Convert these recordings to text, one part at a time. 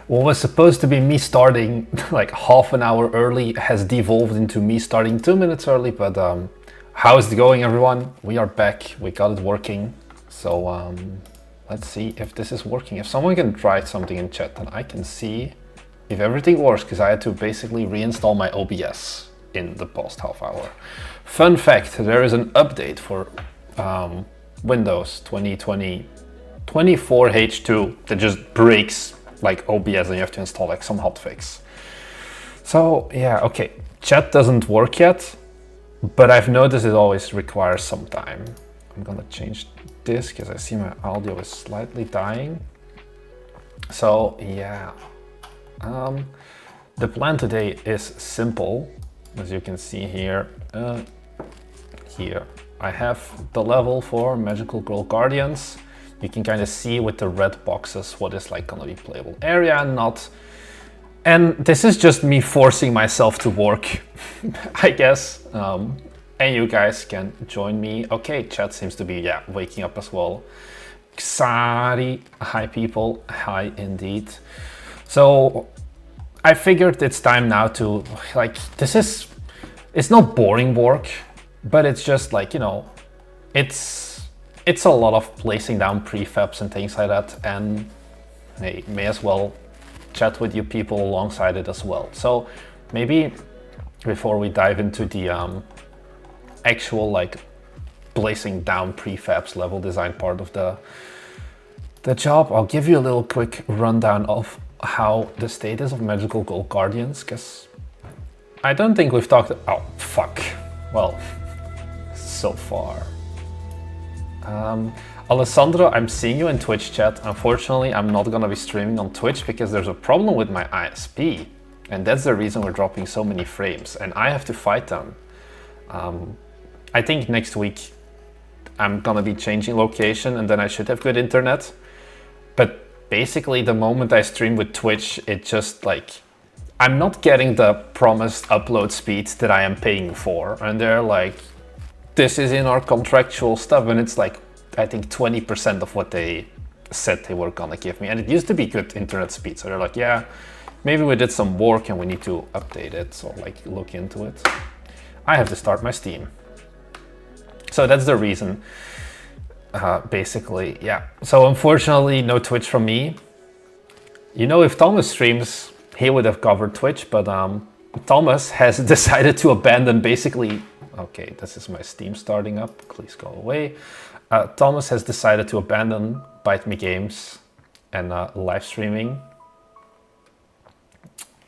what was supposed to be me starting like half an hour early has devolved into me starting 2 minutes early. But how is it going, everyone? We are back. We got it working. So let's see if this is working. If someone can write something in chat, then I can see if everything works, because I had to basically reinstall my OBS in the past half hour. Fun fact, there is an update for Windows 2020 24H2 that just breaks like OBS and you have to install like some hotfix. So yeah, okay, chat doesn't work yet, but I've noticed it always requires some time. I'm gonna change this because I see my audio is slightly dying. So yeah, the plan today is simple. As you can see here, here I have the level for Magical Girl Guardians. You can kind of see with the red boxes what is like gonna be playable area and not. And this is just me forcing myself to work, I guess. And you guys can join me. Okay, chat seems to be waking up as well. Xari, hi people, hi indeed. So I figured it's time now to like, it's not boring work, but it's just like, you know, it's a lot of placing down prefabs and things like that, and hey, may as well chat with you people alongside it as well. So maybe before we dive into the actual like placing down prefabs level design part of the job, I'll give you a little quick rundown of how the status of Magical Girl Guardians, because I don't think we've talked. Oh fuck. Well, so far. Alessandro, I'm seeing you in Twitch chat. Unfortunately, I'm not gonna be streaming on Twitch because there's a problem with my ISP, and that's the reason we're dropping so many frames, and I have to fight them. I think next week I'm gonna be changing location, and then I should have good internet. But basically, the moment I stream with Twitch, it just like, I'm not getting the promised upload speeds that I am paying for. And they're like, this is in our contractual stuff. And it's like, I think 20% of what they said they were gonna give me. And it used to be good internet speed. So they're like, yeah, maybe we did some work and we need to update it. So like, look into it. I have to start my Steam. So that's the reason. Basically, yeah. So unfortunately, no Twitch from me. You know, if Thomas streams, he would have covered Twitch, but Thomas has decided to abandon basically. Okay, this is my Steam starting up. Please go away. Thomas has decided to abandon Bite Me Games and live streaming.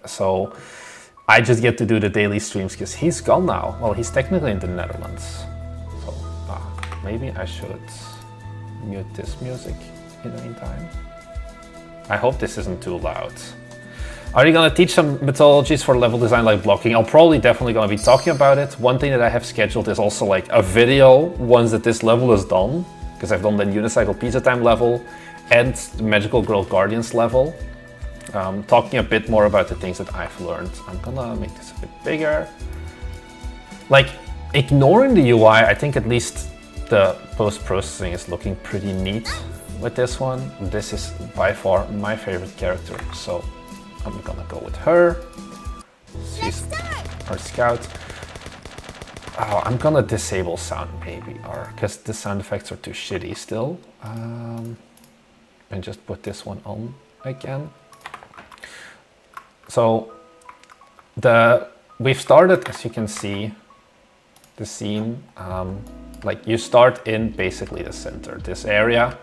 So I just get to do the daily streams because he's gone now. Well, he's technically in the Netherlands. So maybe I should mute this music in the meantime. I hope this isn't too loud. Are you gonna teach some methodologies for level design like blocking? I'll probably definitely gonna be talking about it. One thing that I have scheduled is also like a video once that this level is done, because I've done the Unicycle Pizza Time level and the Magical Girl Guardians level. Talking a bit more about the things that I've learned. I'm gonna make this a bit bigger. Like, ignoring the UI, I think at least the post-processing is looking pretty neat with this one. This is by far my favorite character, so I'm gonna go with her. She's our scout. Oh, I'm gonna disable sound maybe, or because the sound effects are too shitty still. And just put this one on again. So we've started, as you can see, the scene. Like you start in basically the center, this area,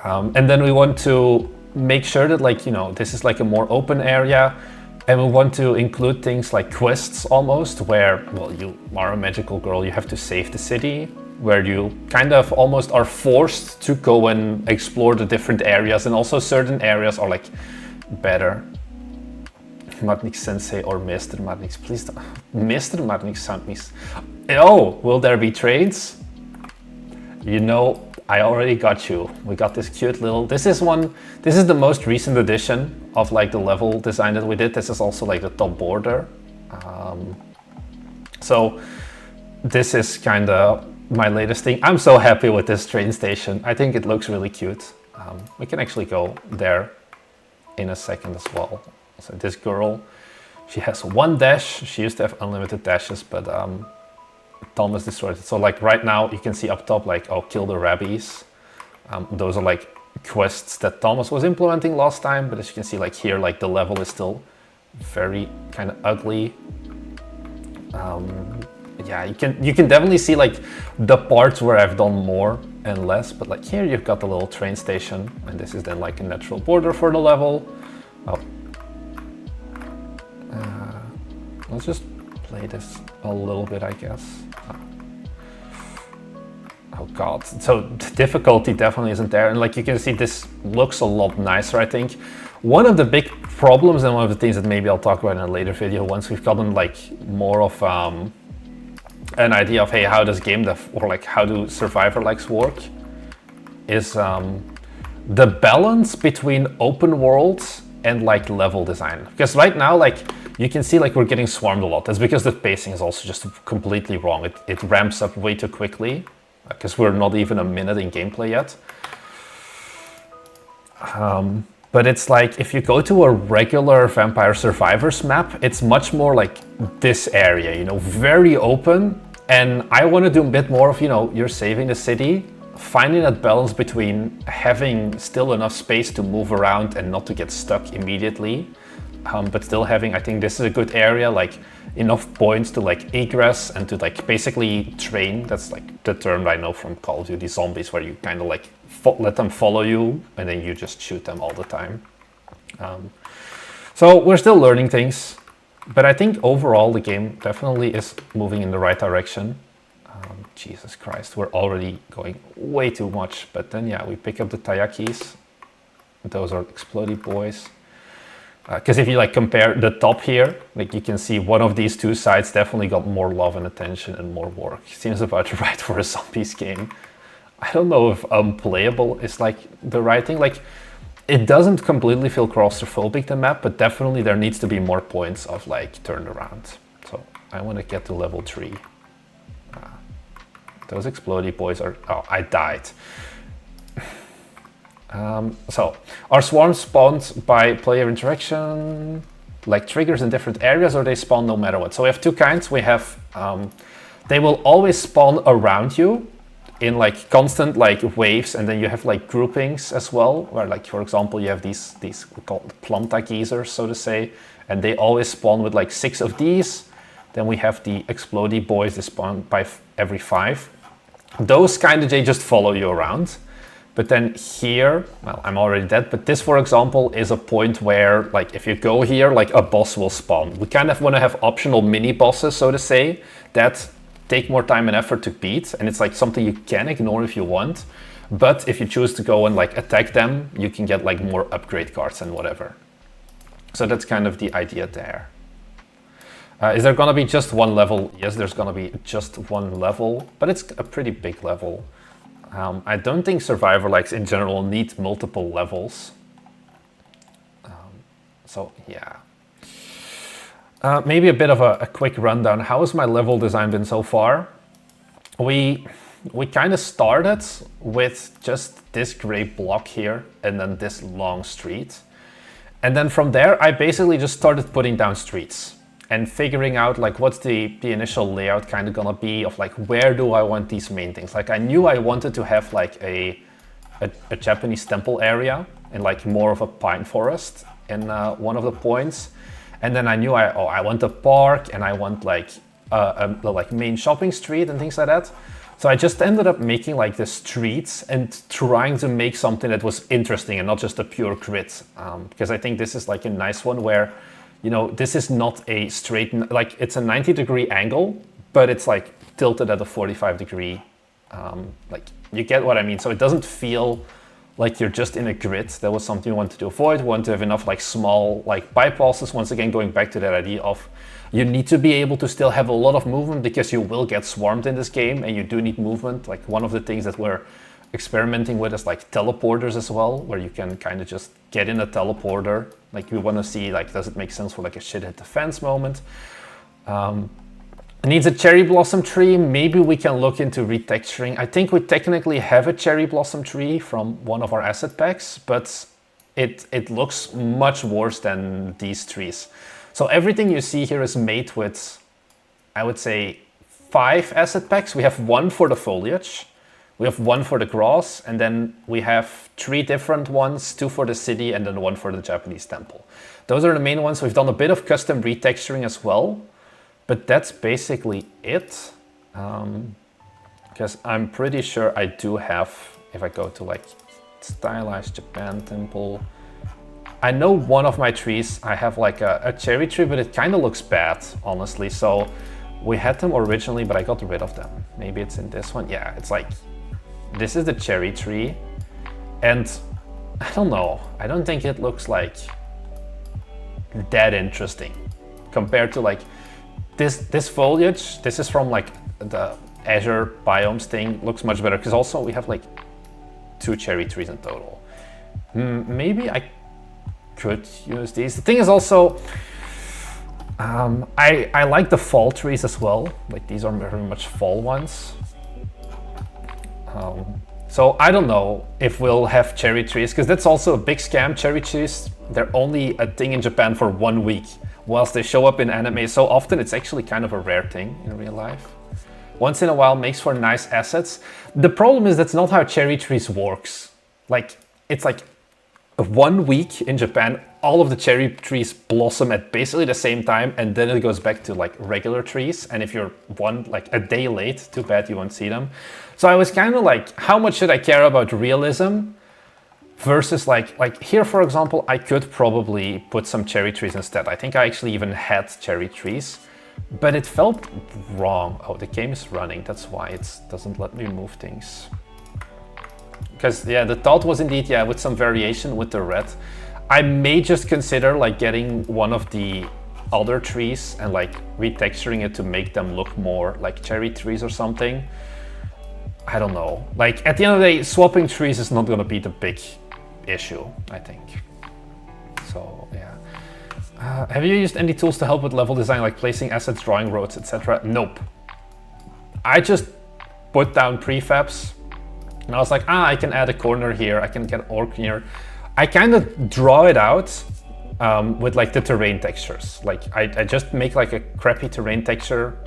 and then we want to make sure that, like, you know, this is like a more open area, and we want to include things like quests almost, where, well, you are a magical girl, you have to save the city, where you kind of almost are forced to go and explore the different areas, and also certain areas are like better. Marnix Sensei or Mr. Marnix, please don't. Mr. Marnix sent me. Oh, will there be trades? You know, I already got you. We got this cute little, this is the most recent edition of like the level design that we did. This is also like the top border. So this is kind of my latest thing. I'm so happy with this train station. I think it looks really cute. We can actually go there in a second as well. So this girl, she has one dash. She used to have unlimited dashes, but Thomas destroyed it. So like right now you can see up top like, oh, kill the rabbis. Those are like quests that Thomas was implementing last time, but as you can see like here, like the level is still very kind of ugly. Yeah, you can definitely see like the parts where I've done more and less, but like here you've got the little train station, and this is then like a natural border for the level. Oh. Let's just play this a little bit, I guess. Oh god, so the difficulty definitely isn't there, and like you can see this looks a lot nicer, I think. One of the big problems, and one of the things that maybe I'll talk about in a later video once we've gotten like more of an idea of, hey, how does game dev or like how do survivor likes work, is the balance between open worlds and like level design. Because right now, like you can see like we're getting swarmed a lot. That's because the pacing is also just completely wrong. It ramps up way too quickly because we're not even a minute in gameplay yet. But it's like if you go to a regular Vampire Survivors map, it's much more like this area, you know, very open. And I want to do a bit more of, you know, you're saving the city, finding that balance between having still enough space to move around and not to get stuck immediately, but still having, I think this is a good area, like enough points to like egress and to like basically train. That's like the term I know from Call of Duty Zombies, where you kind of like let them follow you and then you just shoot them all the time. So we're still learning things, but I think overall the game definitely is moving in the right direction. Jesus Christ, we're already going way too much. But then yeah, we pick up the Tayakis. Those are explodey boys. Because if you like compare the top here, like you can see one of these two sides definitely got more love and attention and more work. Seems about right for a zombies game. I don't know if unplayable is like the right thing. Like it doesn't completely feel claustrophobic, the map, but definitely there needs to be more points of like turned around. So I want to get to level 3. Those explodey boys are, oh, I died. So are swarms spawned by player interaction, like triggers in different areas, or they spawn no matter what? So we have two kinds. We have, they will always spawn around you in like constant like waves, and then you have like groupings as well, where like, for example, you have these called planta geezers, so to say, and they always spawn with like 6 of these. Then we have the explodey boys, they spawn by every 5. Those kind of, they just follow you around. But then here, well, I'm already dead, but this, for example, is a point where, like, if you go here, like, a boss will spawn. We kind of want to have optional mini-bosses, so to say, that take more time and effort to beat, and it's, like, something you can ignore if you want. But if you choose to go and, like, attack them, you can get, like, more upgrade cards and whatever. So that's kind of the idea there. Is there gonna be just one level? Yes, there's gonna be just one level, but it's a pretty big level. I don't think Survivor likes in general need multiple levels. So yeah. Maybe a bit of a quick rundown. How has my level design been so far? We kind of started with just this gray block here and then this long street. And then from there, I basically just started putting down streets and figuring out like what's the initial layout kind of gonna be of like where do I want these main things. Like I knew I wanted to have like a Japanese temple area and like more of a pine forest in one of the points. And then I knew I want a park and I want like a like main shopping street and things like that. So I just ended up making like the streets and trying to make something that was interesting and not just a pure grid. Because I think this is like a nice one where, you know, this is not a straight, like it's a 90-degree angle, but it's like tilted at a 45-degree, like you get what I mean. So it doesn't feel like you're just in a grid. That was something we wanted to avoid. We want to have enough like small like bypasses. Once again, going back to that idea of you need to be able to still have a lot of movement because you will get swarmed in this game and you do need movement. Like one of the things that we're experimenting with is like teleporters as well, where you can kind of just get in a teleporter. Like we want to see like, does it make sense for like a shit hit the fence moment? It needs a cherry blossom tree. Maybe we can look into retexturing. I think we technically have a cherry blossom tree from one of our asset packs, but it looks much worse than these trees. So everything you see here is made with, I would say, 5 asset packs. We have 1 for the foliage, we have 1 for the grass, and then we have 3 different ones, 2 for the city, and then 1 for the Japanese temple. Those are the main ones. We've done a bit of custom retexturing as well, but that's basically it. Because I'm pretty sure I do have, if I go to like stylized Japan temple, I know one of my trees, I have like a cherry tree, but it kind of looks bad, honestly. So we had them originally, but I got rid of them. Maybe it's in this one. Yeah, it's like, this is the cherry tree. And I don't know, I don't think it looks like that interesting compared to like this foliage. This is from like the Azure biomes thing, looks much better because also we have like 2 cherry trees in total. Maybe I could use these. The thing is also, I like the fall trees as well. Like these are very much fall ones. So I don't know if we'll have cherry trees, because that's also a big scam. Cherry trees, they're only a thing in Japan for 1 week, whilst they show up in anime so often. It's actually kind of a rare thing in real life. Once in a while makes for nice assets. The problem is that's not how cherry trees works. Like, it's like 1 week in Japan, all of the cherry trees blossom at basically the same time, and then it goes back to like regular trees. And if you're like a day late, too bad you won't see them. So I was kind of like, how much should I care about realism versus like here, for example, I could probably put some cherry trees instead. I think I actually even had cherry trees, but it felt wrong. Oh, the game is running. That's why it doesn't let me move things. Because yeah, the thought was indeed, yeah, with some variation with the red, I may just consider like getting one of the other trees and like retexturing it to make them look more like cherry trees or something. I don't know. Like at the end of the day, swapping trees is not going to be the big issue, I think. So yeah. Have you used any tools to help with level design, like placing assets, drawing roads, etc.? Nope. I just put down prefabs. And I was like, I can add a corner here, I can get orc here. I kind of draw it out with like the terrain textures. Like I just make like a crappy terrain texture,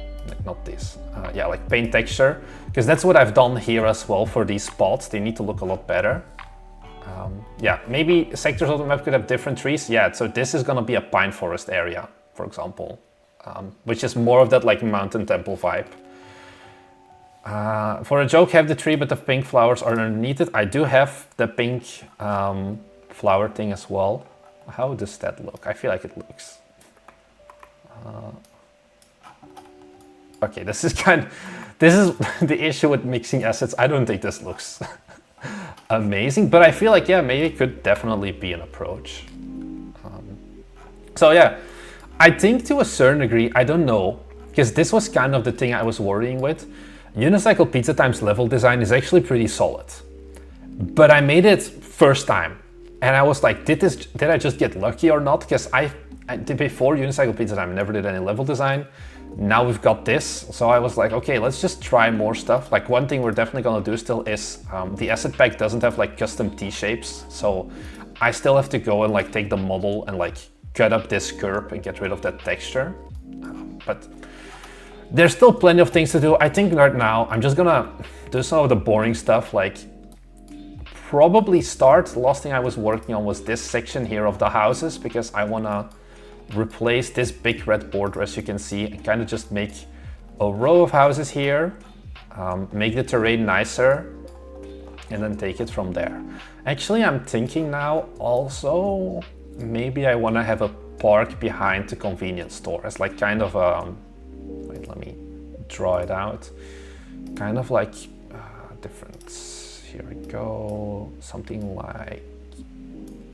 not this, yeah, like paint texture, because that's what I've done here as well for these spots. They need to look a lot better. Yeah, maybe sectors of the map could have different trees. Yeah, so this is gonna be a pine forest area, for example, which is more of that like mountain temple vibe. For a joke, have the tree, but the pink flowers are underneath it. I do have the pink flower thing as well. How does that look? I feel like it looks... Okay, this is the issue with mixing assets. I don't think this looks amazing, but I feel like, yeah, maybe it could definitely be an approach. So yeah, I think to a certain degree, I don't know, because this was kind of the thing I was worrying with. Unicycle Pizza Time's level design is actually pretty solid, but I made it first time, and I was like, did I just get lucky or not? Because I did before Unicycle Pizza Time, I never did any level design. Now we've got this, so I was like, okay, let's just try more stuff. Like one thing we're definitely gonna do still is the asset pack doesn't have like custom T-shapes, so I still have to go and like take the model and like cut up this curve and get rid of that texture. But there's still plenty of things to do. I think right now I'm just gonna do some of the boring stuff, like probably start. The last thing I was working on was this section here of the houses, because I wanna replace this big red border, as you can see, and kind of just make a row of houses here, make the terrain nicer, and then take it from there. Actually, I'm thinking now also, maybe I wanna have a park behind the convenience store as like kind of a, wait, let me draw it out. Kind of like different, here we go, something like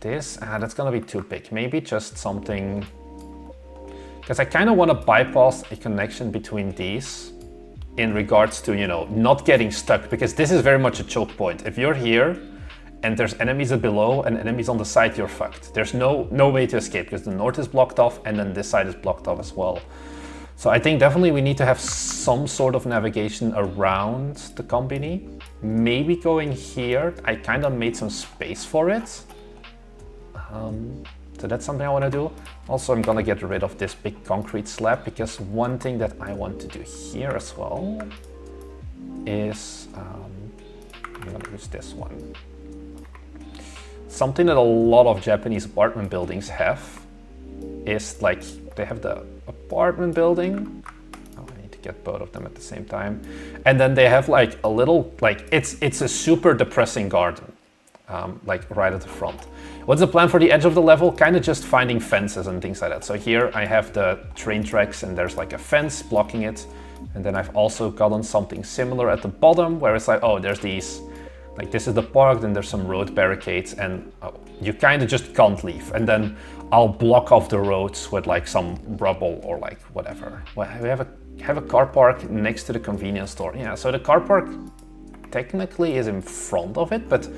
this. That's gonna be too big. Maybe just something, because I kind of want to bypass a connection between these in regards to, you know, not getting stuck, because this is very much a choke point. If you're here and there's enemies below and enemies on the side, you're fucked. There's no way to escape, because the north is blocked off and then this side is blocked off as well. So I think definitely we need to have some sort of navigation around the company. Maybe going here, I kind of made some space for it. So that's something I want to do. Also, I'm gonna get rid of this big concrete slab, because one thing that I want to do here as well is, I'm gonna use this one. Something that a lot of Japanese apartment buildings have is like, they have the apartment building. Oh, I need to get both of them at the same time. And then they have like a little, like, it's a super depressing garden, like right at the front. What's the plan for the edge of the level? Kind of just finding fences and things like that. So here I have the train tracks and there's like a fence blocking it. And then I've also gotten something similar at the bottom where it's like, oh, there's these, like this is the park, then there's some road barricades, and you kind of just can't leave. And then I'll block off the roads with like some rubble or like whatever. Well, we have a car park next to the convenience store. Yeah, so the car park technically is in front of it, but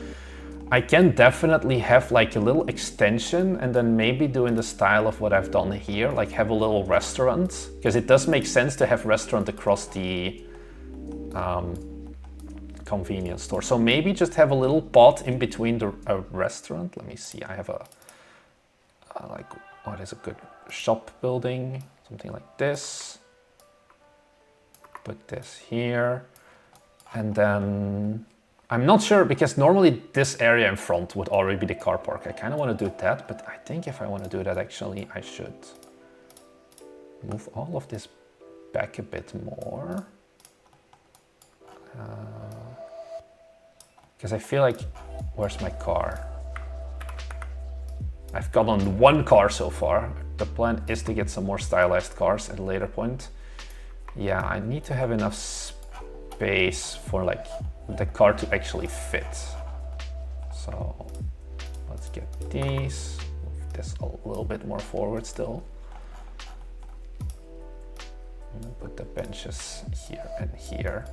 I can definitely have like a little extension and then maybe do in the style of what I've done here, like have a little restaurant, because it does make sense to have restaurant across the convenience store. So maybe just have a little pot in between the restaurant. Let me see, I have a, like, what is a good shop building? Something like this. Put this here. And then, I'm not sure, because normally this area in front would already be the car park. I kind of want to do that, but I think if I want to do that, actually, I should move all of this back a bit more. Because I feel like, where's my car? I've got on one car so far. The plan is to get some more stylized cars at a later point. Yeah, I need to have enough space for like the car to actually fit. So let's get these, move this a little bit more forward still. And put the benches here and here.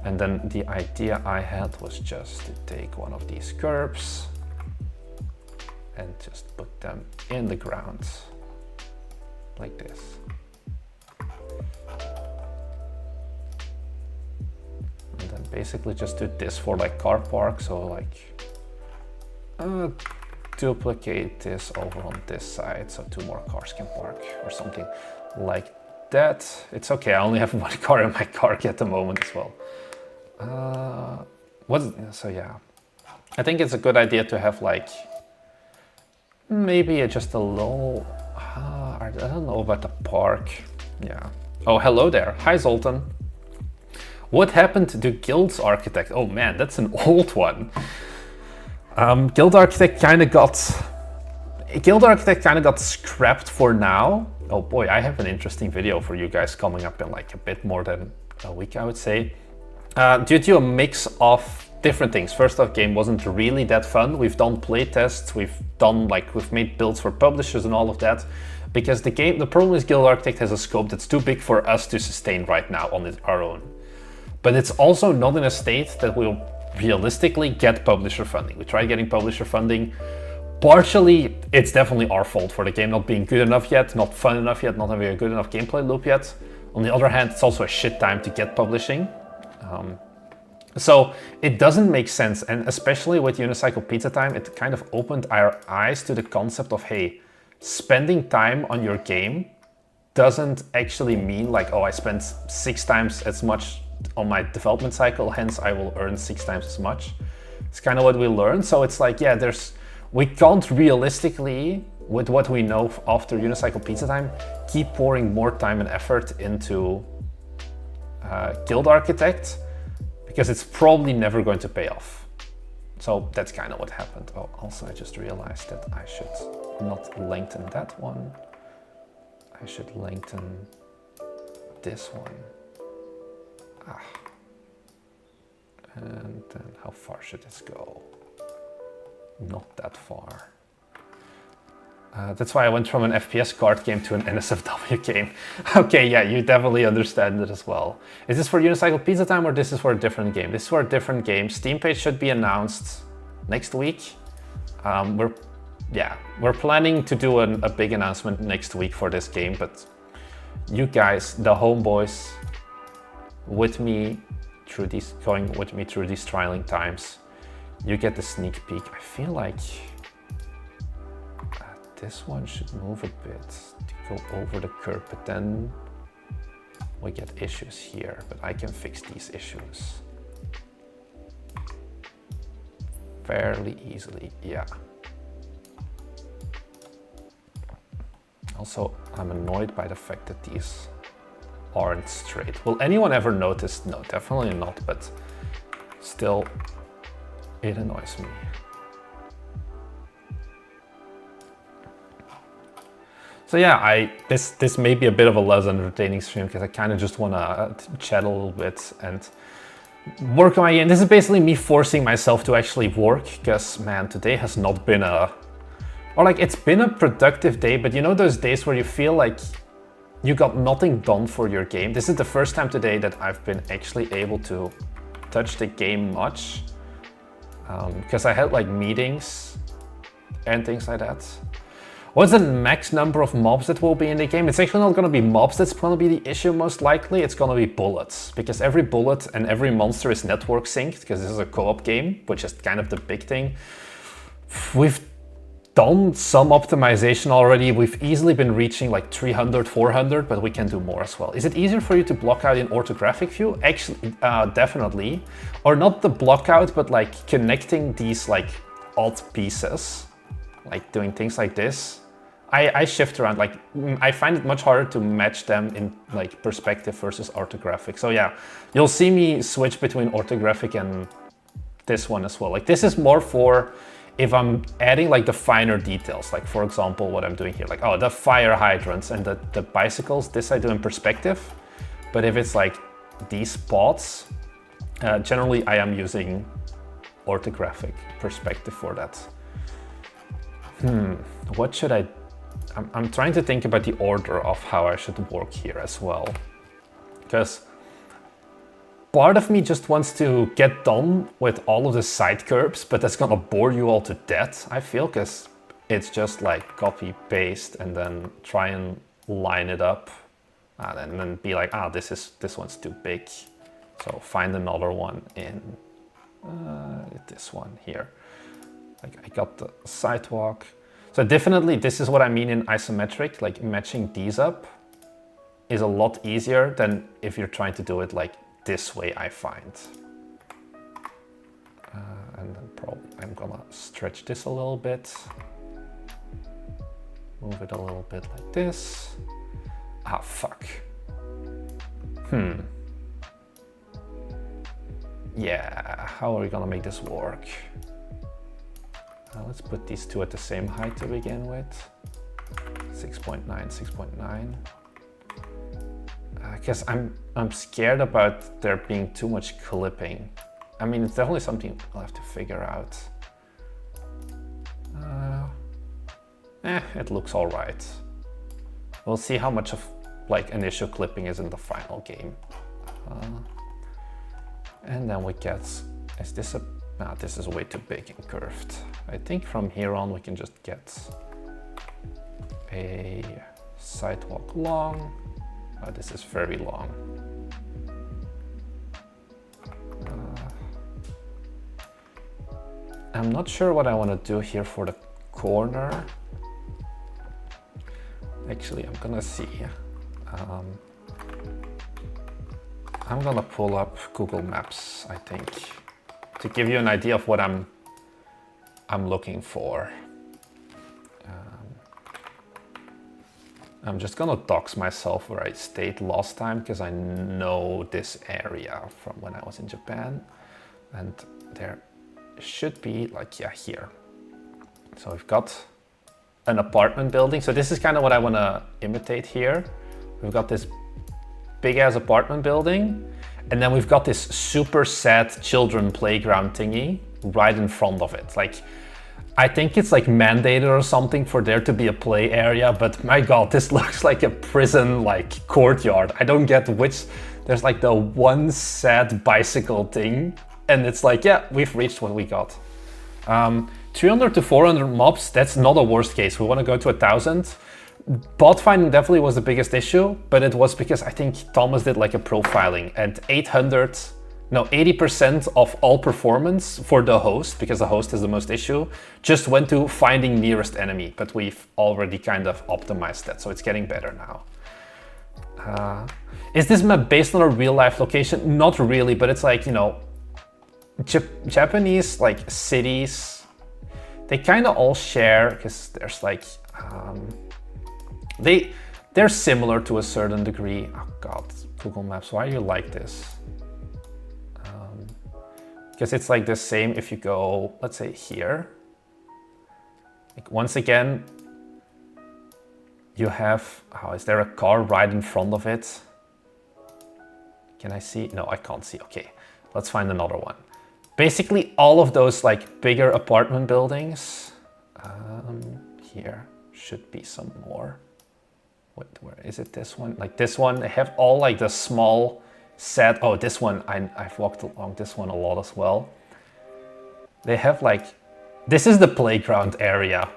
And then the idea I had was just to take one of these curbs and just put them in the ground like this. And then basically just do this for like car park. So like duplicate this over on this side so 2 more cars can park or something like that. It's okay, I only have 1 car in my park at the moment as well. So yeah, I think it's a good idea to have like maybe just a little, I don't know about the park. Yeah. Oh, hello there. Hi, Zoltan. What happened to Guild's Architect? Oh man, that's an old one. Guild Architect kind of got scrapped for now. Oh boy, I have an interesting video for you guys coming up in like a bit more than a week, I would say. Due to a mix of different things. First off, game wasn't really that fun. We've done playtests, we've made builds for publishers and all of that. Because the problem is Guild Architect has a scope that's too big for us to sustain right now on our own. But it's also not in a state that we'll realistically get publisher funding. We tried getting publisher funding. Partially, it's definitely our fault for the game not being good enough yet, not fun enough yet, not having a good enough gameplay loop yet. On the other hand, it's also a shit time to get publishing. So it doesn't make sense, and especially with Unicycle Pizza Time, it kind of opened our eyes to the concept of, hey, spending time on your game doesn't actually mean like, oh, I spent 6 times as much on my development cycle, hence I will earn 6 times as much. It's kind of what we learned. So it's like, yeah, we can't realistically, with what we know after Unicycle Pizza Time, keep pouring more time and effort into Guild Architect, because it's probably never going to pay off. So that's kind of what happened. Oh, also I just realized that I should not lengthen that one. I should lengthen this one. And then how far should this go? Not that far. That's why I went from an FPS card game to an NSFW game. Okay, yeah, you definitely understand it as well. Is this for Unicycle Pizza Time or this is for a different game? This is for a different game. Steam page should be announced next week. We're planning to do a big announcement next week for this game, but you guys, the homeboys, going with me through these trialing times, you get the sneak peek. I feel like this one should move a bit to go over the curb, but then we get issues here, but I can fix these issues fairly easily, yeah. Also, I'm annoyed by the fact that these aren't straight. Will anyone ever notice? No, definitely not, but still, it annoys me. So yeah, this may be a bit of a less entertaining stream because I kind of just want to chat a little bit and work on my game. This is basically me forcing myself to actually work because, man, today has not been it's been a productive day, but you know those days where you feel like you got nothing done for your game? This is the first time today that I've been actually able to touch the game much because I had like meetings and things like that. What's the max number of mobs that will be in the game? It's actually not going to be mobs that's going to be the issue most likely. It's going to be bullets, because every bullet and every monster is network synced, because this is a co-op game, which is kind of the big thing. We've done some optimization already. We've easily been reaching like 300, 400, but we can do more as well. Is it easier for you to block out in orthographic view? Actually, definitely. Or not the block out, but like connecting these like odd pieces, like doing things like this. I shift around, like I find it much harder to match them in like perspective versus orthographic. So yeah, you'll see me switch between orthographic and this one as well. Like this is more for if I'm adding like the finer details, like for example, what I'm doing here, like, oh, the fire hydrants and the bicycles, this I do in perspective. But if it's like these spots, generally I am using orthographic perspective for that. What should I'm trying to think about the order of how I should work here as well. Because part of me just wants to get done with all of the side curbs, but that's gonna bore you all to death, I feel, because it's just like copy, paste, and then try and line it up. And then be like, this one's too big. So find another one in this one here. Like I got the sidewalk. So definitely this is what I mean in isometric, like matching these up is a lot easier than if you're trying to do it like this way, I find. And then probably I'm gonna stretch this a little bit. Move it a little bit like this. Fuck. Yeah, how are we gonna make this work? Let's put these two at the same height to begin with. 6.9, 6.9. Because I'm scared about there being too much clipping. I mean, it's definitely something I'll have to figure out. It looks all right. We'll see how much of like initial clipping is in the final game. And then we get, is this a, no, this is way too big and curved. I think from here on we can just get a sidewalk long. This is very long. I'm not sure what I want to do here for the corner. Actually, I'm gonna see. I'm gonna pull up Google Maps, I think, to give you an idea of what I'm looking for. I'm just gonna dox myself where I stayed last time because I know this area from when I was in Japan, and there should be like, yeah, here. So we've got an apartment building. So this is kind of what I want to imitate here. We've got this big ass apartment building, and then we've got this super sad children playground thingy right in front of it. Like, I think it's like mandated or something for there to be a play area, but my God, this looks like a prison like courtyard. I don't get which, there's like the one sad bicycle thing, and it's like, yeah, we've reached what we got. 300 to 400 mobs, that's not a worst case. We want to go to 1,000. Bot finding definitely was the biggest issue, but it was because I think Thomas did like a profiling, and 800 No, 80% of all performance for the host, because the host is the most issue, just went to finding nearest enemy, but we've already kind of optimized that, so it's getting better now. Is this map based on a real life location? Not really, but it's like, you know, Japanese like cities, they kind of all share, because there's like, they're similar to a certain degree. Oh God, Google Maps, why are you like this? Because it's like the same if you go, let's say here. Like once again, you have, oh, is there a car right in front of it? Can I see? No, I can't see. Okay, let's find another one. Basically, all of those like bigger apartment buildings. Here should be some more. Wait, where is it? This one? Like this one, they have all like the small set. Oh, this one, I've walked along this one a lot as well. They have like, this is the playground area.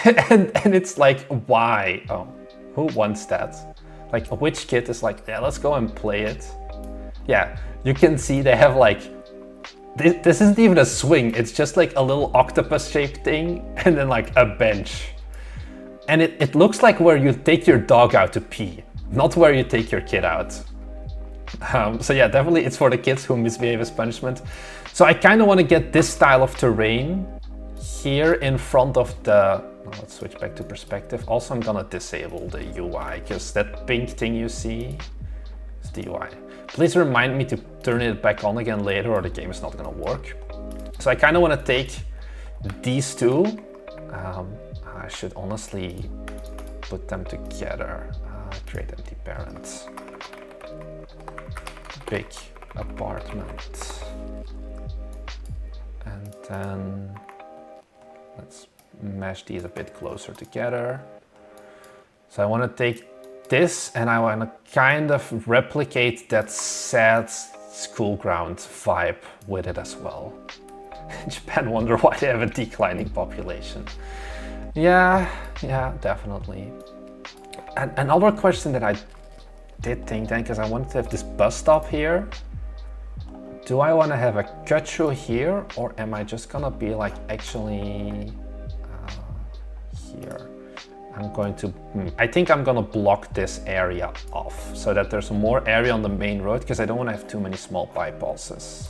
and it's like, why? Oh, who wants that? Like, which kid is like, yeah, let's go and play it. Yeah, you can see they have like, this isn't even a swing. It's just like a little octopus shaped thing and then like a bench. And it looks like where you take your dog out to pee, not where you take your kid out. So yeah, definitely it's for the kids who misbehave as punishment. So I kind of want to get this style of terrain here in front of the, well, let's switch back to perspective. Also, I'm gonna disable the UI because that pink thing you see is the UI. Please remind me to turn it back on again later or the game is not gonna work. So I kind of want to take these two. I should honestly put them together. Create empty parent. Big apartment. And then let's mesh these a bit closer together. So I want to take this and I want to kind of replicate that sad school ground vibe with it as well. Japan wonder why they have a declining population. Yeah, definitely. And another question that I did think then, because I wanted to have this bus stop here. Do I want to have a cut through here, or am I just gonna be like actually here? I think I'm gonna block this area off so that there's more area on the main road, because I don't want to have too many small bypasses.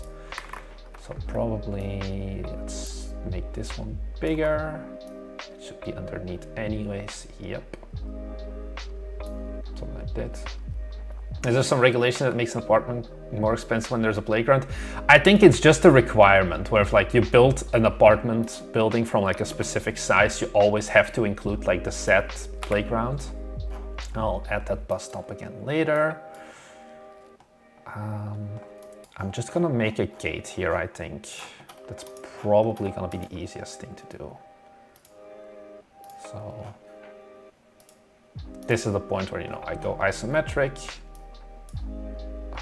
So probably let's make this one bigger. It should be underneath anyways. Yep. Something like that. Is there some regulation that makes an apartment more expensive when there's a playground? I think it's just a requirement where if like you build an apartment building from like a specific size, you always have to include like the set playground. I'll add that bus stop again later. I'm just gonna make a gate here, I think. That's probably gonna be the easiest thing to do. So this is the point where, you know, I go isometric.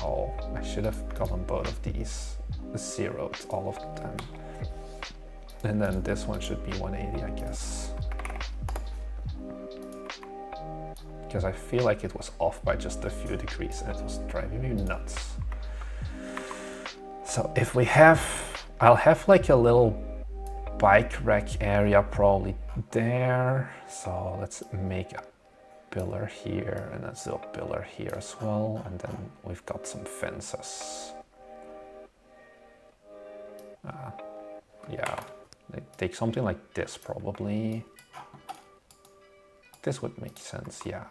Oh, I should have gotten both of these zeroed all of the time. And then this one should be 180, I guess. Because I feel like it was off by just a few degrees and it was driving me nuts. So if we have, I'll have like a little bike rack area probably there. So let's make a pillar here, and let's do a pillar here as well, and then we've got some fences. Yeah, take something like this probably. This would make sense, yeah.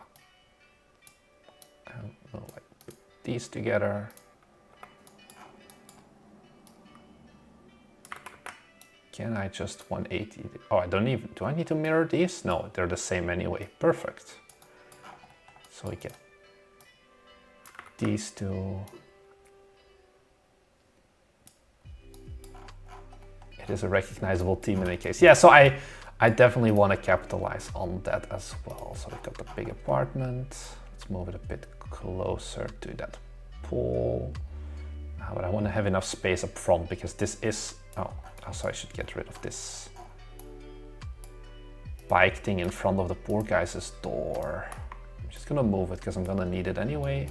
And we'll like put these together. Can I just 180? Oh, I don't even, do I need to mirror these? No, they're the same anyway. Perfect. So we get these two. It is a recognizable team in any case. Yeah, so I definitely want to capitalize on that as well. So we've got the big apartment. Let's move it a bit closer to that pool. But I want to have enough space up front because this is, so I should get rid of this bike thing in front of the poor guy's door. I'm just gonna move it because I'm gonna need it anyway.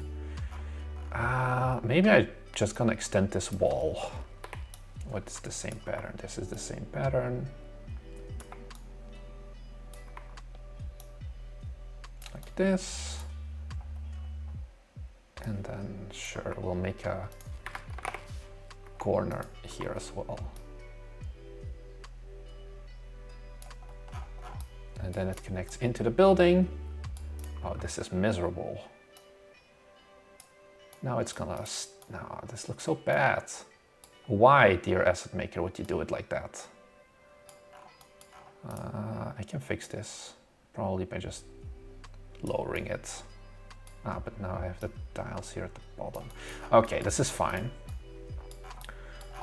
Maybe I just gonna extend this wall. What's the same pattern? This is the same pattern. Like this. And then, sure, we'll make a corner here as well. And then it connects into the building. Oh, this is miserable. Now it's gonna, no, this looks so bad. Why, dear asset maker, would you do it like that? I can fix this, probably by just lowering it. Ah, but now I have the tiles here at the bottom. Okay, this is fine.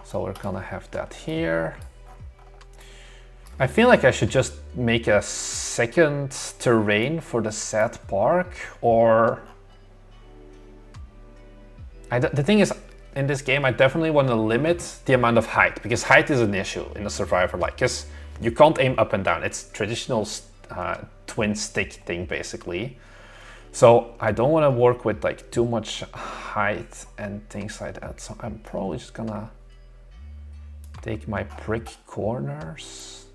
So we're gonna have that here. I feel like I should just make a second terrain for the sad park, or... the thing is, in this game, I definitely want to limit the amount of height, because height is an issue in a survivor, like, because you can't aim up and down. It's traditional twin stick thing, basically. So I don't want to work with like too much height and things like that. So I'm probably just gonna take my brick corners,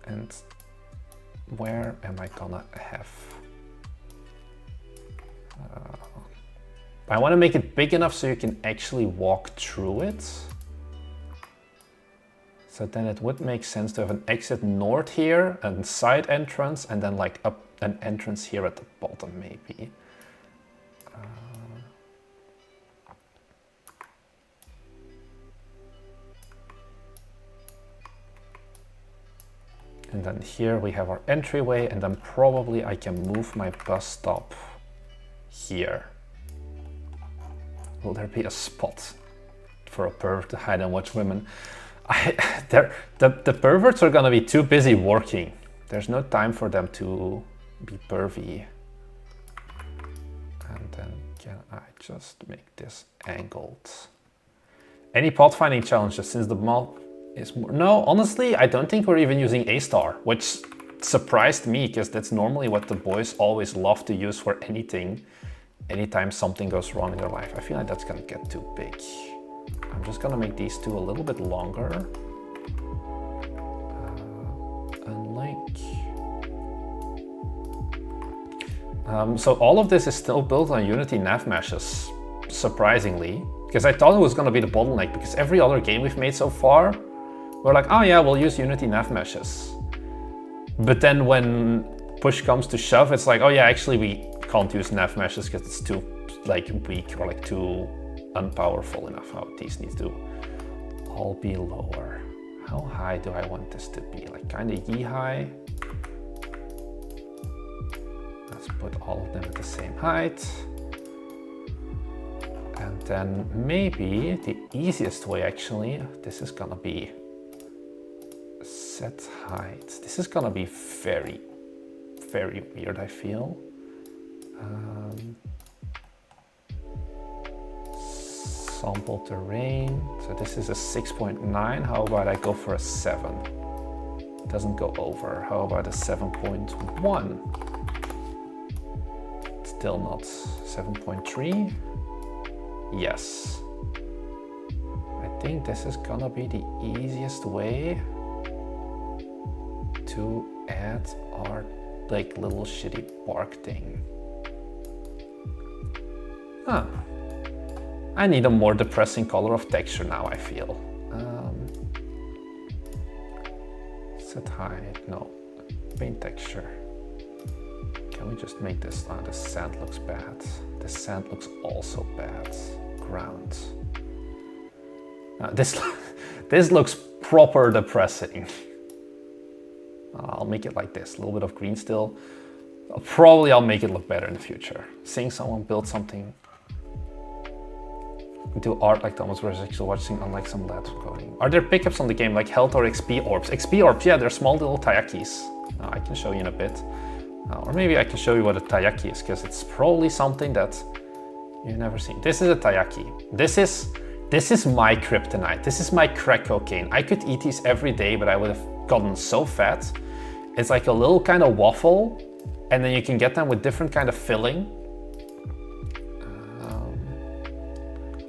and where am I gonna have? I want to make it big enough so you can actually walk through it. So then it would make sense to have an exit north here, and side entrance, and then like up an entrance here at the bottom maybe. And then here we have our entryway, and then probably I can move my bus stop here. Will there be a spot for a pervert to hide and watch women? The perverts are gonna be too busy working. There's no time for them to be pervy. And then can I just make this angled? Any pathfinding challenges since the map is more... No, honestly, I don't think we're even using A-star, which surprised me, because that's normally what the boys always love to use for anything. Anytime something goes wrong in their life. I feel like that's gonna get too big. I'm just gonna make these two a little bit longer. Unlink. So all of this is still built on Unity nav meshes, surprisingly, because I thought it was gonna be the bottleneck, because every other game we've made so far, we're like, oh yeah, we'll use Unity nav meshes. But then when push comes to shove, it's like, oh yeah, actually we can't use nav meshes because it's too like weak or like too unpowerful enough. How these need to all be lower. How high do I want this to be? Like kind of knee high. Let's put all of them at the same height. And then maybe the easiest way, actually, this is gonna be set height. This is gonna be very, very weird, I feel. Sample terrain. So this is a 6.9. How about I go for a 7? Doesn't go over. How about a 7.1? Still not. 7.3. Yes. I think this is gonna be the easiest way to add our like little shitty bark thing. Huh. I need a more depressing color of texture now, I feel. Set height, no. Paint texture. Can we just make this? Oh, the sand looks bad. The sand looks also bad. Ground. This looks proper depressing. I'll make it like this, a little bit of green still. Probably I'll make it look better in the future. Seeing someone build something, do art like Thomas versus actually watching, unlike some lab coding. Are there pickups on the game like health or XP orbs? XP orbs, yeah, they're small little taiyakis. I can show you in a bit. Or maybe I can show you what a taiyaki is, because it's probably something that you've never seen. This is a taiyaki. This is my kryptonite. This is my crack cocaine. I could eat these every day, but I would have gotten so fat. It's like a little kind of waffle, and then you can get them with different kind of filling.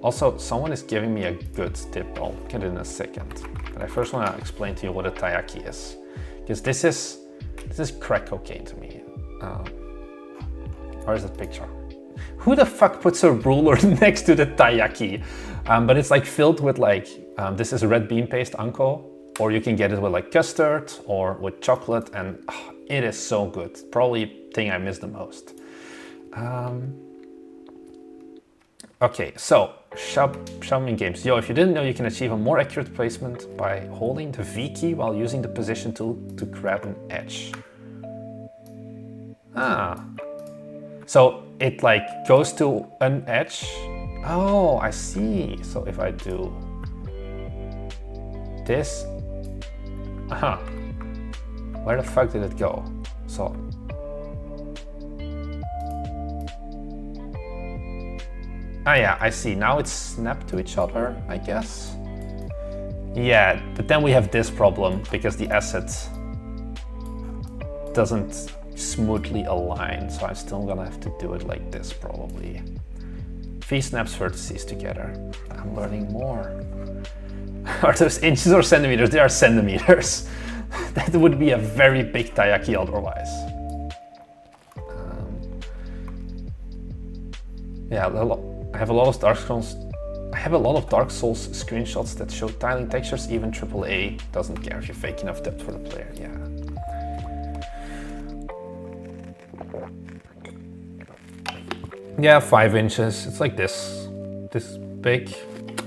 Also, someone is giving me a good tip. I'll get it in a second. But I first want to explain to you what a taiyaki is. Because this is crack cocaine to me. Where's that picture? Who the fuck puts a ruler next to the taiyaki? But it's like filled with like, this is red bean paste anko, or you can get it with like custard or with chocolate, and it is so good. Probably thing I miss the most. Okay, so shoving games. Yo, if you didn't know, you can achieve a more accurate placement by holding the V key while using the position tool to grab an edge. Ah. So it like goes to an edge. Oh, I see. So if I do this, where the fuck did it go? So yeah, I see. Now it's snapped to each other, I guess. Yeah, but then we have this problem because the asset doesn't smoothly align, so I'm still gonna have to do it like this probably. V snaps vertices together. I'm learning more. Are those inches or centimeters? They are centimeters. That would be a very big taiyaki otherwise. Yeah, I have a lot of Dark Souls. I have a lot of Dark Souls screenshots that show tiling textures. Even AAA doesn't care if you fake enough depth for the player. Yeah. Yeah, 5 inches. It's like this big.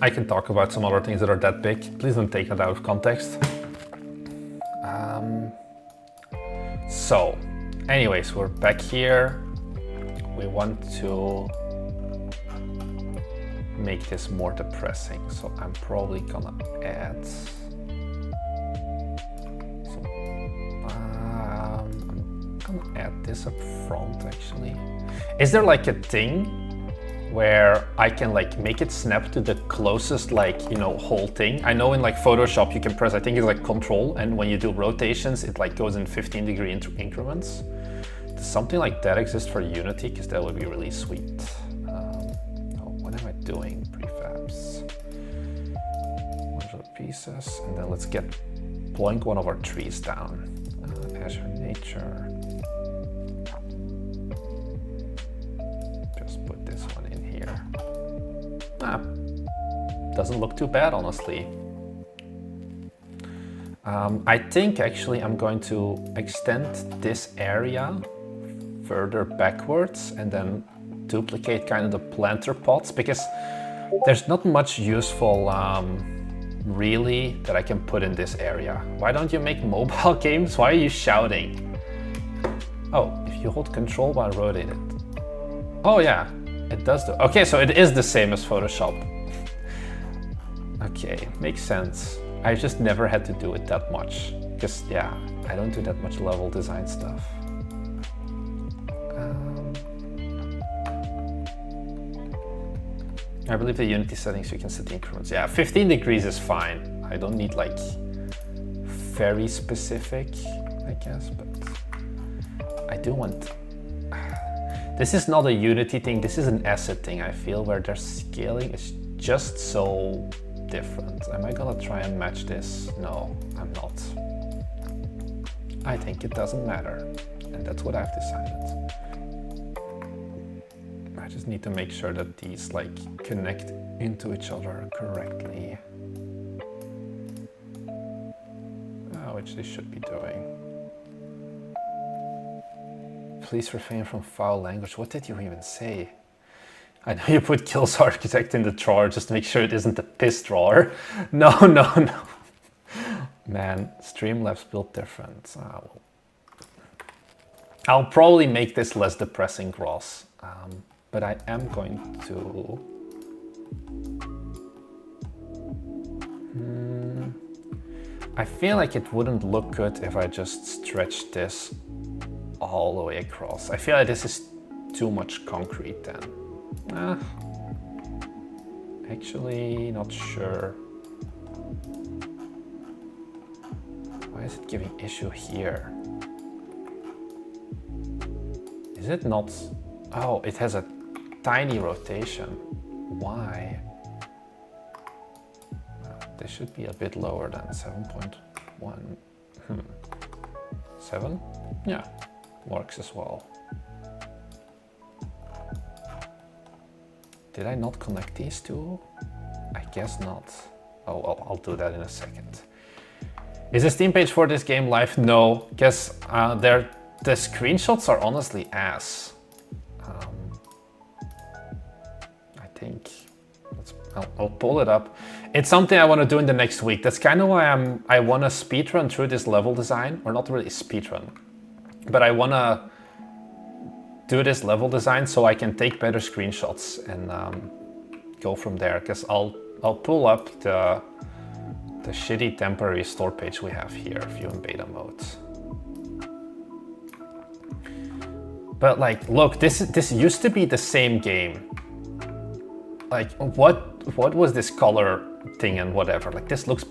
I can talk about some other things that are that big. Please don't take that out of context. So, anyways, we're back here. We want to make this more depressing, so I'm probably gonna add some, I'm gonna add this up front actually. Is there like a thing where I can like make it snap to the closest like, you know, whole thing? I know in like Photoshop you can press, I think it's like Control, and when you do rotations it like goes in 15-degree increments. Does something like that exist for Unity? Because that would be really sweet. What am I doing? Prefabs. Modular pieces, and then let's get blowing one of our trees down. Azure Nature. Just put this one in here. Doesn't look too bad, honestly. I think actually I'm going to extend this area further backwards and then duplicate kind of the planter pots, because there's not much useful really that I can put in this area. Why don't you make mobile games? Why are you shouting? Oh, if you hold Control while rotated. Oh yeah, it does do. Okay, so it is the same as Photoshop. Okay, makes sense. I just never had to do it that much. Because yeah, I don't do that much level design stuff. I believe the Unity settings you can set the increments. Yeah, 15 degrees is fine. I don't need like very specific, I guess, but I do want... This is not a Unity thing, this is an asset thing, I feel, where their scaling is just so different. Am I gonna try and match this? No, I'm not. I think it doesn't matter, and that's what I've decided. I just need to make sure that these like connect into each other correctly. Which they should be doing. Please refrain from foul language. What did you even say? I know you put Kills Architect in the drawer just to make sure it isn't the piss drawer. No. Man, Streamlabs built different. Well. I'll probably make this less depressing gross. But I am going to... I feel like it wouldn't look good if I just stretched this all the way across. I feel like this is too much concrete then. Actually, not sure. Why is it giving issue here? Is it not... Oh, it has a tiny rotation. Why? This should be a bit lower than 7.1. 7? Yeah, works as well. Did I not connect these two? I guess not. Oh, well, I'll do that in a second. Is the Steam page for this game live? No, because the screenshots are honestly ass. I think I'll pull it up. It's something I want to do in the next week. That's kind of why I want to speedrun through this level design, or not really speedrun, but I want to do this level design so I can take better screenshots and go from there. Because I'll pull up the shitty temporary store page we have here, view in beta mode. But like, look, this used to be the same game. Like, what was this color thing and whatever? Like, this looks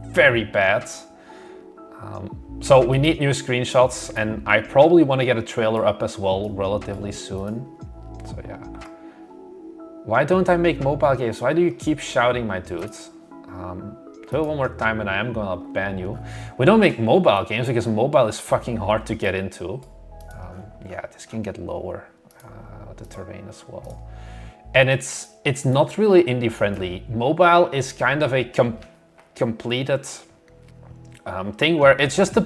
very bad. So we need new screenshots, and I probably want to get a trailer up as well relatively soon. So yeah. Why don't I make mobile games? Why do you keep shouting, my dudes? Do it one more time and I am gonna ban you. We don't make mobile games because mobile is fucking hard to get into. Yeah, this can get lower, the terrain as well. And it's not really indie friendly. Mobile is kind of a completed thing where it's just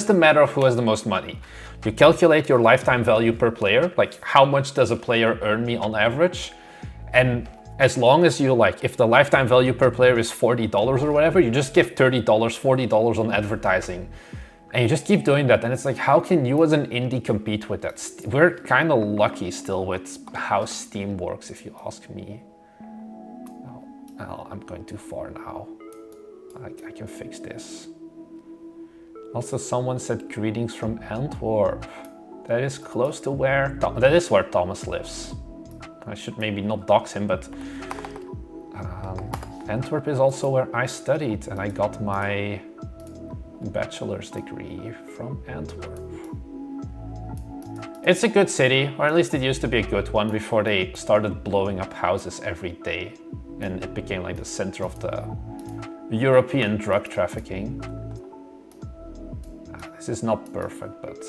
a matter of who has the most money. You calculate your lifetime value per player, like how much does a player earn me on average, and as long as you like, if the lifetime value per player is $40 or whatever, you just give $30, $40 on advertising. And you just keep doing that. And it's like, how can you as an indie compete with that? We're kind of lucky still with how Steam works, if you ask me. Oh, I'm going too far now. I can fix this. Also, someone said greetings from Antwerp. That is close to where, that is where Thomas lives. I should maybe not dox him, but Antwerp is also where I studied, and I got my bachelor's degree from Antwerp. It's a good city, or at least it used to be a good one before they started blowing up houses every day, and it became like the center of the European drug trafficking. This is not perfect, but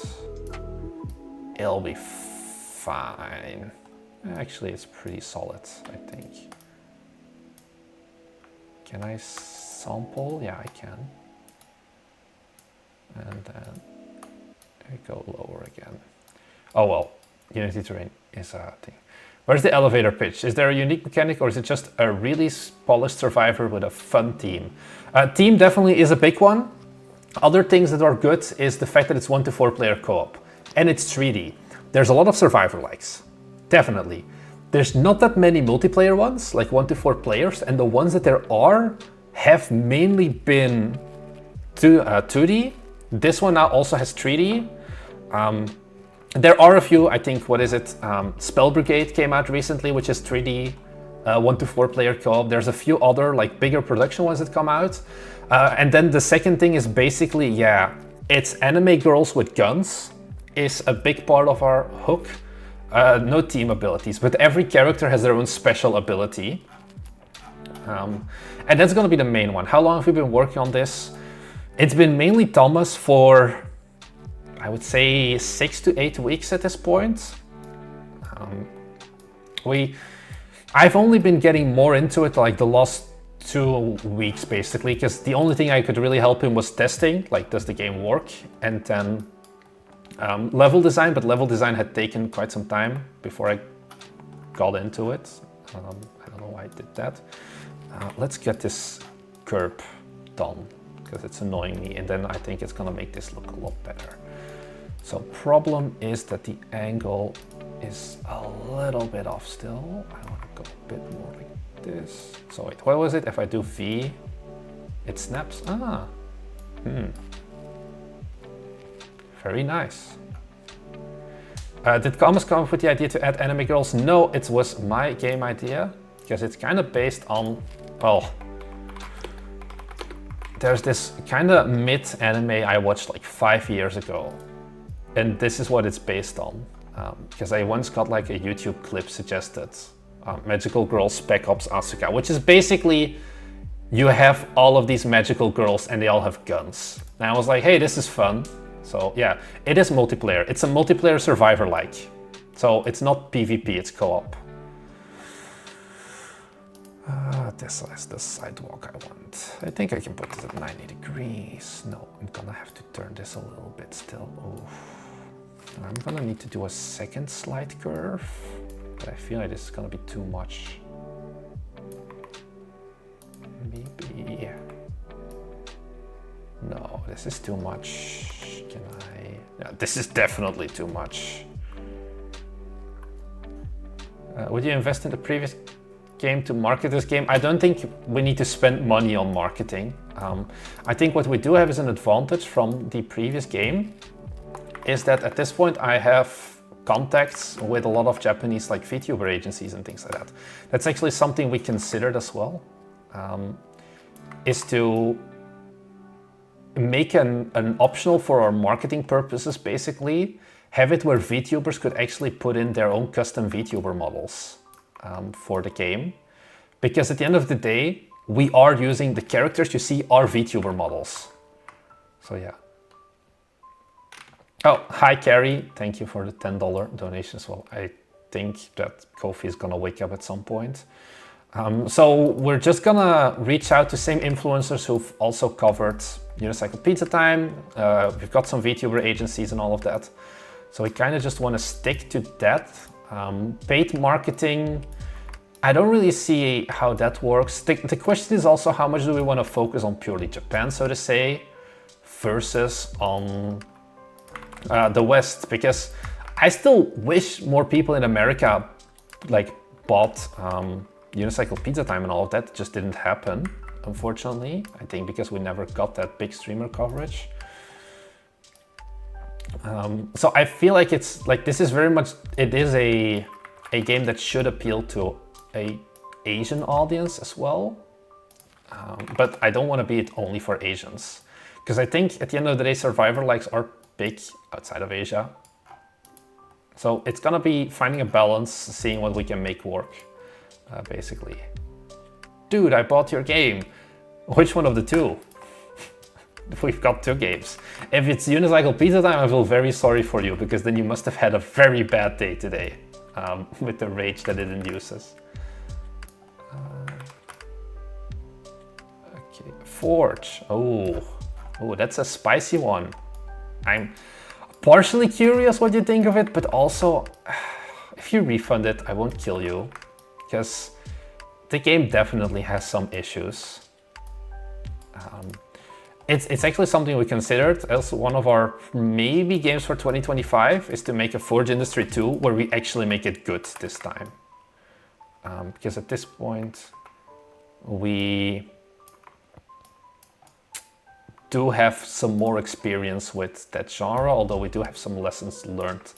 it'll be fine. Actually, it's pretty solid, I think. Can I sample? Yeah, I can. And then I go lower again. Oh well, Unity terrain is a thing. Where's the elevator pitch? Is there a unique mechanic, or is it just a really polished survivor with a fun theme? Team definitely is a big one. Other things that are good is the fact that it's 1 to 4 player co-op, and it's 3D. There's a lot of survivor likes. Definitely. There's not that many multiplayer ones, like 1 to 4 players, and the ones that there are have mainly been 2D. This one now also has 3D. There are a few, I think, what is it? Spell Brigade came out recently, which is 3D, 1 to 4 player co-op. There's a few other, like, bigger production ones that come out. And then the second thing is basically, yeah, it's anime girls with guns is a big part of our hook. No team abilities, but every character has their own special ability. And that's gonna be the main one. How long have we been working on this? It's been mainly Thomas for, I would say, 6 to 8 weeks at this point. I've only been getting more into it like the last 2 weeks basically, because the only thing I could really help him was testing, like does the game work, and then level design, but level design had taken quite some time before I got into it. I don't know why I did that. Let's get this curb done, because it's annoying me, and then I think it's gonna make this look a lot better. So problem is that the angle is a little bit off still. I want to go a bit more like this. So wait, what was it? If I do V, it snaps. Very nice. Did Thomas come up with the idea to add anime girls? No, it was my game idea, because it's kind of based on, well, there's this kind of mid-anime I watched like 5 years ago, and this is what it's based on. Because I once got like a YouTube clip suggested, Magical Girl Spec Ops Asuka, which is basically you have all of these magical girls and they all have guns. And I was like, hey, this is fun. So yeah, it is multiplayer. It's a multiplayer survivor-like. So it's not PvP, it's co-op. This is the sidewalk I want. I think I can put this at 90 degrees. No, I'm gonna have to turn this a little bit still. Oof. I'm gonna need to do a second slide curve, but I feel like this is gonna be too much. Maybe. No, this is too much. Can I? Yeah, this is definitely too much. Would you invest in the previous game to market this game? I don't think we need to spend money on marketing. I think what we do have is an advantage from the previous game is that at this point I have contacts with a lot of Japanese like VTuber agencies and things like that. That's actually something we considered as well, is to make an optional for our marketing purposes, basically have it where VTubers could actually put in their own custom VTuber models for the game. Because at the end of the day, we are using the characters you see are VTuber models. So yeah. Oh, hi Carrie, thank you for the $10 donation as well. I think that Kofi is gonna wake up at some point. So we're just gonna reach out to same influencers who've also covered Unicycle Pizza Time. We've got some VTuber agencies and all of that. So we kind of just want to stick to that. Paid marketing, I don't really see how that works. The question is also how much do we want to focus on purely Japan, so to say, versus on the West, because I still wish more people in America like bought Unicycle Pizza Time and all of that. It just didn't happen, unfortunately. I think because we never got that big streamer coverage. So I feel like it's like this is very much, it is a game that should appeal to a Asian audience as well. But I don't want to be it only for Asians, because I think at the end of the day, survivor likes are big outside of Asia. So it's gonna be finding a balance, seeing what we can make work, basically. Dude, I bought your game. Which one of the two? We've got two games. If it's Unicycle Pizza Time, I feel very sorry for you, because then you must have had a very bad day today with the rage that it induces. Okay, Forge. Oh, that's a spicy one. I'm partially curious what you think of it, but also, if you refund it, I won't kill you, because the game definitely has some issues. It's actually something we considered as one of our maybe games for 2025 is to make a Forge Industry 2 where we actually make it good this time. Because at this point, we do have some more experience with that genre, although we do have some lessons learned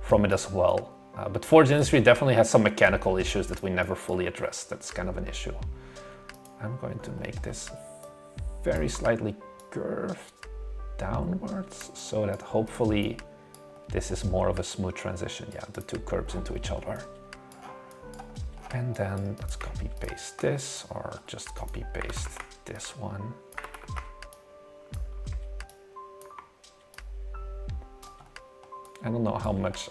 from it as well. But Forge Industry definitely has some mechanical issues that we never fully addressed. That's kind of an issue. I'm going to make this very slightly curved downwards so that hopefully this is more of a smooth transition. Yeah, the two curves into each other. And then let's copy paste this, or just copy paste this one. I don't know how much,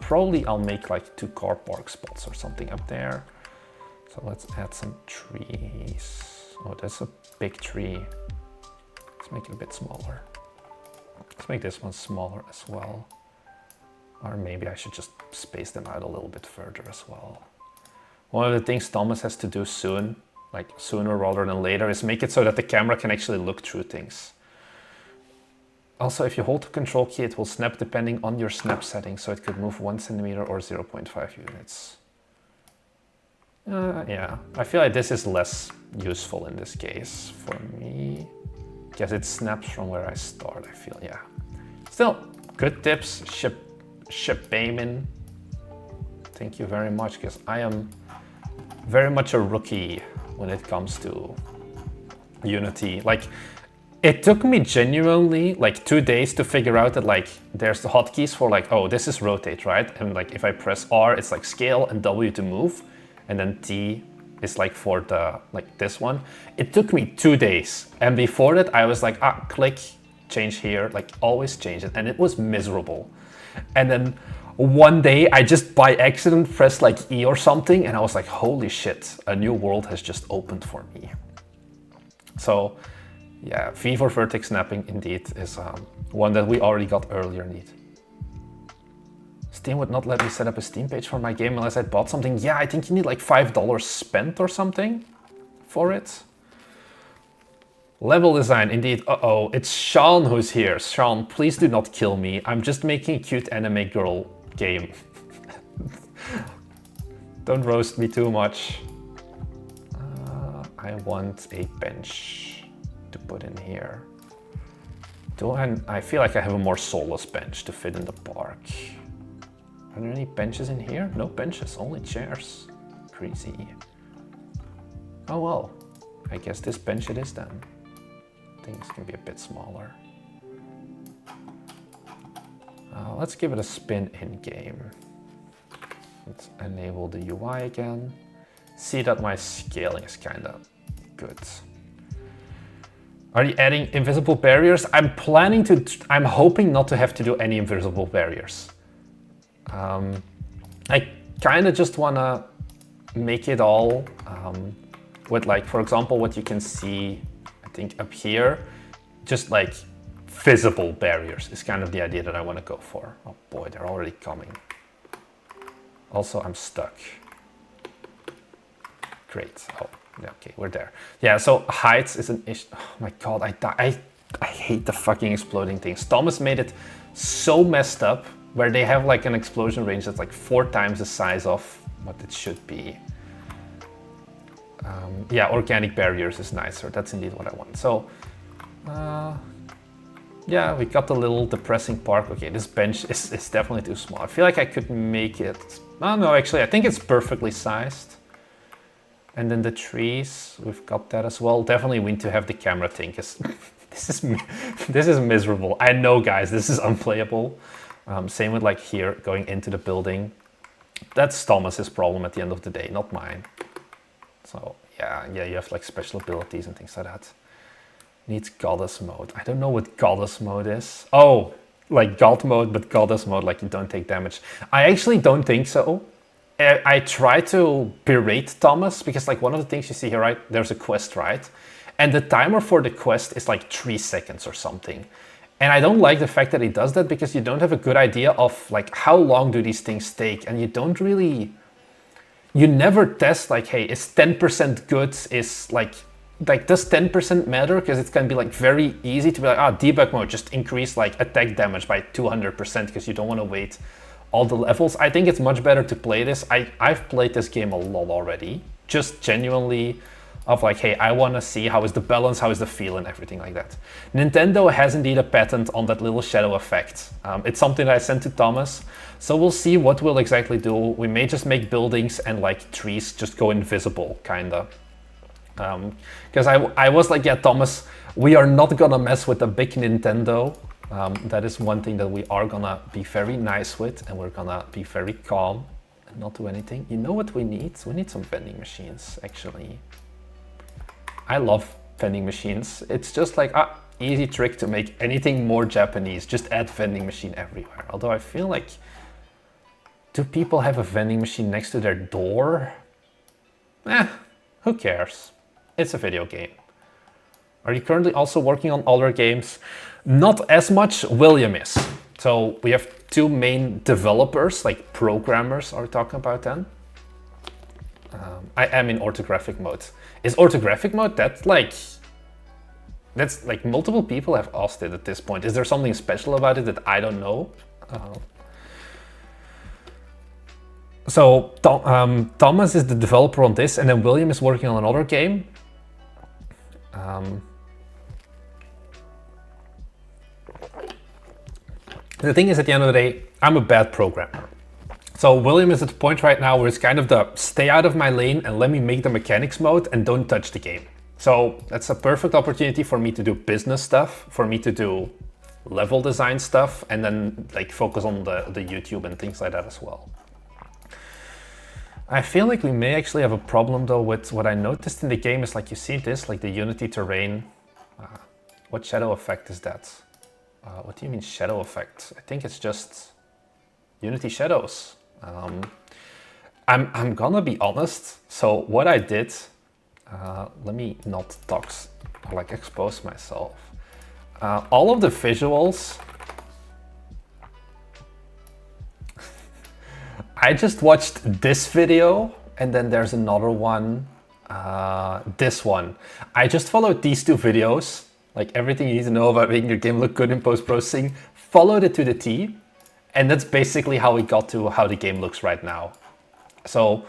probably I'll make like 2 car park spots or something up there. So let's add some trees. Oh, that's a big tree. Let's make it a bit smaller. Let's make this one smaller as well. Or maybe I should just space them out a little bit further as well. One of the things Thomas has to do soon, like sooner rather than later, is make it so that the camera can actually look through things. Also, if you hold the control key, it will snap depending on your snap settings, so it could move 1 centimeter or 0.5 units. Yeah, I feel like this is less useful in this case for me, because it snaps from where I start, I feel, yeah. Still, good tips, ship payment. Thank you very much, because I am very much a rookie when it comes to Unity. Like, it took me genuinely like 2 days to figure out that like there's the hotkeys for like, oh, this is rotate, right? And like if I press R, it's like scale, and W to move, and then T is like for the, like this one. It took me 2 days. And before that, I was like, click, change here, like always change it. And it was miserable. And then one day I just by accident pressed like E or something. And I was like, holy shit, a new world has just opened for me. So yeah, V for vertex snapping indeed is one that we already got earlier indeed. Steam would not let me set up a Steam page for my game unless I bought something. Yeah, I think you need like $5 spent or something for it. Level design, indeed. Uh-oh, it's Sean who's here. Sean, please do not kill me. I'm just making a cute anime girl game. Don't roast me too much. I want a bench to put in here. I feel like I have a more soulless bench to fit in the park. Are there any benches in here? No benches, only chairs. Crazy. Oh well, I guess this bench it is then. Things can be a bit smaller. Let's give it a spin in game. Let's enable the UI again. See that my scaling is kind of good. Are you adding invisible barriers? I'm planning to, I'm hoping not to have to do any invisible barriers. I kind of just want to make it all with like, for example, what you can see, I think up here, just like visible barriers is kind of the idea that I want to go for. Oh boy, they're already coming. Also, I'm stuck. Great. Oh, yeah, okay, we're there. Yeah, so heights is an issue. Oh my god, I hate the fucking exploding things. Thomas made it so messed up where they have like an explosion range that's like 4 times the size of what it should be. Yeah, organic barriers is nicer. That's indeed what I want. So, yeah, we got the little depressing park. Okay, this bench is definitely too small. I feel like I could make it. Oh no, actually, I think it's perfectly sized. And then the trees, we've got that as well. Definitely we need to have the camera thing, because this is miserable. I know, guys, this is unplayable. Same with like here, going into the building. That's Thomas's problem at the end of the day, not mine. So yeah, you have like special abilities and things like that. Needs goddess mode. I don't know what goddess mode is. Oh, like god mode, but goddess mode, like you don't take damage. I actually don't think so. I try to berate Thomas because like one of the things you see here, right? There's a quest, right? And the timer for the quest is like 3 seconds or something. And I don't like the fact that he does that because you don't have a good idea of like how long do these things take, and you don't really, you never test like, hey, is 10% good? Is like does 10% matter? Because it's gonna be like very easy to be like, debug mode, just increase like attack damage by 200% because you don't want to wait all the levels. I think it's much better to play this. I've played this game a lot already, just genuinely of like, hey, I want to see how is the balance, how is the feel and everything like that. Nintendo has indeed a patent on that little shadow effect. It's something that I sent to Thomas, so we'll see what we'll exactly do. We may just make buildings and like trees just go invisible, kinda. Because I was like, yeah, Thomas, we are not gonna mess with the big Nintendo. That is one thing that we are gonna be very nice with, and we're gonna be very calm and not do anything. You know what we need? We need some vending machines, actually. I love vending machines. It's just like easy trick to make anything more Japanese. Just add vending machine everywhere. Although I feel like, do people have a vending machine next to their door? Who cares? It's a video game. Are you currently also working on other games? Not as much. William is. So we have 2 main developers, like programmers are talking about then. I am in orthographic mode. Is orthographic mode that's like multiple people have asked it at this point. Is there something special about it that I don't know? So Thomas is the developer on this, and then William is working on another game. The thing is, at the end of the day, I'm a bad programmer. So William is at the point right now where it's kind of the stay out of my lane and let me make the mechanics mode and don't touch the game. So that's a perfect opportunity for me to do business stuff, for me to do level design stuff, and then like focus on the YouTube and things like that as well. I feel like we may actually have a problem though with what I noticed in the game is like you see this, like the Unity terrain. What shadow effect is that? What do you mean shadow effect? I think it's just Unity shadows. I'm gonna be honest. So what I did, let me not dox or like expose myself. All of the visuals, I just watched this video and then there's another one, this one. I just followed these two videos, like everything you need to know about making your game look good in post-processing, followed it to the T, and that's basically how we got to how the game looks right now. So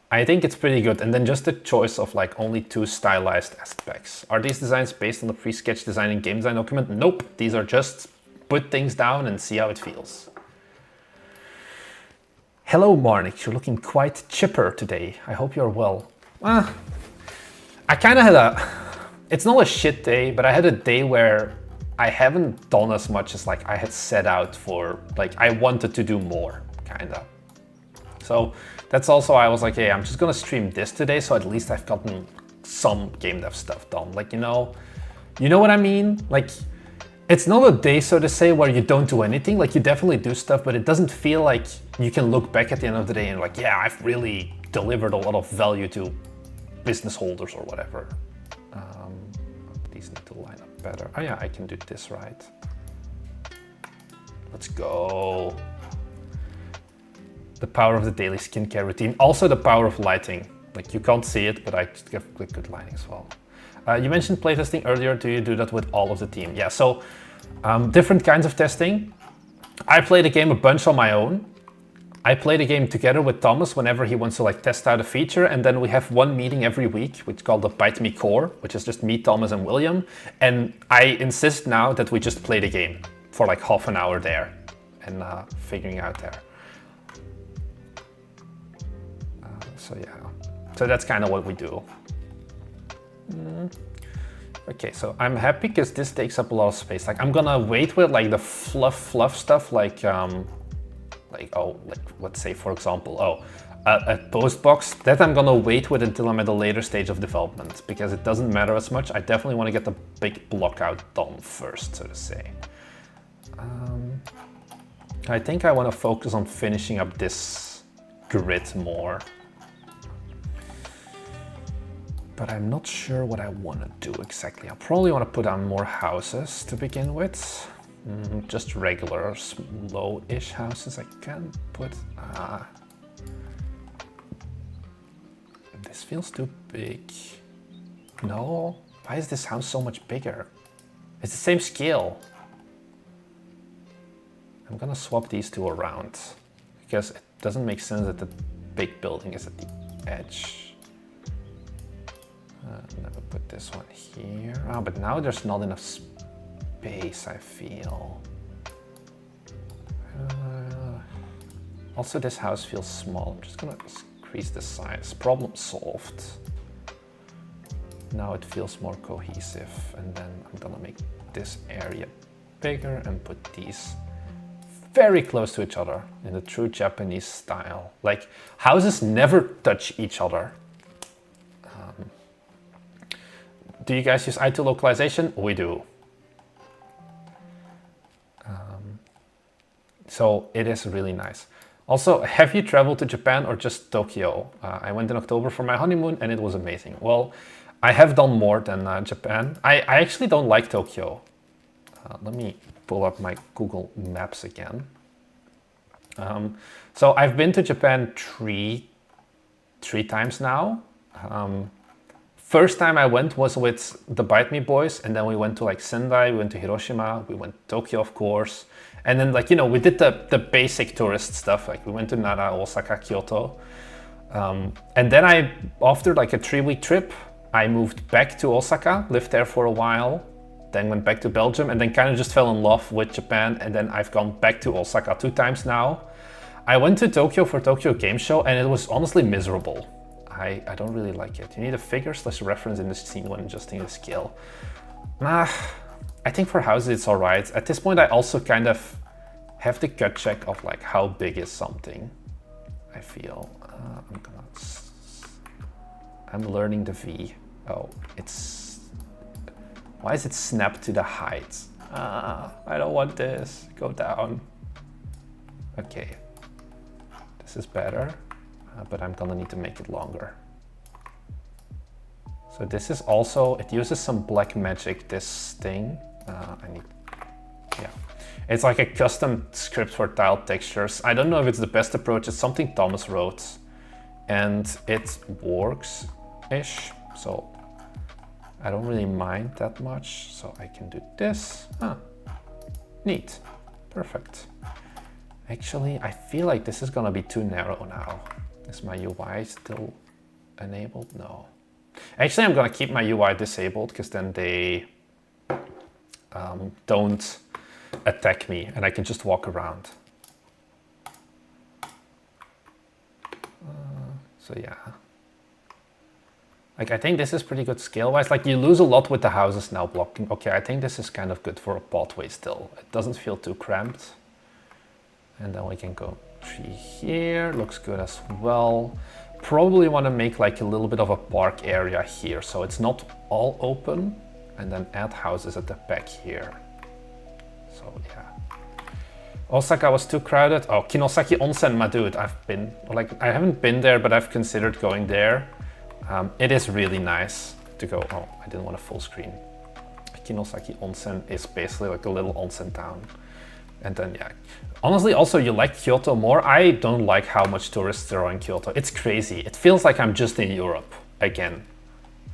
I think it's pretty good. And then just the choice of like only 2 stylized aspects. Are these designs based on the pre-sketch design and game design document? Nope, these are just put things down and see how it feels. Hello Marnix, you're looking quite chipper today. I hope you're well. I kind of had it's not a shit day, but I had a day where I haven't done as much as like I had set out for, like I wanted to do more, kinda. So that's also why I was like, hey, I'm just gonna stream this today, so at least I've gotten some game dev stuff done. Like, you know what I mean? Like, it's not a day, so to say, where you don't do anything. Like, you definitely do stuff, but it doesn't feel like you can look back at the end of the day and like, yeah, I've really delivered a lot of value to business holders or whatever. These need to line up better. Oh yeah, I can do this right. Let's go. The power of the daily skincare routine. Also the power of lighting. Like you can't see it, but I just give good lighting as well. You mentioned playtesting earlier. Do you do that with all of the team? Yeah, so different kinds of testing. I play the game a bunch on my own. I play the game together with Thomas whenever he wants to like test out a feature, and then we have one meeting every week, which is called the Bite Me Core, which is just me, Thomas, and William. And I insist now that we just play the game for like half an hour there and figuring out there. So yeah, so that's kind of what we do. Okay, so I'm happy because this takes up a lot of space. Like I'm gonna wait with like the fluff stuff, like let's say for example, a post box, that I'm gonna wait with until I'm at a later stage of development because it doesn't matter as much. I definitely want to get the big block out done first, so to say. I think I want to focus on finishing up this grid more. But I'm not sure what I want to do exactly. I probably want to put on more houses to begin with. Just regular, slow-ish houses. I can put... This feels too big. No? Why is this house so much bigger? It's the same scale. I'm gonna swap these two around because it doesn't make sense that the big building is at the edge. Never put this one here. Oh, but now there's not enough space, I feel. Also, this house feels small. I'm just gonna increase the size. Problem solved. Now it feels more cohesive. And then I'm gonna make this area bigger and put these very close to each other in the true Japanese style. Like, houses never touch each other. Do you guys use I2 localization? We do. So it is really nice. Also, have you traveled to Japan or just Tokyo? I went in October for my honeymoon and it was amazing. Well, I have done more than Japan. I actually don't like Tokyo. Let me pull up my Google Maps again. So I've been to Japan three times now. First time I went was with the Bite Me boys, and then we went to like Sendai, we went to Hiroshima, we went to Tokyo, of course. And then like, you know, we did the basic tourist stuff. Like we went to Nara, Osaka, Kyoto. And then after like a 3-week trip, I moved back to Osaka, lived there for a while, then went back to Belgium, and then kind of just fell in love with Japan. And then I've gone back to Osaka 2 times now. I went to Tokyo for Tokyo Game Show, and it was honestly miserable. I don't really like it. You need a figure/reference in the scene when adjusting the scale. I think for houses it's all right. At this point I also kind of have the gut check of like how big is something, I feel. I'm learning the V. Oh, why is it snapped to the height? I don't want this. Go down. Okay. This is better, but I'm gonna need to make it longer. So this is also, it uses some black magic, this thing. Yeah. It's like a custom script for tile textures. I don't know if it's the best approach. It's something Thomas wrote, and it works-ish. So I don't really mind that much. So I can do this. Neat. Perfect. Actually, I feel like this is gonna be too narrow now. Is my UI still enabled? No. Actually, I'm gonna keep my UI disabled because then they don't attack me and I can just walk around. So yeah. Like, I think this is pretty good scale-wise. Like, you lose a lot with the houses now blocking. Okay, I think this is kind of good for a pathway still. It doesn't feel too cramped. And then we can go tree here. Looks good as well. Probably want to make like a little bit of a park area here, so it's not all open. And then add houses at the back here. So yeah. Osaka was too crowded. Oh, Kinosaki Onsen, my dude. I haven't been there, but I've considered going there. It is really nice to go. Oh, I didn't want a full screen. Kinosaki Onsen is basically like a little onsen town. And then, yeah. Honestly, also, you like Kyoto more. I don't like how much tourists there are in Kyoto. It's crazy. It feels like I'm just in Europe again.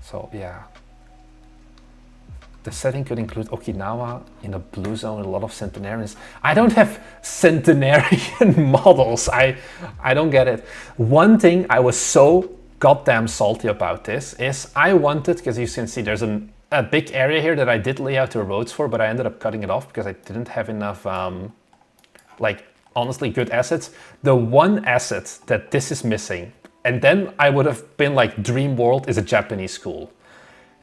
So, yeah. The setting could include Okinawa in a blue zone with a lot of centenarians. I don't have centenarian models. I don't get it. One thing I was so goddamn salty about this is I wanted, because you can see there's a big area here that I did lay out the roads for, but I ended up cutting it off because I didn't have enough, like, honestly good assets. The one asset that this is missing, and then I would have been like, Dream World is a Japanese school.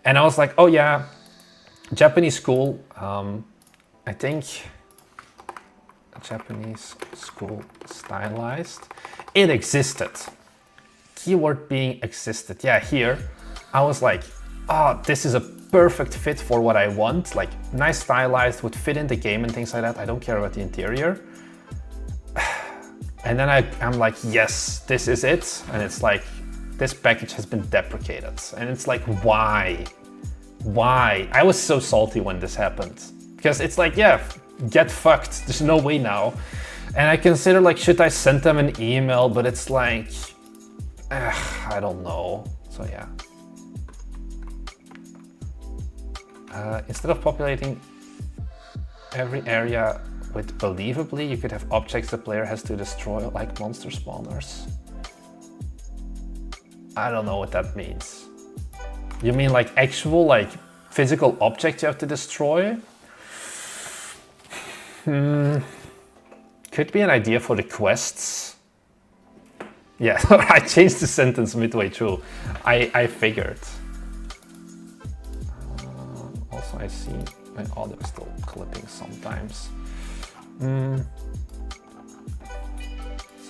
And I was like, oh yeah, Japanese school, I think a Japanese school stylized. It existed. Keyword being existed. Yeah, here I was like, oh, this is a perfect fit for what I want. Like, nice stylized, would fit in the game and things like that. I don't care about the interior. And then I'm like, yes, this is it. And it's like, this package has been deprecated. And it's like, why? Why? I was so salty when this happened. Because it's like, yeah, get fucked. There's no way now. And I consider, like, should I send them an email? But it's like, I don't know. So yeah. Instead of populating every area with believably, you could have objects the player has to destroy, like monster spawners. I don't know what that means. You mean like actual, like, physical objects you have to destroy? Could be an idea for the quests. Yeah, I changed the sentence midway through. I figured. Also, I see my audio is still clipping sometimes.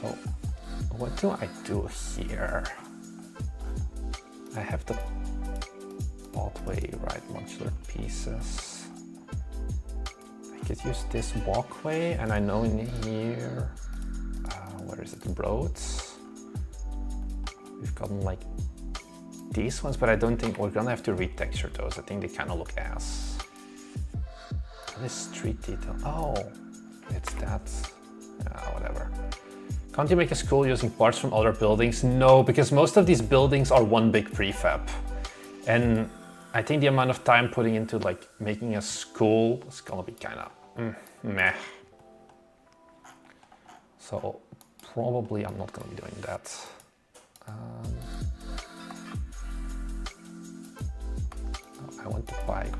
So, what do I do here? I have the pathway, right, modular pieces. I could use this walkway, and I know in here, where is it, roads? We've gotten like these ones, but I don't think we're gonna have to retexture those. I think they kind of look ass. What is street detail? Oh, it's that. Whatever. Can't you make a school using parts from other buildings? No, because most of these buildings are one big prefab. And I think the amount of time putting into like making a school is gonna be kind of meh. So probably I'm not gonna be doing that. I want the bike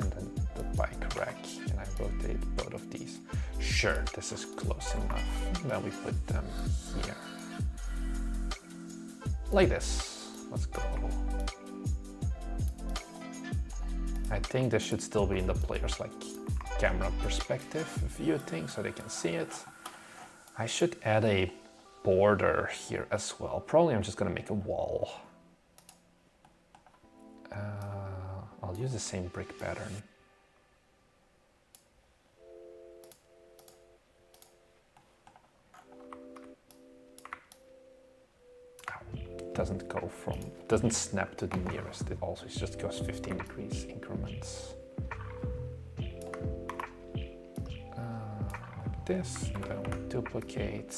and then the bike rack, and I rotate both of these. Sure, this is close enough. Then we put them here. Like this. Let's go. I think this should still be in the player's like camera perspective view thing so they can see it. I should add a border here as well. Probably I'm just gonna make a wall. I'll use the same brick pattern. Doesn't snap to the nearest. It always just goes 15 degrees increments. Like this, and then we duplicate.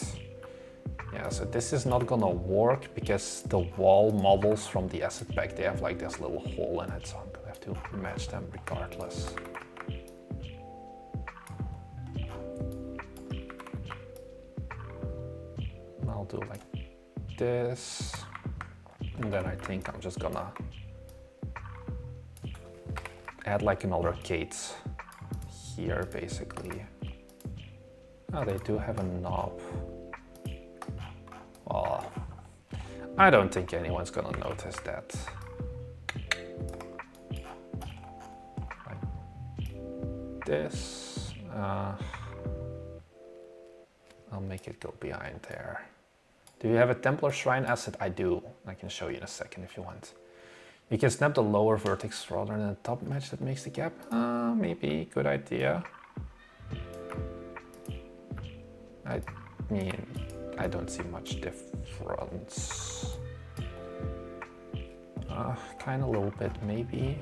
Yeah, so this is not gonna work because the wall models from the asset pack, they have like this little hole in it, so I'm gonna have to match them regardless. And I'll do like this. And then I think I'm just gonna add like another gate here, basically. Oh, they do have a knob. Well, I don't think anyone's gonna notice that. Like this. I'll make it go behind there. Do you have a Templar Shrine asset? I do. I can show you in a second if you want. You can snap the lower vertex rather than the top match that makes the gap. Maybe, good idea. I mean, I don't see much difference. Kind of a little bit, maybe.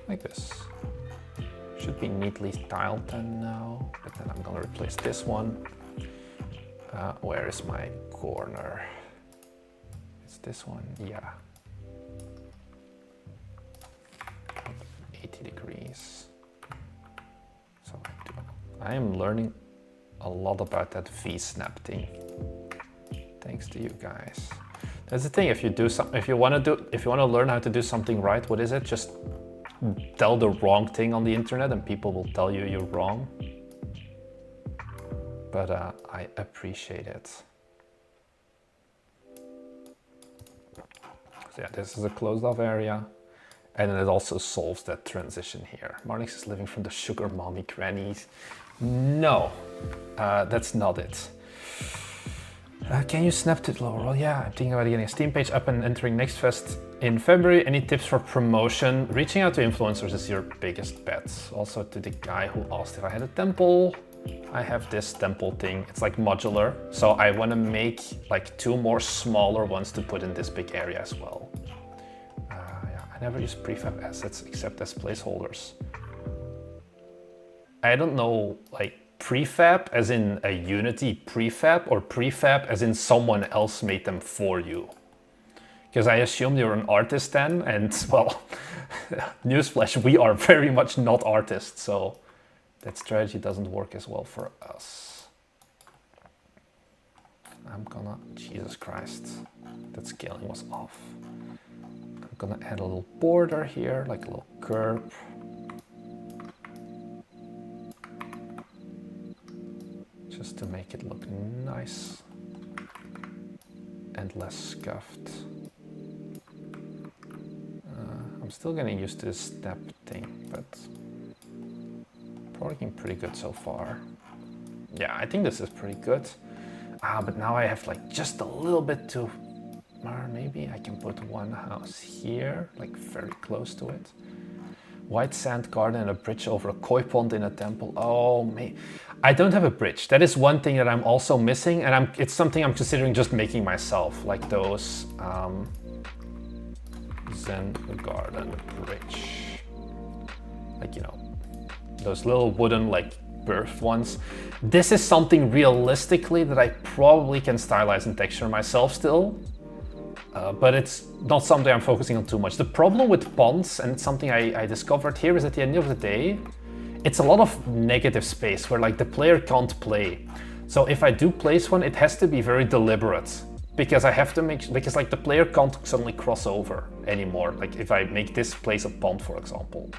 Like this. Should be neatly tiled then now, but then I'm gonna replace this one. Where is my corner? It's this one, yeah. 80 degrees. So I am learning a lot about that V-snap thing. Thanks to you guys. That's the thing, if you want to learn how to do something right, what is it? Just tell the wrong thing on the internet and people will tell you you're wrong. But I appreciate it. So yeah, this is a closed off area. And it also solves that transition here. Marnix is living from the sugar mommy grannies. No, that's not it. Can you snap to the lower? Well, yeah, I'm thinking about getting a Steam page up and entering Next Fest in February. Any tips for promotion? Reaching out to influencers is your biggest bet. Also to the guy who asked if I had a temple. I have this temple thing. It's like modular. So I want to make like 2 more smaller ones to put in this big area as well. Yeah, I never use prefab assets except as placeholders. I don't know, like, prefab as in a Unity prefab or prefab as in someone else made them for you? Because I assume you're an artist then, and well, newsflash, we are very much not artists, so that strategy doesn't work as well for us. I'm gonna, Jesus Christ, that scaling was off. I'm gonna add a little border here, like a little curve. Just to make it look nice and less scuffed. I'm still getting used to this step thing, but working pretty good so far. Yeah, I think this is pretty good. But now I have like just a little bit to, maybe I can put one house here, like very close to it. White sand garden and a bridge over a koi pond in a temple. Oh, I don't have a bridge. That is one thing that I'm also missing, and it's something I'm considering just making myself, like those Zen garden bridge. Like, you know, those little wooden like birth ones. This is something realistically that I probably can stylize and texture myself still. But it's not something I'm focusing on too much. The problem with ponds, and it's something I discovered here, is at the end of the day, it's a lot of negative space where like the player can't play. So if I do place one, it has to be very deliberate, because I have to because like the player can't suddenly cross over anymore. Like if I make this place a pond, for example.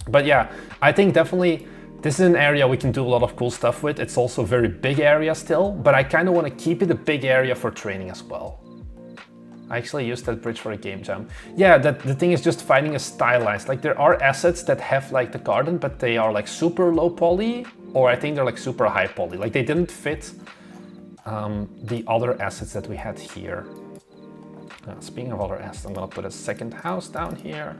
But yeah, I think definitely this is an area we can do a lot of cool stuff with. It's also a very big area still, but I kind of want to keep it a big area for training as well. I actually used that bridge for a game jam. Yeah, the thing is just finding a stylized. Like there are assets that have like the garden, but they are like super low poly, or I think they're like super high poly. Like they didn't fit the other assets that we had here. Speaking of other assets, I'm gonna put a second house down here.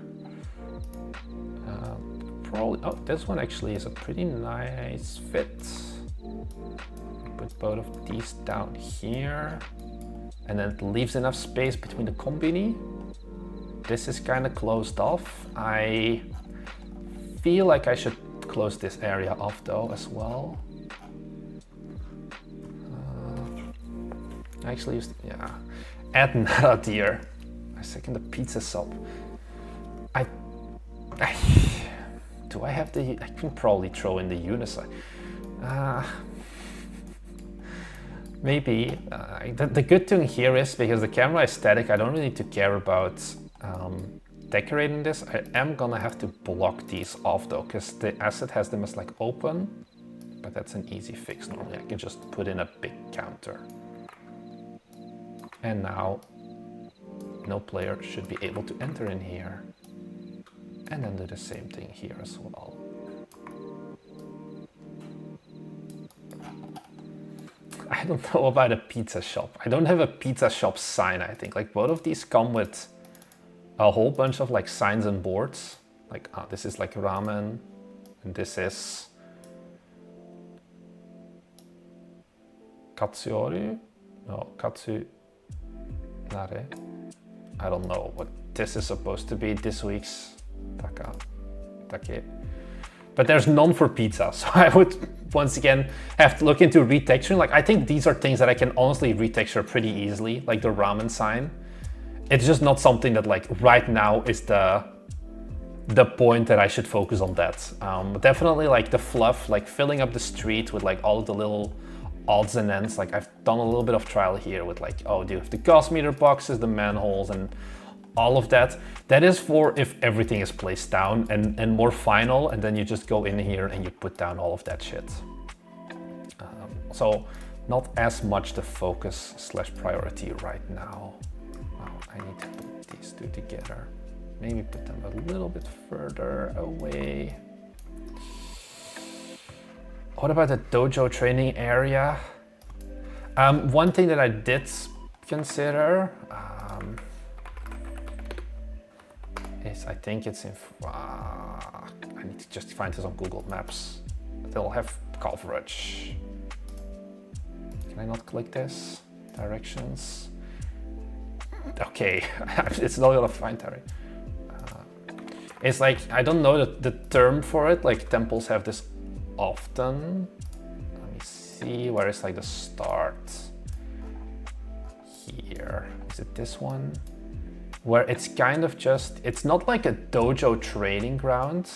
Probably, oh, this one actually is a pretty nice fit. Put both of these down here. And then it leaves enough space between the combini. This is kind of closed off. I feel like I should close this area off though as well. I actually used, yeah. Add nada deer. I second the pizza sub. Do I have the, I can probably throw in the unicycle. Maybe. The good thing here is, because the camera is static, I don't really need to care about decorating this. I am gonna have to block these off though, because the asset has them as like open, but that's an easy fix normally. I can just put in a big counter. And now no player should be able to enter in here. And then do the same thing here as well. I don't know about a pizza shop. I don't have a pizza shop sign, I think. Like both of these come with a whole bunch of like signs and boards. Like, this is like ramen, and this is katsuori? No, katsu nare. I don't know what this is supposed to be this week's take. But there's none for pizza, so I would once again have to look into retexturing. Like I think these are things that I can honestly retexture pretty easily, like the ramen sign. It's just not something that like right now is the point that I should focus on that. But definitely like the fluff, like filling up the street with like all of the little odds and ends. Like I've done a little bit of trial here with like, oh, do you have the gas meter boxes, the manholes, and all of that. That is for if everything is placed down and more final, and then you just go in here and you put down all of that shit. So not as much the focus / priority right now. Wow, I need to put these two together. Maybe put them a little bit further away. What about the dojo training area? One thing that I did consider is I think it's in, I need to just find this on Google Maps. They'll have coverage. Can I not click this? Directions. Okay, it's not gonna find Terry. It's like, I don't know the term for it, like temples have this often. Let me see, where is like the start? Here, is it this one? Where it's kind of just, it's not like a dojo training ground,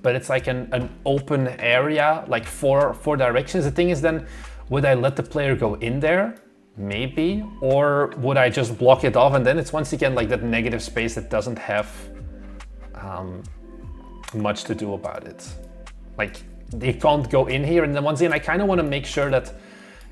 but it's like an open area, like four directions. The thing is then, would I let the player go in there? Maybe. Or would I just block it off? And then it's once again like that negative space that doesn't have much to do about it. Like they can't go in here. And then once again, I kind of want to make sure that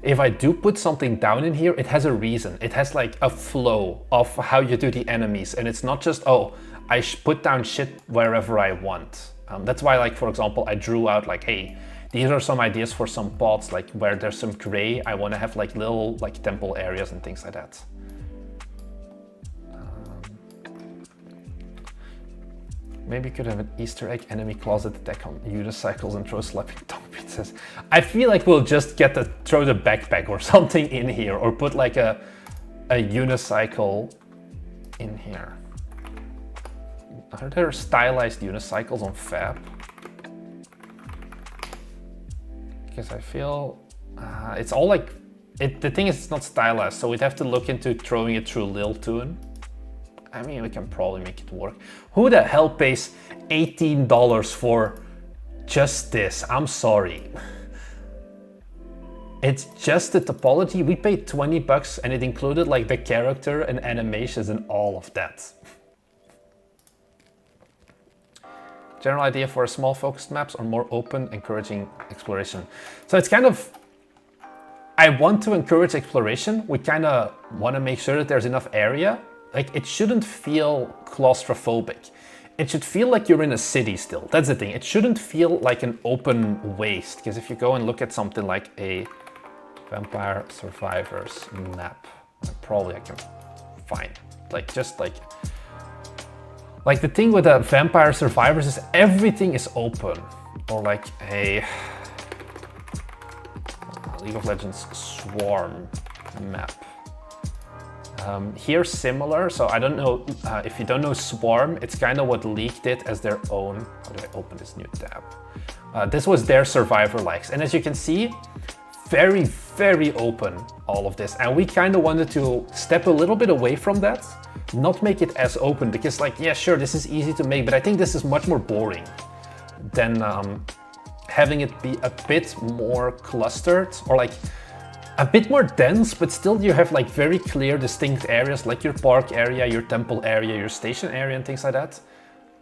if I do put something down in here, it has a reason. It has like a flow of how you do the enemies. And it's not just, oh, I put down shit wherever I want. That's why, like, for example, I drew out like, hey, these are some ideas for some pods, like where there's some gray. I want to have like little like temple areas and things like that. Maybe you could have an Easter egg enemy closet attack on unicycles and throw slapping tongue pizzas. I feel like we'll just throw the backpack or something in here, or put like a unicycle in here. Are there stylized unicycles on Fab? Because I feel it's all like, the thing is it's not stylized, so we'd have to look into throwing it through Lil Tune. I mean, we can probably make it work. Who the hell pays $18 for just this? I'm sorry. It's just the topology. We paid 20 bucks and it included like the character and animations and all of that. General idea for small focused maps or more open, encouraging exploration. So it's kind of, I want to encourage exploration. We kind of want to make sure that there's enough area. Like, it shouldn't feel claustrophobic. It should feel like you're in a city still. That's the thing. It shouldn't feel like an open waste. Because if you go and look at something like a Vampire Survivors map, probably I can find, like, just like the thing with the Vampire Survivors is everything is open. Or like a League of Legends Swarm map. Here similar, so I don't know, if you don't know Swarm, it's kind of what League did as their own. How do I open this new tab? This was their survivor likes, and as you can see, very, very open, all of this. And we kind of wanted to step a little bit away from that, not make it as open, because like, yeah, sure, this is easy to make, but I think this is much more boring than having it be a bit more clustered, or like a bit more dense, but still you have like very clear, distinct areas, like your park area, your temple area, your station area, and things like that.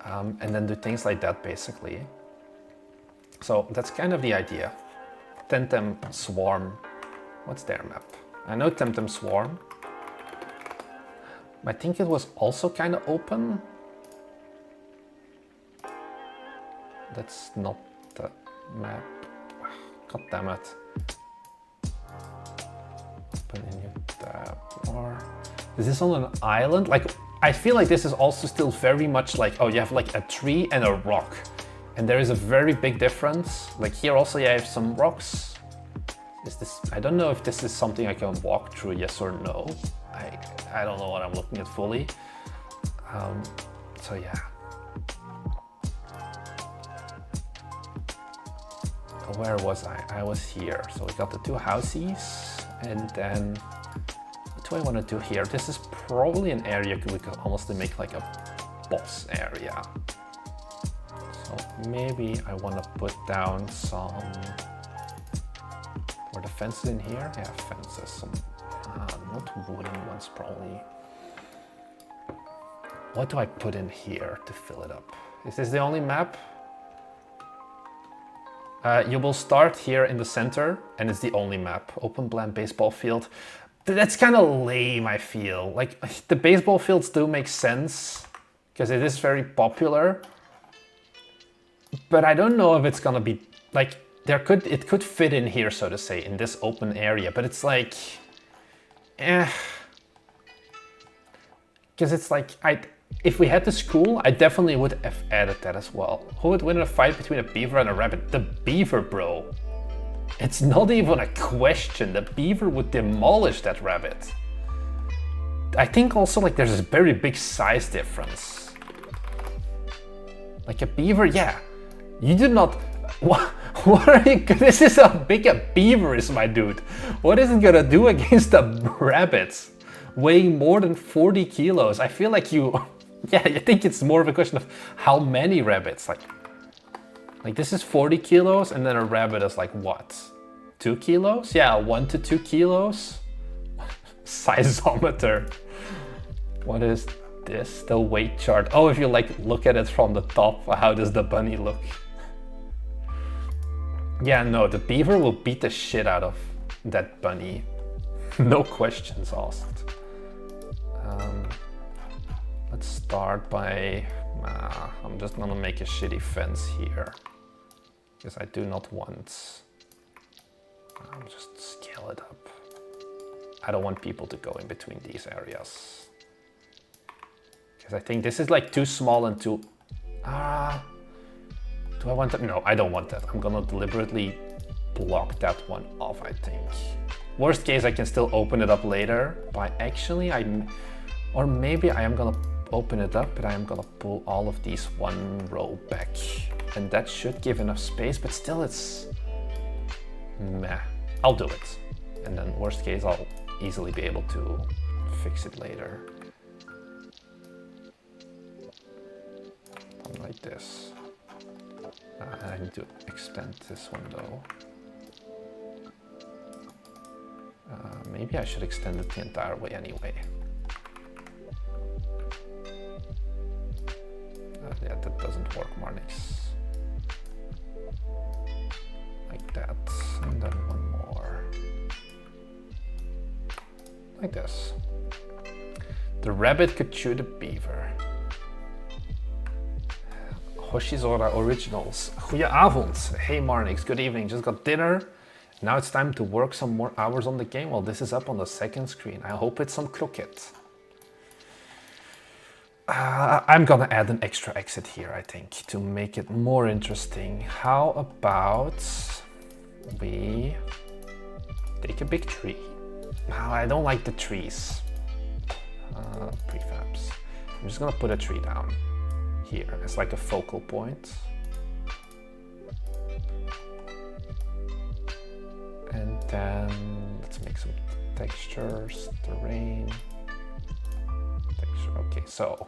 And then do things like that, basically. So that's kind of the idea. Temtem Swarm. What's their map? I know Temtem Swarm. I think it was also kind of open. That's not the map. God damn it. Open a new tab. Or is this on an island? Like, I feel like this is also still very much like, oh, you have like a tree and a rock. And there is a very big difference. Like here also you have some rocks. Is this, I don't know if this is something I can walk through, yes or no. I don't know what I'm looking at fully. So yeah. Where was I? I was here. So we got the two houses, and then what do I want to do here? This is probably an area we could almost make like a boss area. So maybe I want to put down some. Were the fences in here? Yeah, fences. Some not wooden ones probably. What do I put in here to fill it up? Is this the only map? You will start here in the center, and it's the only map. Open bland baseball field. That's kind of lame, I feel. Like, the baseball fields do make sense, because it is very popular. But I don't know if it's gonna be, like, it could fit in here, so to say, in this open area. But it's like, because it's like, if we had the school, I definitely would have added that as well. Who would win in a fight between a beaver and a rabbit? The beaver, bro. It's not even a question. The beaver would demolish that rabbit. I think also like there's a very big size difference. Like a beaver, yeah. You do not... What are you... This is how big a beaver is, my dude. What is it gonna do against a rabbit weighing more than 40 kilos? I feel like you... Yeah, I think it's more of a question of how many rabbits. Like this is 40 kilos, and then a rabbit is like what? 2 kilos? Yeah, 1 to 2 kilos. Sizeometer. What is this? The weight chart. Oh, if you like look at it from the top, how does the bunny look? Yeah, no, the beaver will beat the shit out of that bunny. No questions asked. Let's start by, I'm just gonna make a shitty fence here, because I do not want, I'll just scale it up. I don't want people to go in between these areas, because I think this is like too small and too, do I want that? No, I don't want that. I'm gonna deliberately block that one off, I think. Worst case, I can still open it up later by actually, or maybe I am gonna open it up, but I am gonna pull all of these one row back. And that should give enough space, but still it's meh. I'll do it. And then worst case, I'll easily be able to fix it later. Something like this. I need to extend this one though. Maybe I should extend it the entire way anyway. Yeah, that doesn't work, Marnix. Like that, and then one more. like this. The rabbit could chew the beaver. Hoshizora Originals. Goedenavond. Hey Marnix, good evening. Just got dinner. Now it's time to work some more hours on the game. Well, this is up on the second screen. I hope it's some crooked. I'm gonna add an extra exit here, I think, to make it more interesting. How about we take a big tree? I don't like the trees. Prefabs. I'm just gonna put a tree down here as like a focal point. And then let's make some textures, terrain, texture. Okay, so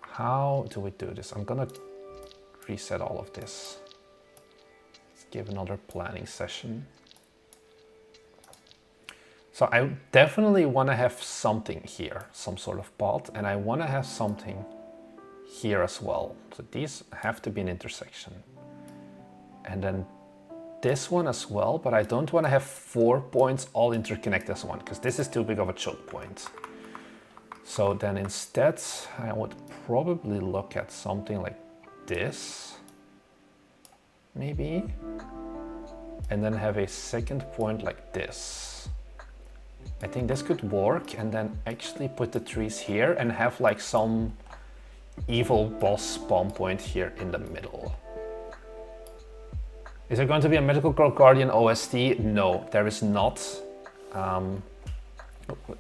how do we do this? I'm gonna reset all of this. Let's give another planning session. So I definitely want to have something here, some sort of path, and I want to have something here as well. So these have to be an intersection. And then this one as well, but I don't want to have 4 points all interconnect as one, because this is too big of a choke point. So then instead, I would probably look at something like this, maybe, and then have a second point like this. I think this could work, and then actually put the trees here and have like some evil boss spawn point here in the middle. Is there going to be a Magical Girl Guardian OST? No, there is not.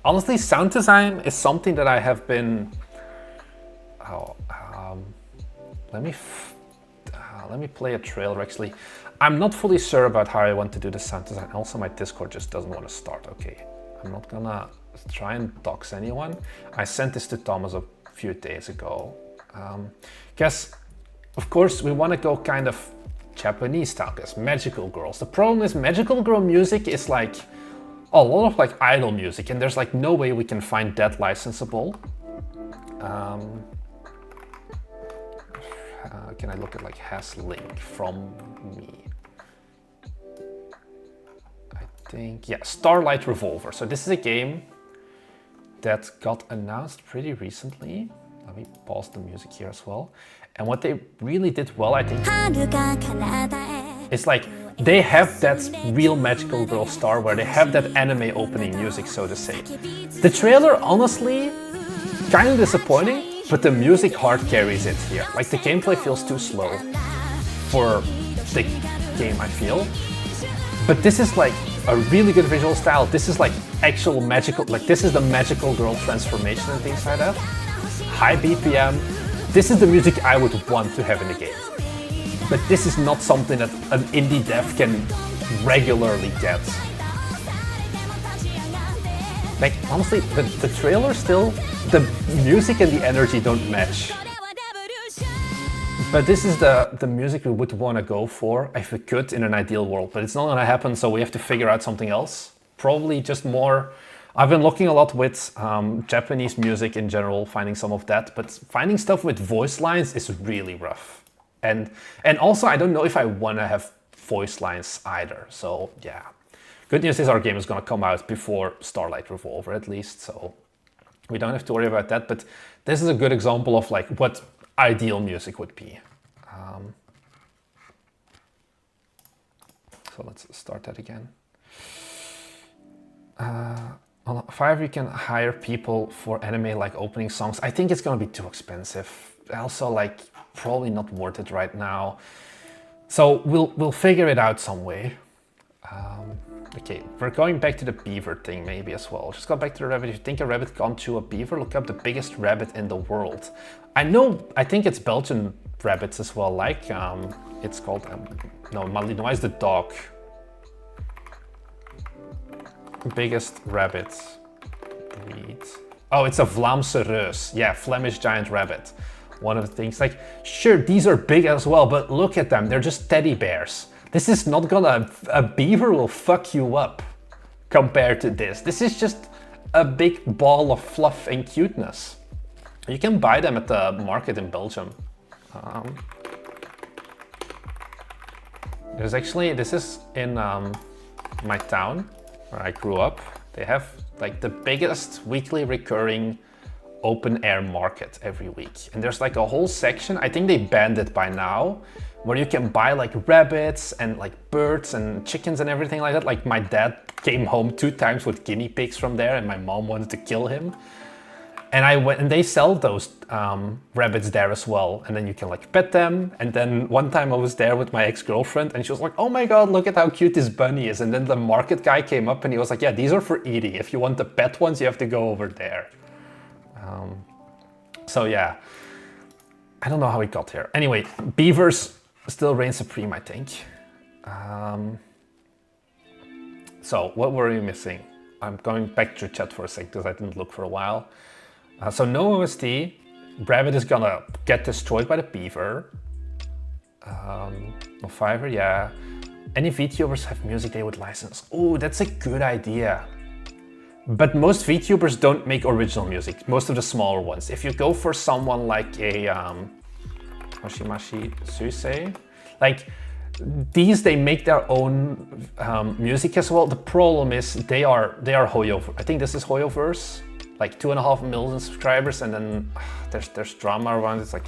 Honestly, sound design is something that I have been... let me play a trailer actually. I'm not fully sure about how I want to do the sound design. Also, my Discord just doesn't want to start. Okay, I'm not gonna try and dox anyone. I sent this to Thomas a few days ago. Because, of course, we want to go kind of Japanese style, because magical girls. The problem is magical girl music is like a lot of like idol music, and there's like no way we can find that licensable. Can I look at like has link from me? I think, yeah, Starlight Revolver. So this is a game that got announced pretty recently. Let me pause the music here as well. And what they really did well, I think, is like they have that real magical girl star where they have that anime opening music, so to say. The trailer, honestly, kind of disappointing, but the music hard carries it here. Like the gameplay feels too slow for the game, I feel. But this is like a really good visual style. This is like actual magical, like this is the magical girl transformation and things like that. High BPM. This is the music I would want to have in the game. But this is not something that an indie dev can regularly get. Like, honestly, the trailer still, the music and the energy don't match. But this is the music we would want to go for if we could in an ideal world. But it's not going to happen, so we have to figure out something else. Probably just more... I've been looking a lot with Japanese music in general, finding some of that, but finding stuff with voice lines is really rough. And also, I don't know if I want to have voice lines either, so yeah. Good news is our game is going to come out before Starlight Revolver at least, so we don't have to worry about that, but this is a good example of like what ideal music would be. So let's start that again. On Fiverr you can hire people for anime like opening songs. I think it's gonna be too expensive. Also like probably not worth it right now. So we'll figure it out some way. Okay, we're going back to the beaver thing maybe as well. Just go back to the rabbit. If you think a rabbit can't chew a beaver, look up the biggest rabbit in the world. I think it's Belgian rabbits as well. Like it's called no, Malinois is the dog. Biggest rabbit breed. Oh, it's a Vlaamse reus. Yeah, Flemish giant rabbit. One of the things, like, sure, these are big as well, but look at them. They're just teddy bears. This is not gonna... A beaver will fuck you up compared to this. This is just a big ball of fluff and cuteness. You can buy them at the market in Belgium. There's actually... This is in my town, where I grew up. They have like the biggest weekly recurring open air market every week. And there's like a whole section, I think they banned it by now, where you can buy like rabbits and like birds and chickens and everything like that. Like my dad came home 2 times with guinea pigs from there and my mom wanted to kill him. And I went, and they sell those rabbits there as well. And then you can like pet them. And then one time I was there with my ex-girlfriend and she was like, oh my God, look at how cute this bunny is. And then the market guy came up and he was like, yeah, these are for eating. If you want the pet ones, you have to go over there. So yeah, I don't know how it got here. Anyway, beavers still reign supreme, I think. So what were we missing? I'm going back to chat for a sec because I didn't look for a while. So no OST, rabbit is gonna get destroyed by the beaver. No Fiverr, yeah. Any VTubers have music they would license? Oh, that's a good idea. But most VTubers don't make original music, most of the smaller ones. If you go for someone like a Hoshimashi Suse, like these, they make their own music as well. The problem is they are Hoyo. I think this is Hoyoverse, like 2.5 million subscribers, and then there's drama around. It's like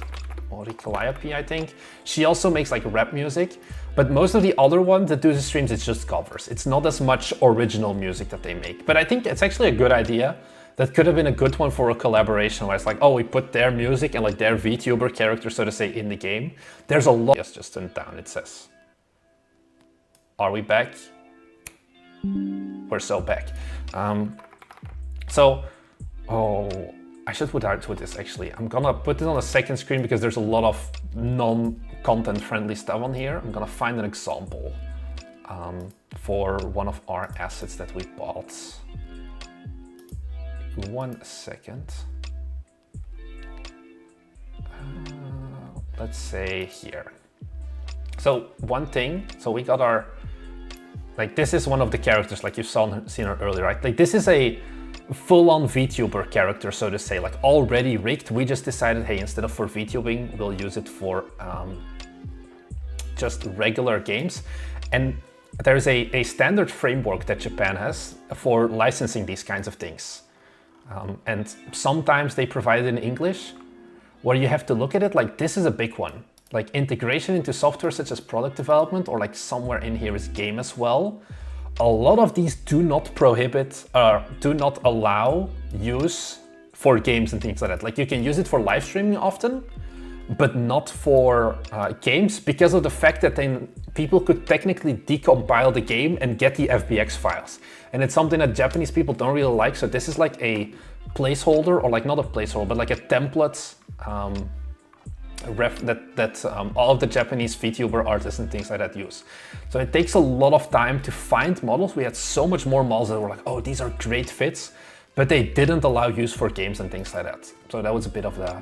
Ori Calliope, I think. She also makes like rap music, but most of the other ones that do the streams, it's just covers. It's not as much original music that they make. But I think it's actually a good idea. That could have been a good one for a collaboration where it's like, oh, we put their music and like their VTuber character, so to say, in the game. There's a lot. Yes, just turned down, it says. Are we back? We're so back. Oh, I should put out with this actually. I'm gonna put it on a second screen because there's a lot of non-content friendly stuff on here. I'm gonna find an example for one of our assets that we bought. 1 second. Let's say here. So one thing, so we got our, like this is one of the characters like you've seen her earlier, right? Like this is a full-on VTuber character, so to say, like already rigged. We just decided, hey, instead of for VTubing, we'll use it for just regular games. And there's a standard framework that Japan has for licensing these kinds of things. And sometimes they provide it in English, where you have to look at it like this is a big one. Like integration into software such as product development, or like somewhere in here is game as well. A lot of these do not prohibit, do not allow use for games and things like that. Like you can use it for live streaming often, but not for games, because of the fact that then people could technically decompile the game and get the FBX files. And it's something that Japanese people don't really like. So this is like a placeholder, or like not a placeholder, but like a template that all of the Japanese VTuber artists and things like that use. So it takes a lot of time to find models. We had so much more models that were like, oh, these are great fits, but they didn't allow use for games and things like that. So that was a bit of the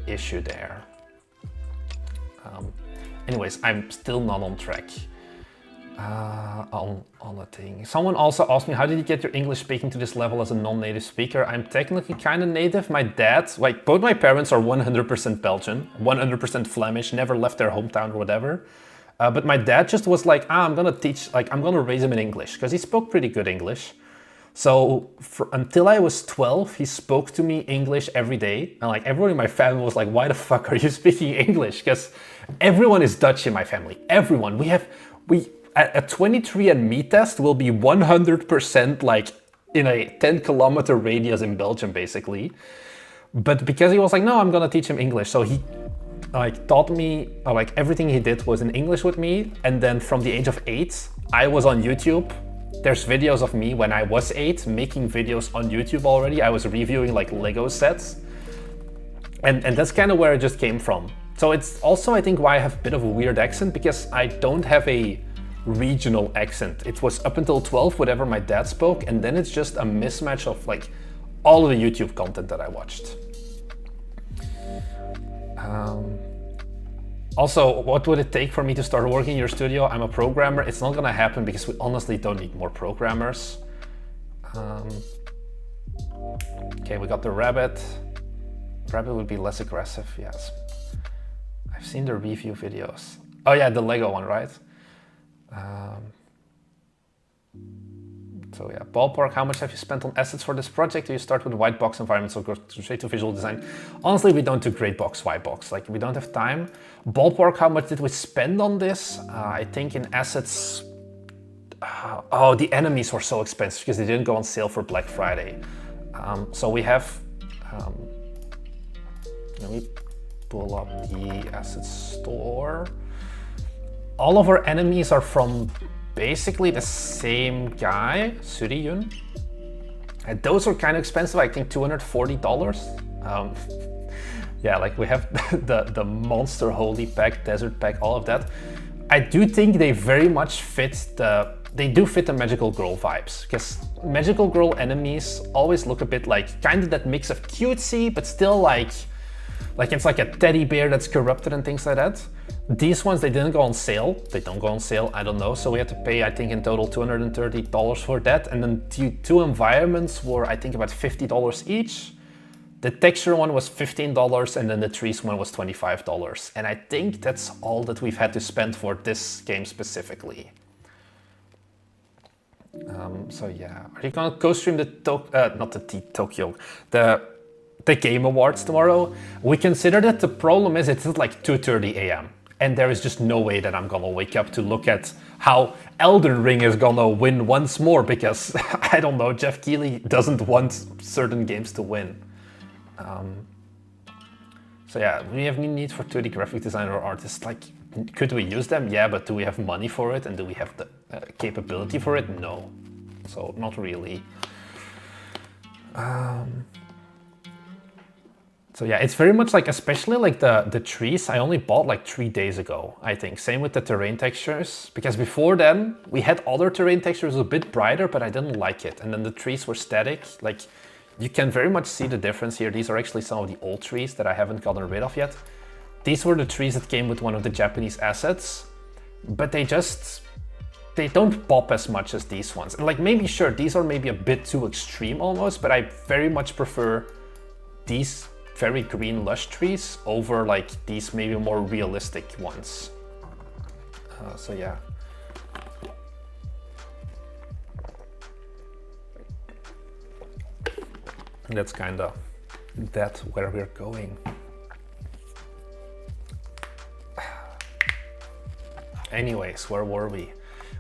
issue there. Anyways, I'm still not on track on the thing. Someone also asked me, how did you get your English speaking to this level as a non-native speaker? I'm technically kind of native. My dad, like both my parents are 100% Belgian, 100% Flemish, never left their hometown or whatever. But my dad just was like, I'm gonna teach, like I'm gonna raise him in English, because he spoke pretty good English. So until I was 12, he spoke to me English every day. And like everyone in my family was like, why the fuck are you speaking English? Because everyone is Dutch in my family. Everyone. A 23andMe test will be 100% like in a 10-kilometer radius in Belgium, basically. But because he was like, no, I'm gonna teach him English. So he like taught me, like everything he did was in English with me. And then from the age of 8, I was on YouTube. There's videos of me when I was 8 making videos on YouTube already. I was reviewing like Lego sets. And that's kind of where it just came from. So it's also, I think, why I have a bit of a weird accent, because I don't have a regional accent. It was up until 12, whatever my dad spoke, and then it's just a mismatch of like all of the YouTube content that I watched. Also, what would it take for me to start working in your studio? I'm a programmer. It's not gonna happen because we honestly don't need more programmers. Okay, we got the rabbit. Rabbit would be less aggressive, yes. I've seen the review videos. Oh yeah, the Lego one, right? So yeah, ballpark, how much have you spent on assets for this project? Do you start with white box environments or go straight to visual design? Honestly, we don't do gray box, white box. Like, we don't have time. Ballpark, how much did we spend on this? I think in assets... oh, the enemies were so expensive because they didn't go on sale for Black Friday. So we have... let me pull up the asset store. All of our enemies are from basically the same guy, Suriyun. And those are kind of expensive, I think $240. Yeah, like we have the Monster Holy Pack, Desert Pack, all of that. I do think they very much fit they do fit the Magical Girl vibes, because Magical Girl enemies always look a bit like kind of that mix of cutesy, but still like it's like a teddy bear that's corrupted and things like that. These ones, they didn't go on sale. They don't go on sale, I don't know. So we had to pay, I think in total $230 for that. And then the two environments were, I think about $50 each. The texture one was $15 and then the trees one was $25. And I think that's all that we've had to spend for this game specifically. So yeah, are you gonna co-stream the Game Awards tomorrow? We consider that. The problem is it's at like 2:30 a.m. and there is just no way that I'm gonna wake up to look at how Elden Ring is gonna win once more, because I don't know, Jeff Keighley doesn't want certain games to win. So yeah, we have need for 2D graphic designer or artists. Like, could we use them? Yeah, but do we have money for it? And do we have the capability for it? No. So not really. So yeah, it's very much like, especially like the trees, I only bought like 3 days ago, I think. Same with the terrain textures, because before then we had other terrain textures a bit brighter, but I didn't like it. And then the trees were static. Like, you can very much see the difference here. These are actually some of the old trees that I haven't gotten rid of yet. These were the trees that came with one of the Japanese assets, but they don't pop as much as these ones. And like, maybe, sure, these are maybe a bit too extreme almost, but I very much prefer these very green lush trees over like these maybe more realistic ones. So yeah. That's kind of where we're going. Anyways, where were we?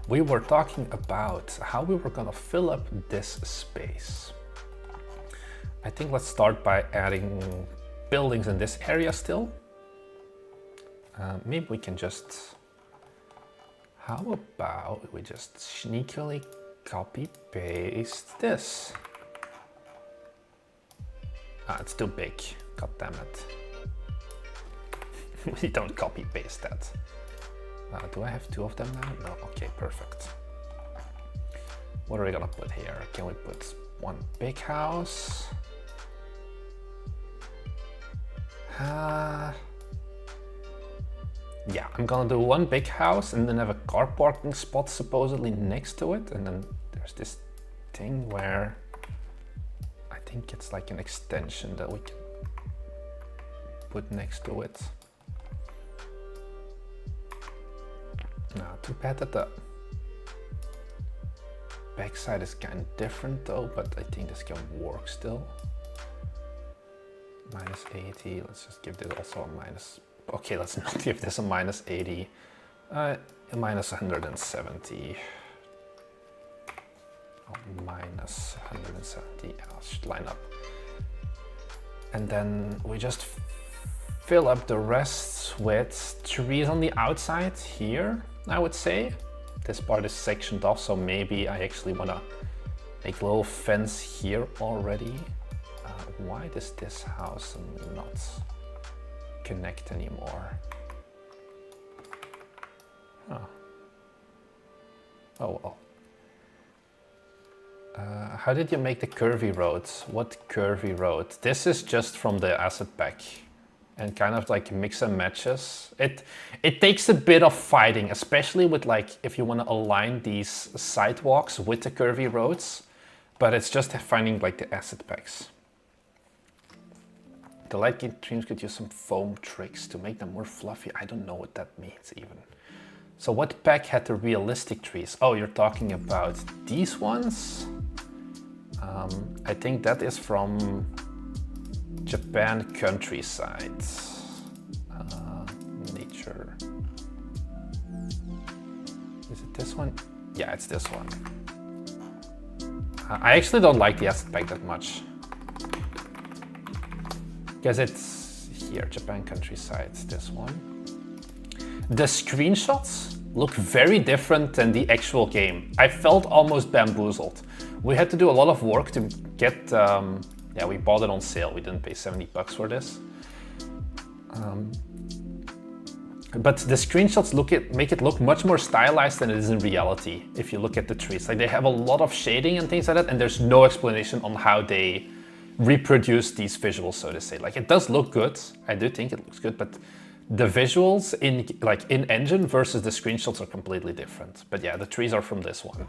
We were talking about how we were gonna fill up this space. I think let's start by adding buildings in this area still. Maybe we can just... how about we just sneakily copy paste this? It's too big. God damn it. We don't copy paste that. Do I have 2 of them now? No. Okay, perfect. What are we gonna put here? Can we put one big house? Yeah, I'm gonna do one big house and then have a car parking spot supposedly next to it. And then there's this thing where I think it's like an extension that we can put next to it. Too bad that the backside is kind of different though, but I think this can work still. Minus 80, let's just give this also a minus. Okay, let's not give this a minus 80. A minus 170. Oh, minus 170, I should line up. And then we just fill up the rest with trees on the outside here, I would say. This part is sectioned off, so maybe I actually want to make a little fence here already. Why does this house not connect anymore? Oh. Oh well. How did you make the curvy roads? What curvy road? This is just from the asset pack and kind of like mix and matches. It takes a bit of fighting, especially with like if you want to align these sidewalks with the curvy roads, but it's just finding like the asset packs. The light game streams could use some foam tricks to make them more fluffy. I don't know what that means even. So what pack had the realistic trees? Oh, you're talking about these ones? I think that is from Japan countryside. Nature. Is it this one? Yeah, it's this one. I actually don't like the asset pack that much. Because it's here, Japan countryside, this one. The screenshots look very different than the actual game. I felt almost bamboozled. We had to do a lot of work to get, yeah, we bought it on sale. We didn't pay 70 bucks for this. But the screenshots make it look much more stylized than it is in reality. If you look at the trees, like they have a lot of shading and things like that, and there's no explanation on how they reproduce these visuals, so to say. Like it does look good. I do think it looks good, but the visuals in engine versus the screenshots are completely different. But yeah, the trees are from this one.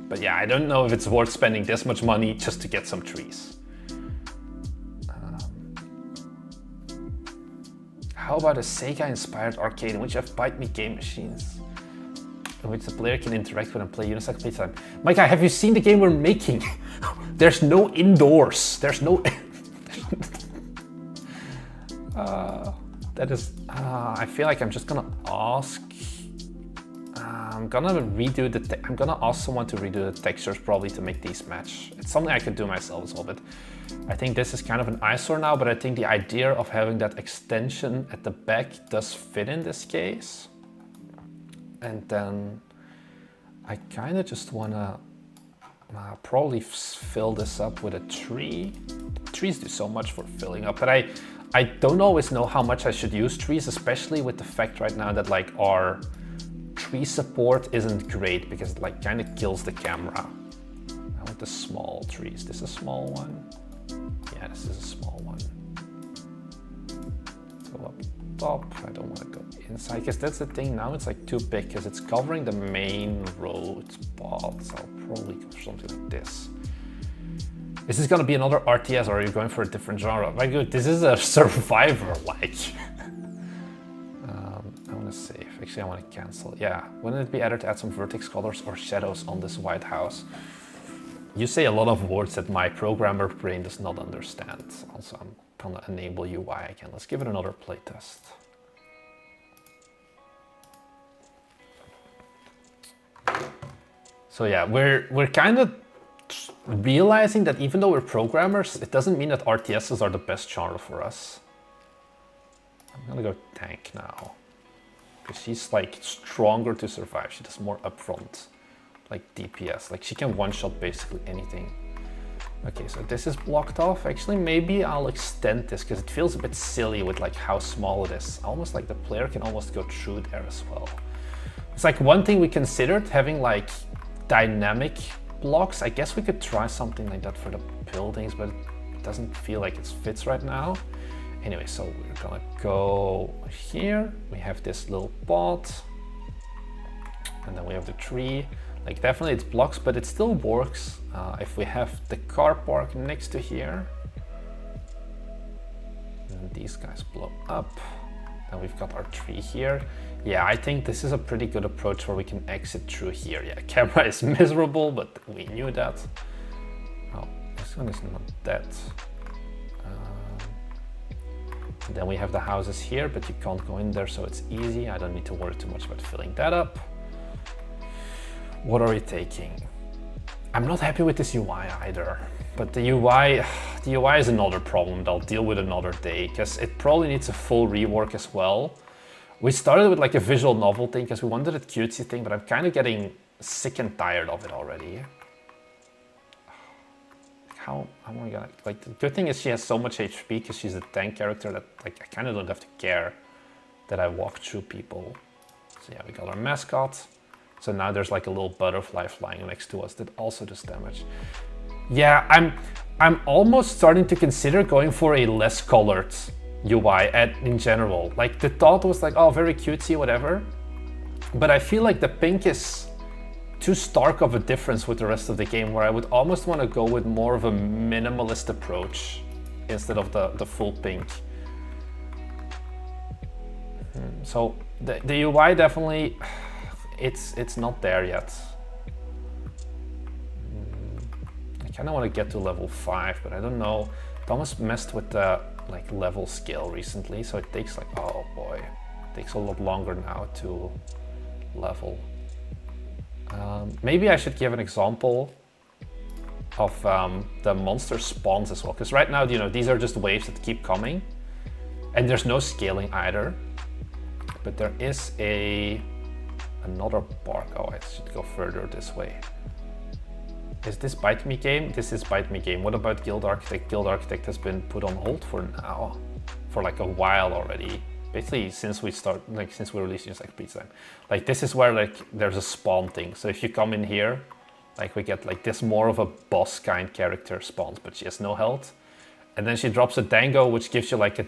But yeah, I don't know if it's worth spending this much money just to get some trees. How about a Sega-inspired arcade in which you have bite me game machines, in which the player can interact with and play unicycle playtime? My guy, have you seen the game we're making? There's no indoors. There's no. That is. I feel like I'm just gonna ask. I'm gonna ask someone to redo the textures probably to make these match. It's something I could do myself as well, but I think this is kind of an eyesore now. But I think the idea of having that extension at the back does fit in this case. And then I kind of just wanna probably fill this up with a tree. Trees do so much for filling up, but I don't always know how much I should use trees, especially with the fact right now that like our tree support isn't great because it like kind of kills the camera. I want the small trees. This is a small one. Yeah, this is a small one. Go up top. I don't want to go inside because that's the thing now. It's like too big because it's covering the main road spots. I'll probably go for something like this. Is this gonna be another RTS or are you going for a different genre? My god, this is a survivor like. I want to save. Actually, I want to cancel. Yeah, wouldn't it be better to add some vertex colors or shadows on this White House? You say a lot of words that my programmer brain does not understand. Also, I'm gonna enable UI again. Let's give it another playtest. So yeah, we're kind of realizing that even though we're programmers, it doesn't mean that RTSs are the best genre for us. I'm gonna go tank now. Because she's like stronger to survive. She does more upfront, like DPS. Like she can one-shot basically anything. Okay, so this is blocked off. Actually, maybe I'll extend this because it feels a bit silly with like how small it is. Almost like the player can almost go through there as well. It's like one thing we considered having like dynamic blocks. I guess we could try something like that for the buildings, but it doesn't feel like it fits right now. Anyway, so we're gonna go here. We have this little pot, and then we have the tree. Like definitely it's blocks, but it still works. If we have the car park next to here, and these guys blow up, then we've got our tree here. Yeah, I think this is a pretty good approach where we can exit through here. Yeah, camera is miserable, but we knew that. Oh, this one is not that. Then we have the houses here, but you can't go in there, so it's easy. I don't need to worry too much about filling that up. What are we taking? I'm not happy with this UI either, but the UI is another problem that I'll deal with another day, because it probably needs a full rework as well. We started with like a visual novel thing, because we wanted a cutesy thing, but I'm kind of getting sick and tired of it already. How am I gonna, like, the good thing is she has so much HP because she's a tank character that like I kind of don't have to care that I walk through people. So yeah, we got our mascot. So now there's like a little butterfly flying next to us that also does damage. Yeah, I'm almost starting to consider going for a less colored UI in general. Like the thought was like, oh, very cutesy, whatever. But I feel like the pink is too stark of a difference with the rest of the game, where I would almost want to go with more of a minimalist approach instead of the full pink. So the UI definitely, it's not there yet. I kind of want to get to level 5, but I don't know. Thomas messed with the like level scale recently, so it takes like, oh boy, it takes a lot longer now to level. Maybe I should give an example of the monster spawns as well, because right now, you know, these are just waves that keep coming, and there's no scaling either. But there is another park. Oh, I should go further this way. Is this Bite Me Game? This is Bite Me Game. What about Guild Architect? Guild Architect has been put on hold for now, for like a while already. Basically, since we released Use like Pizza Time. Like this is where like there's a spawn thing. So if you come in here, like we get like this more of a boss kind character spawns, but she has no health. And then she drops a Dango, which gives you like a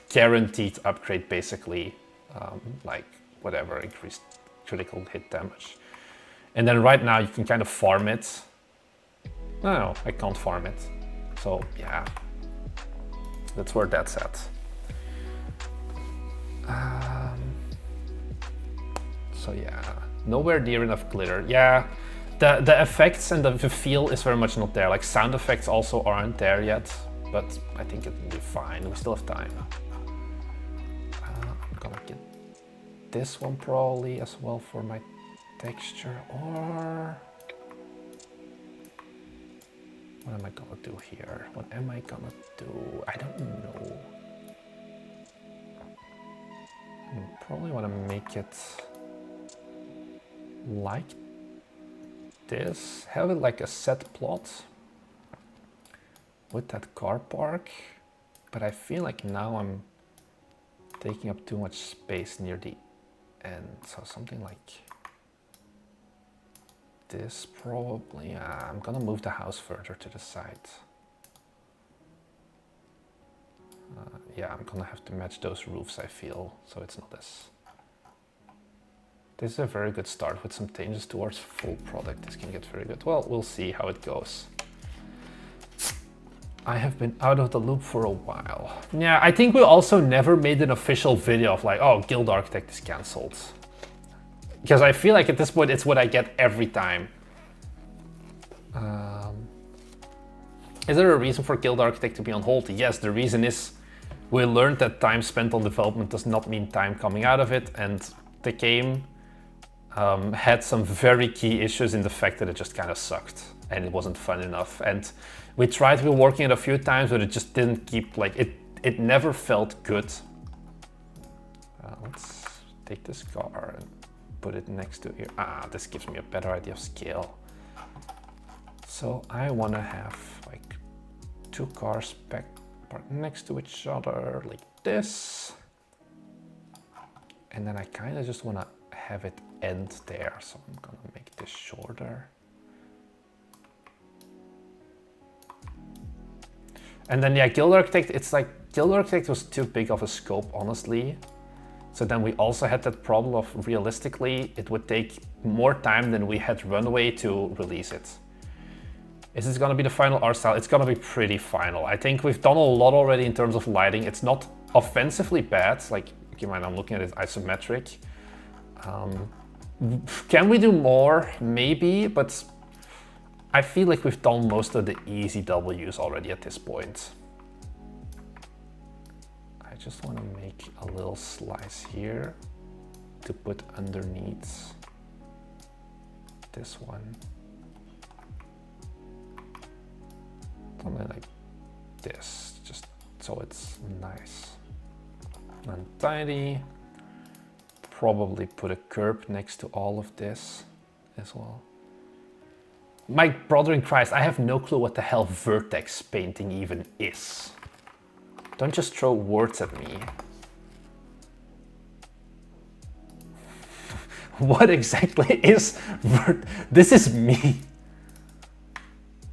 guaranteed upgrade basically. Like whatever, increased critical hit damage. And then right now you can kind of farm it. No, I can't farm it. So yeah, that's where that's at. So yeah, nowhere near enough glitter. Yeah, the effects and the feel is very much not there. Like sound effects also aren't there yet, but I think it will be fine. We still have time. I'm gonna get this one probably as well for my texture, or what am I gonna do here? What am I gonna do? I don't know. Probably want to make it like this. Have it like a set plot with that car park. But I feel like now I'm taking up too much space near the end. So something like this probably. I'm gonna move the house further to the side. Yeah, I'm gonna have to match those roofs, I feel, so it's not as... This is a very good start. With some changes towards full product, this can get very good. Well, we'll see how it goes. I have been out of the loop for a while. Yeah, I think we also never made an official video of like, oh, Guild Architect is cancelled. Because I feel like at this point, it's what I get every time. Is there a reason for Guild Architect to be on hold? Yes, the reason is we learned that time spent on development does not mean time coming out of it, and the game had some very key issues in the fact that it just kind of sucked and it wasn't fun enough. And we tried reworking it a few times, but it just didn't keep, like, it never felt good. Let's take this car and put it next to here. This gives me a better idea of scale. So I want to have like 2 cars parked next to each other like this. And then I kind of just want to have it end there. So I'm going to make this shorter. And then yeah, Guild Architect, it's like Guild Architect was too big of a scope, honestly. So then we also had that problem of realistically, it would take more time than we had runway to release it. Is this gonna be the final art style? It's gonna be pretty final. I think we've done a lot already in terms of lighting. It's not offensively bad. Like, keep in mind, I'm looking at it isometric. Can we do more? Maybe, but I feel like we've done most of the easy W's already at this point. I just want to make a little slice here to put underneath this one. Something like this, just so it's nice and tidy. Probably put a curb next to all of this as well. My brother in Christ, I have no clue what the hell vertex painting even is. Don't just throw words at me. What exactly is this is me.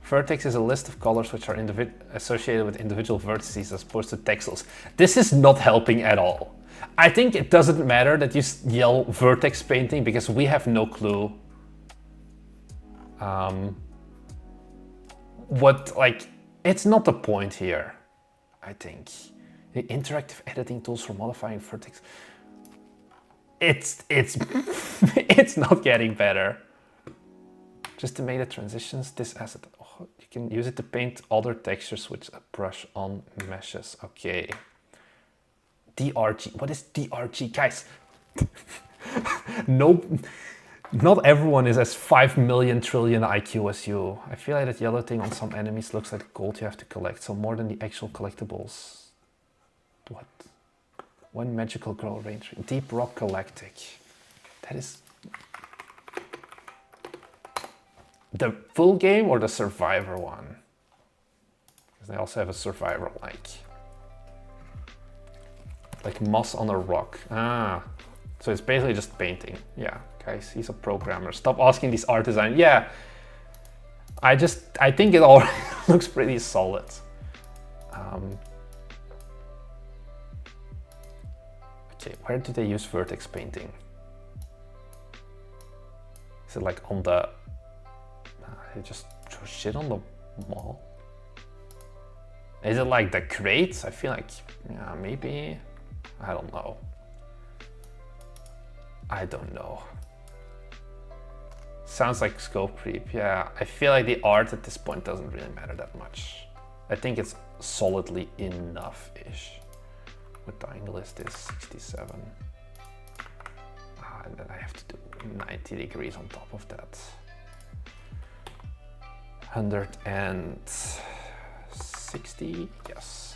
Vertex is a list of colors which are associated with individual vertices as opposed to texels. This is not helping at all. I think it doesn't matter that you yell vertex painting because we have no clue what, like, it's not the point here, I think. The interactive editing tools for modifying vertex. it's it's not getting better. Just to make the transitions, this asset, oh, you can use it to paint other textures with a brush on meshes. Okay. DRG, what is DRG, guys? No, not everyone is as 5 million trillion IQ as you. I feel like that yellow thing on some enemies looks like gold you have to collect, so more than the actual collectibles. What? One magical girl range, Deep Rock Galactic. That is the full game or the Survivor one? Because they also have a Survivor like moss on a rock. Ah, so it's basically just painting. Yeah, guys, he's a programmer. Stop asking these art design. Yeah, I think it all looks pretty solid. Okay, where do they use vertex painting? Is it like on the... They just throw shit on the wall? Is it like the crates? I feel like, yeah, maybe. I don't know. I don't know. Sounds like scope creep. Yeah, I feel like the art at this point doesn't really matter that much. I think it's solidly enough-ish. What the angle is this? 67. And then I have to do 90 degrees on top of that. 160, yes.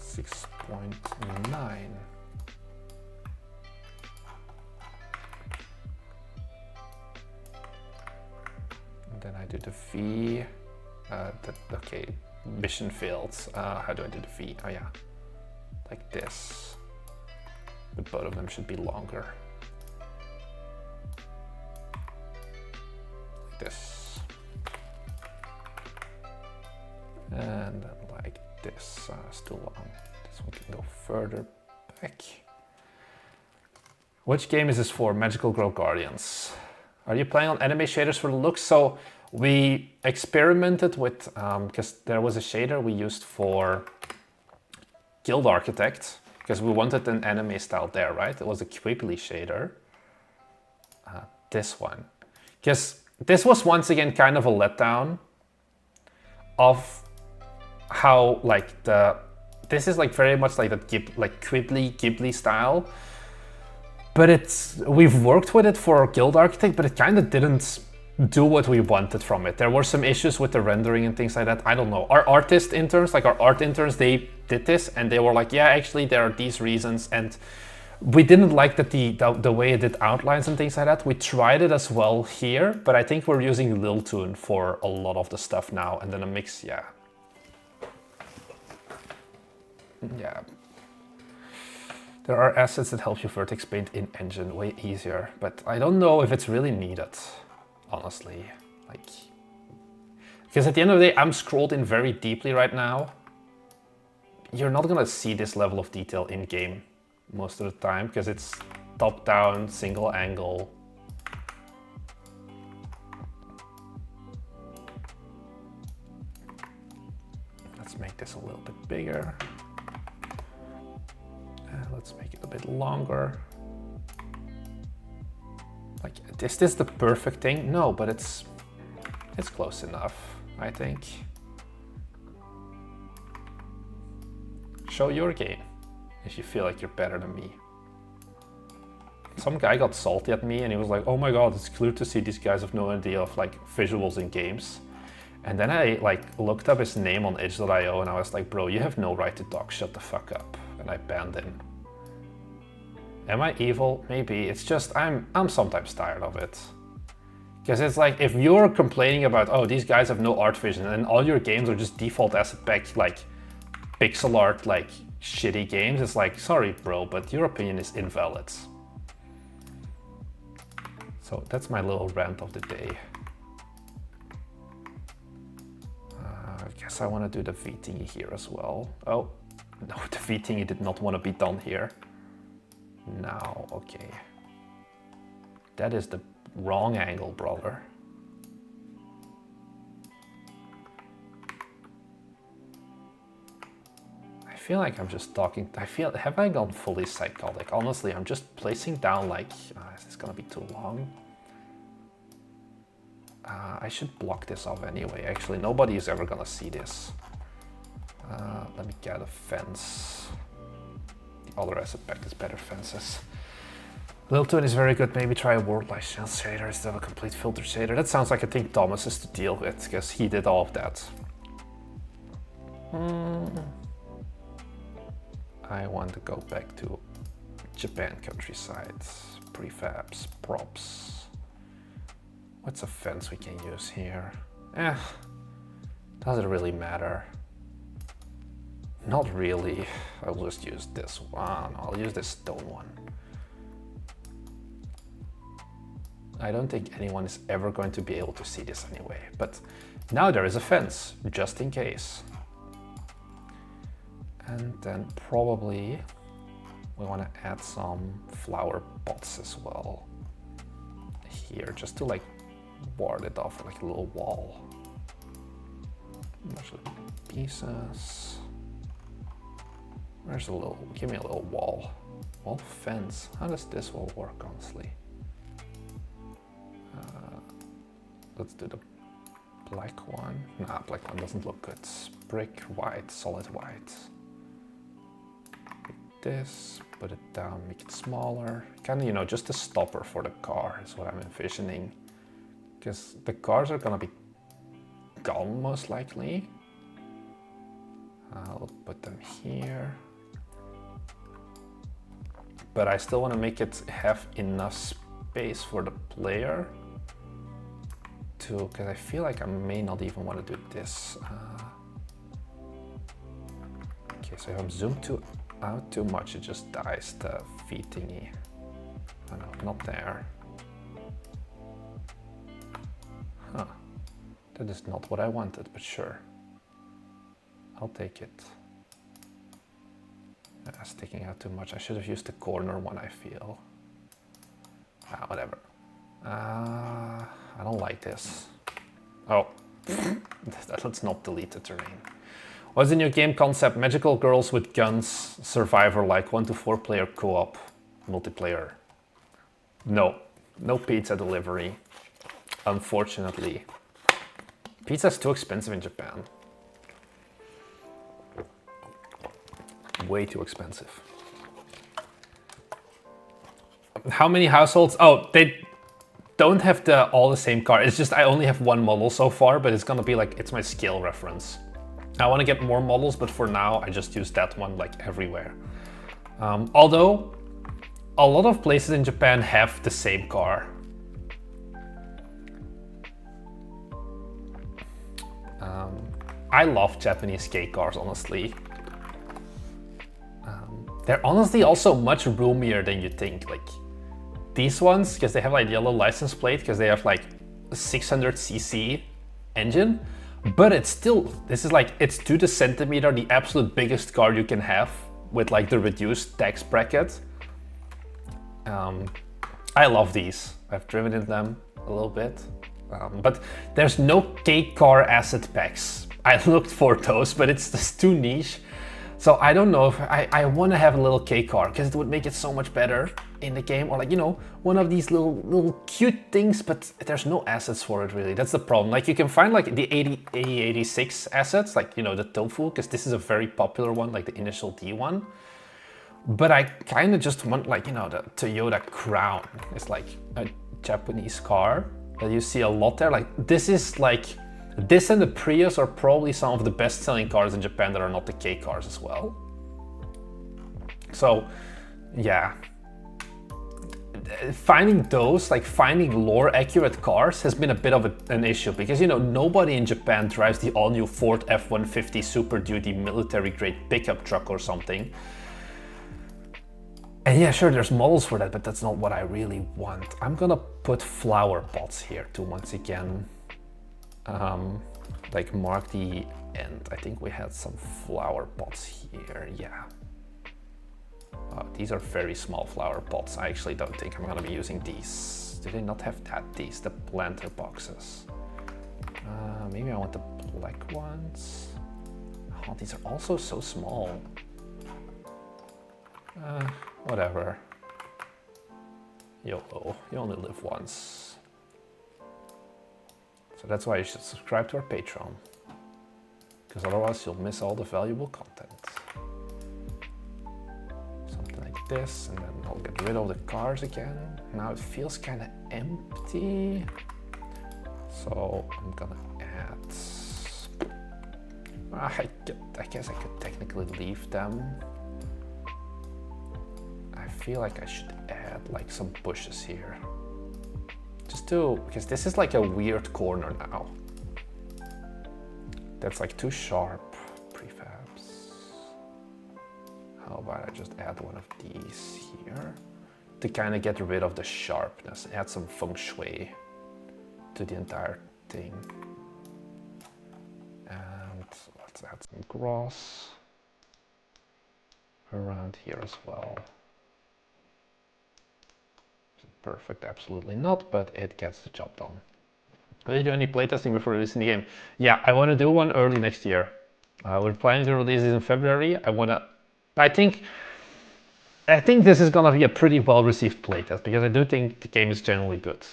6.9. Then I do the V. Okay, mission failed. How do I do the V? Oh yeah, like this. But both of them should be longer. Like this. And then like this. It's too long. This one can go further back. Which game is this for? Magical Girl Guardians. Are you playing on anime shaders for the looks? So we experimented with, because there was a shader we used for Guild Architect, because we wanted an anime style there, right? It was a Quibbly shader. This one. Because this was once again kind of a letdown of how like this is like very much like that Quibbly style. But we've worked with it for Guild Architect, but it kind of didn't do what we wanted from it. There were some issues with the rendering and things like that. I don't know. Our art interns, they did this and they were like, yeah, actually there are these reasons. And we didn't like that the way it did outlines and things like that. We tried it as well here, but I think we're using Liltoon for a lot of the stuff now. And then a mix, yeah. Yeah. There are assets that help you vertex paint in engine way easier, but I don't know if it's really needed, honestly. Because at the end of the day, I'm scrolled in very deeply right now. You're not gonna see this level of detail in game most of the time because it's top down, single angle. Let's make this a little bit bigger. Let's make it a bit longer. Like, is this the perfect thing? No, but it's close enough, I think. Show your game if you feel like you're better than me. Some guy got salty at me and he was like, oh my god, it's clear to see these guys have no idea of like visuals in games. And then I like looked up his name on itch.io and I was like, bro, you have no right to talk, shut the fuck up. And I banned him. Am I evil? Maybe. It's just I'm sometimes tired of it. Because it's like, if you're complaining about, oh, these guys have no art vision and all your games are just default asset packed like pixel art, like shitty games, it's like, sorry bro, but your opinion is invalid. So that's my little rant of the day. I guess I want to do the V thingy here as well. Oh, no, the V thingy did not want to be done here. Now, okay. That is the wrong angle, brother. feel like I'm just talking. Have I gone fully psychotic? Honestly, I'm just placing down like, is this gonna be too long? I should block this off anyway. Actually, nobody is ever gonna see this. Let me get a fence. The other asset pack is better fences. Lil Toon is very good. Maybe try a word license shader instead of a complete filter shader. That sounds like a thing Thomas is to deal with because he did all of that. I want to go back to Japan countryside, prefabs, props. What's a fence we can use here? Does it really matter? Not really. I'll just use this one. I'll use this stone one. I don't think anyone is ever going to be able to see this anyway, but now there is a fence, just in case. And then probably we want to add some flower pots as well here, just to like ward it off like a little wall. Bunch of pieces. Where's a little, give me a little wall. Wall fence. How does this wall work, honestly? Let's do the black one. Nah, black one doesn't look good. Brick, white, solid white. Take this, put it down, make it smaller. Kind of, you know, just a stopper for the car is what I'm envisioning. Because the cars are gonna be gone most likely. I'll put them here. But I still want to make it have enough space for the player to, because I feel like I may not even want to do this. Okay, so if I'm zoomed out too much, it just dies, the feet thingy. Oh no, not there. Huh, that is not what I wanted, but sure. I'll take it. Sticking out too much. I should have used the corner one, I feel. Whatever. I don't like this. Oh, let's not delete the terrain. What's the new game concept? Magical girls with guns, survivor, like 1 to 4 player co-op, multiplayer. No, no pizza delivery. Unfortunately. Pizza's too expensive in Japan. Way too expensive. How many households? Oh, they don't have all the same car. It's just I only have one model so far, but it's gonna be like, it's my scale reference. I want to get more models, but for now I just use that one like everywhere. Although a lot of places in Japan have the same car. I love Japanese skate cars, honestly. They're honestly also much roomier than you think. Like these ones, because they have like yellow license plate, because they have like a 600cc engine, but it's still, this is like, it's to the centimeter, the absolute biggest car you can have with like the reduced tax bracket. I love these. I've driven in them a little bit, but there's no K car asset packs. I looked for those, but it's just too niche. So I don't know if I want to have a little K car because it would make it so much better in the game, or like, you know, one of these little cute things, but there's no assets for it really. That's the problem. Like you can find like the 86 assets, like, you know, the tofu, because this is a very popular one, like the initial D one. But I kind of just want like, you know, the Toyota Crown. It's like a Japanese car that you see a lot there. Like this is like, this and the Prius are probably some of the best selling cars in Japan that are not the K cars as well. So yeah, finding those, like finding lore accurate cars has been a bit of an issue because, you know, nobody in Japan drives the all new Ford F-150 Super Duty military grade pickup truck or something. And yeah, sure, there's models for that, but that's not what I really want. I'm gonna put flower pots here to once again like mark the end. I think we had some flower pots here, yeah. These are very small flower pots. I actually don't think I'm gonna be using these. Do they not have these, the planter boxes? Maybe I want the black ones. Oh, these are also so small. Whatever. YOLO, you only live once. So that's why you should subscribe to our Patreon. Because otherwise you'll miss all the valuable content. Something like this, and then I'll get rid of the cars again. Now it feels kind of empty. So I'm gonna add... I guess I could technically leave them. I feel like I should add like some bushes here. Just to, because this is like a weird corner now. That's like too sharp prefabs. How about I just add one of these here to kind of get rid of the sharpness, add some feng shui to the entire thing. And let's add some grass around here as well. Perfect, absolutely not, but it gets the job done. Will you do any playtesting before releasing the game? Yeah, I want to do one early next year. We're planning to release it in February. I think this is gonna be a pretty well-received playtest because I do think the game is generally good.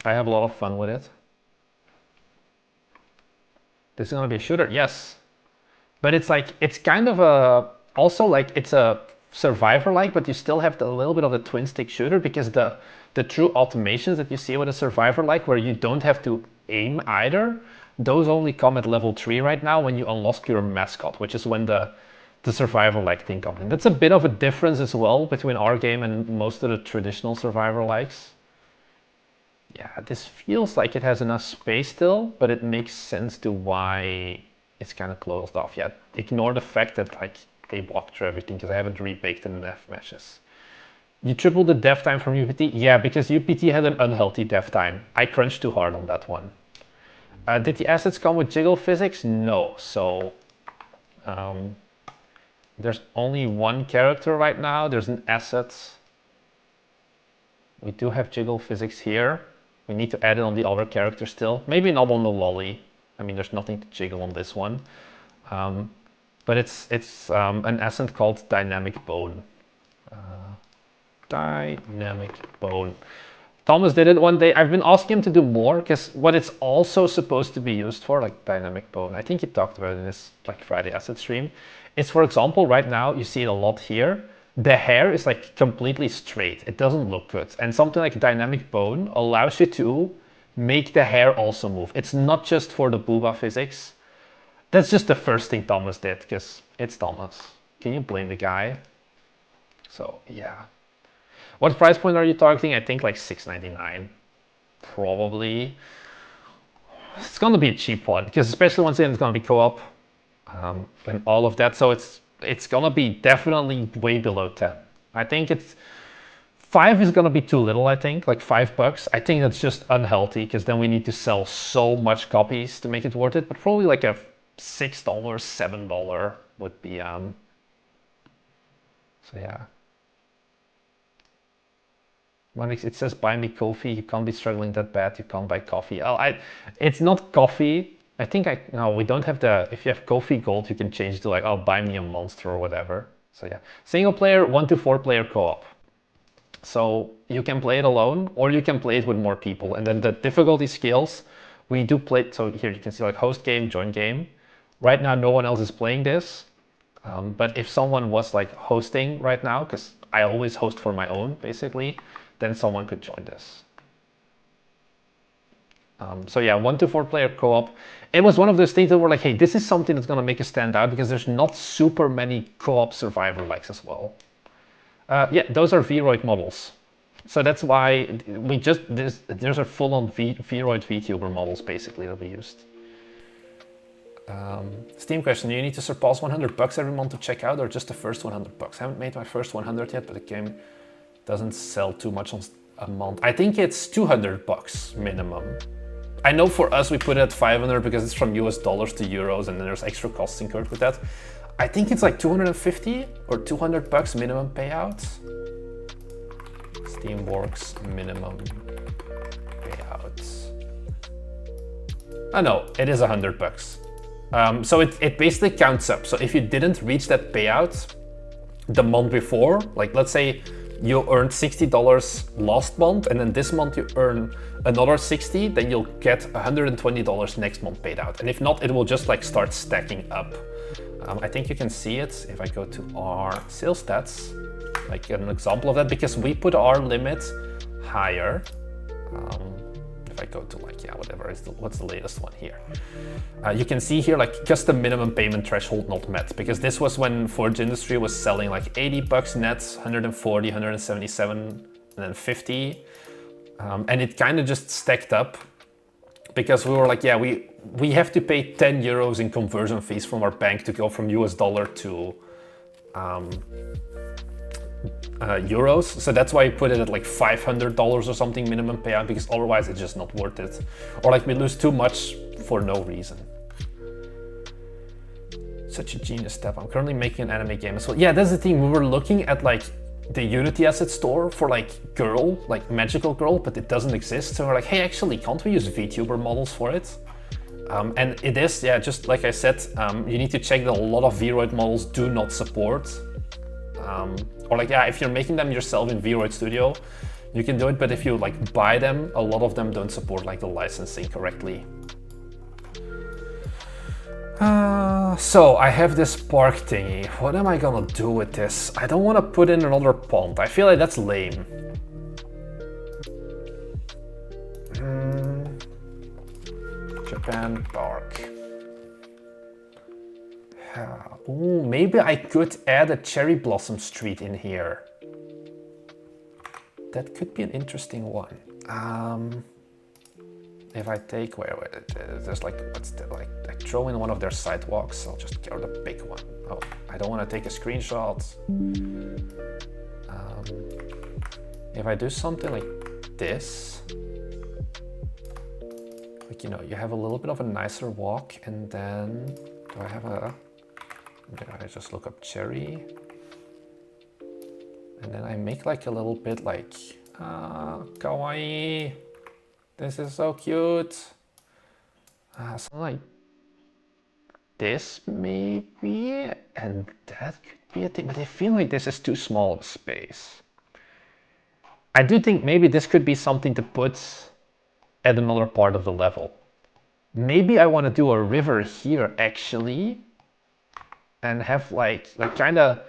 I have a lot of fun with it. This is gonna be a shooter, yes, but it's like it's kind of a also like it's a survivor-like, but you still have a little bit of the twin-stick shooter because the true automations that you see with a survivor-like, where you don't have to aim either, those only come at level 3 right now when you unlock your mascot, which is when the survivor-like thing comes in. That's a bit of a difference as well between our game and most of the traditional survivor-likes. Yeah, this feels like it has enough space still, but it makes sense to why it's kind of closed off. Yeah, ignore the fact that like they walk through everything because I haven't rebaked in the meshes. You tripled the dev time from UPT? Yeah, because UPT had an unhealthy dev time. I crunched too hard on that one. Did the assets come with jiggle physics? No. So there's only one character right now. There's an asset. We do have jiggle physics here. We need to add it on the other character still. Maybe not on the lolly. I mean, there's nothing to jiggle on this one. But it's an asset called Dynamic Bone. Dynamic Bone. Thomas did it one day. I've been asking him to do more because what it's also supposed to be used for, like Dynamic Bone, I think he talked about it in his Black Friday asset stream, is, for example, right now you see it a lot here. The hair is like completely straight. It doesn't look good. And something like Dynamic Bone allows you to make the hair also move. It's not just for the booba physics. That's just the first thing Thomas did, because it's Thomas. Can you blame the guy? So, yeah. What price point are you targeting? I think like $6.99. Probably. It's going to be a cheap one, because especially once again, it's going to be co-op and all of that. So it's going to be definitely way below 10. I think it's 5 is going to be too little, I think, like $5. I think that's just unhealthy, because then we need to sell so much copies to make it worth it. But probably like a $6, $7 would be, so yeah. It says buy me coffee. You can't be struggling that bad. You can't buy coffee. It's not coffee. I think no, we don't have the, if you have coffee gold, you can change it to like, oh, buy me a monster or whatever. So yeah, single player, 1 to 4 player co-op. So you can play it alone or you can play it with more people. And then the difficulty scales, we do play, so here you can see like host game, join game. Right now, no one else is playing this. But if someone was like hosting right now, because I always host for my own, basically, then someone could join this. So yeah, 1 to 4 player co-op. It was one of those things that were like, hey, this is something that's going to make us stand out because there's not super many co-op survivor likes as well. Yeah, those are Vroid models. So that's why we just, there's a full-on Vroid VTuber models basically that we used. Steam question, do you need to surpass $100 every month to check out or just the first $100? I haven't made my first 100 yet, but the game doesn't sell too much on a month. I think it's $200 minimum. I know for us we put it at 500 because it's from US dollars to euros and then there's extra costs incurred with that. I think it's like 250 or $200 minimum payout. Steamworks minimum payouts. Oh no, it is $100. So it basically counts up. So if you didn't reach that payout, the month before. Like let's say you earned $60 last month and then this month you earn another 60, then you'll get $120 next month paid out. And if not, it will just like start stacking up. I think you can see it if I go to our sales stats, like an example of that, because we put our limit higher. If I go to like, yeah, whatever is what's the latest one here? You can see here like custom minimum payment threshold not met, because this was when Forge Industry was selling like 80 bucks net, 140, 177, and then 50. And it kind of just stacked up because we were like, yeah, we have to pay 10 euros in conversion fees from our bank to go from US dollar to euros. So that's why we put it at like $500 or something minimum payout, because otherwise it's just not worth it. Or like we lose too much for no reason. Such a genius step. I'm currently making an anime game as well. Yeah, that's the thing. We were looking at like the Unity asset store for like girl, like magical girl, but it doesn't exist. So we're like, hey, actually, can't we use VTuber models for it? And it is, yeah, just like I said, you need to check that a lot of Vroid models do not support. Or like, yeah, if you're making them yourself in Vroid Studio, you can do it. But if you like buy them, a lot of them don't support like the licensing correctly. So I have this park thingy. What am I gonna do with this? I don't want to put in another pond. I feel like that's lame. Japan park. Ooh, maybe I could add a cherry blossom street in here. That could be an interesting one. If I take, wait, there's like, what's the, like, I throw in one of their sidewalks, I'll just get the big one. Oh, I don't want to take a screenshot. If I do something like this, like, you know, you have a little bit of a nicer walk, and then, do I have a, I just look up cherry, and then I make like a little bit like, kawaii. This is so cute. Something like this maybe, and that could be a thing, but I feel like this is too small of a space. I do think maybe this could be something to put at another part of the level. Maybe I want to do a river here actually, and have like kind of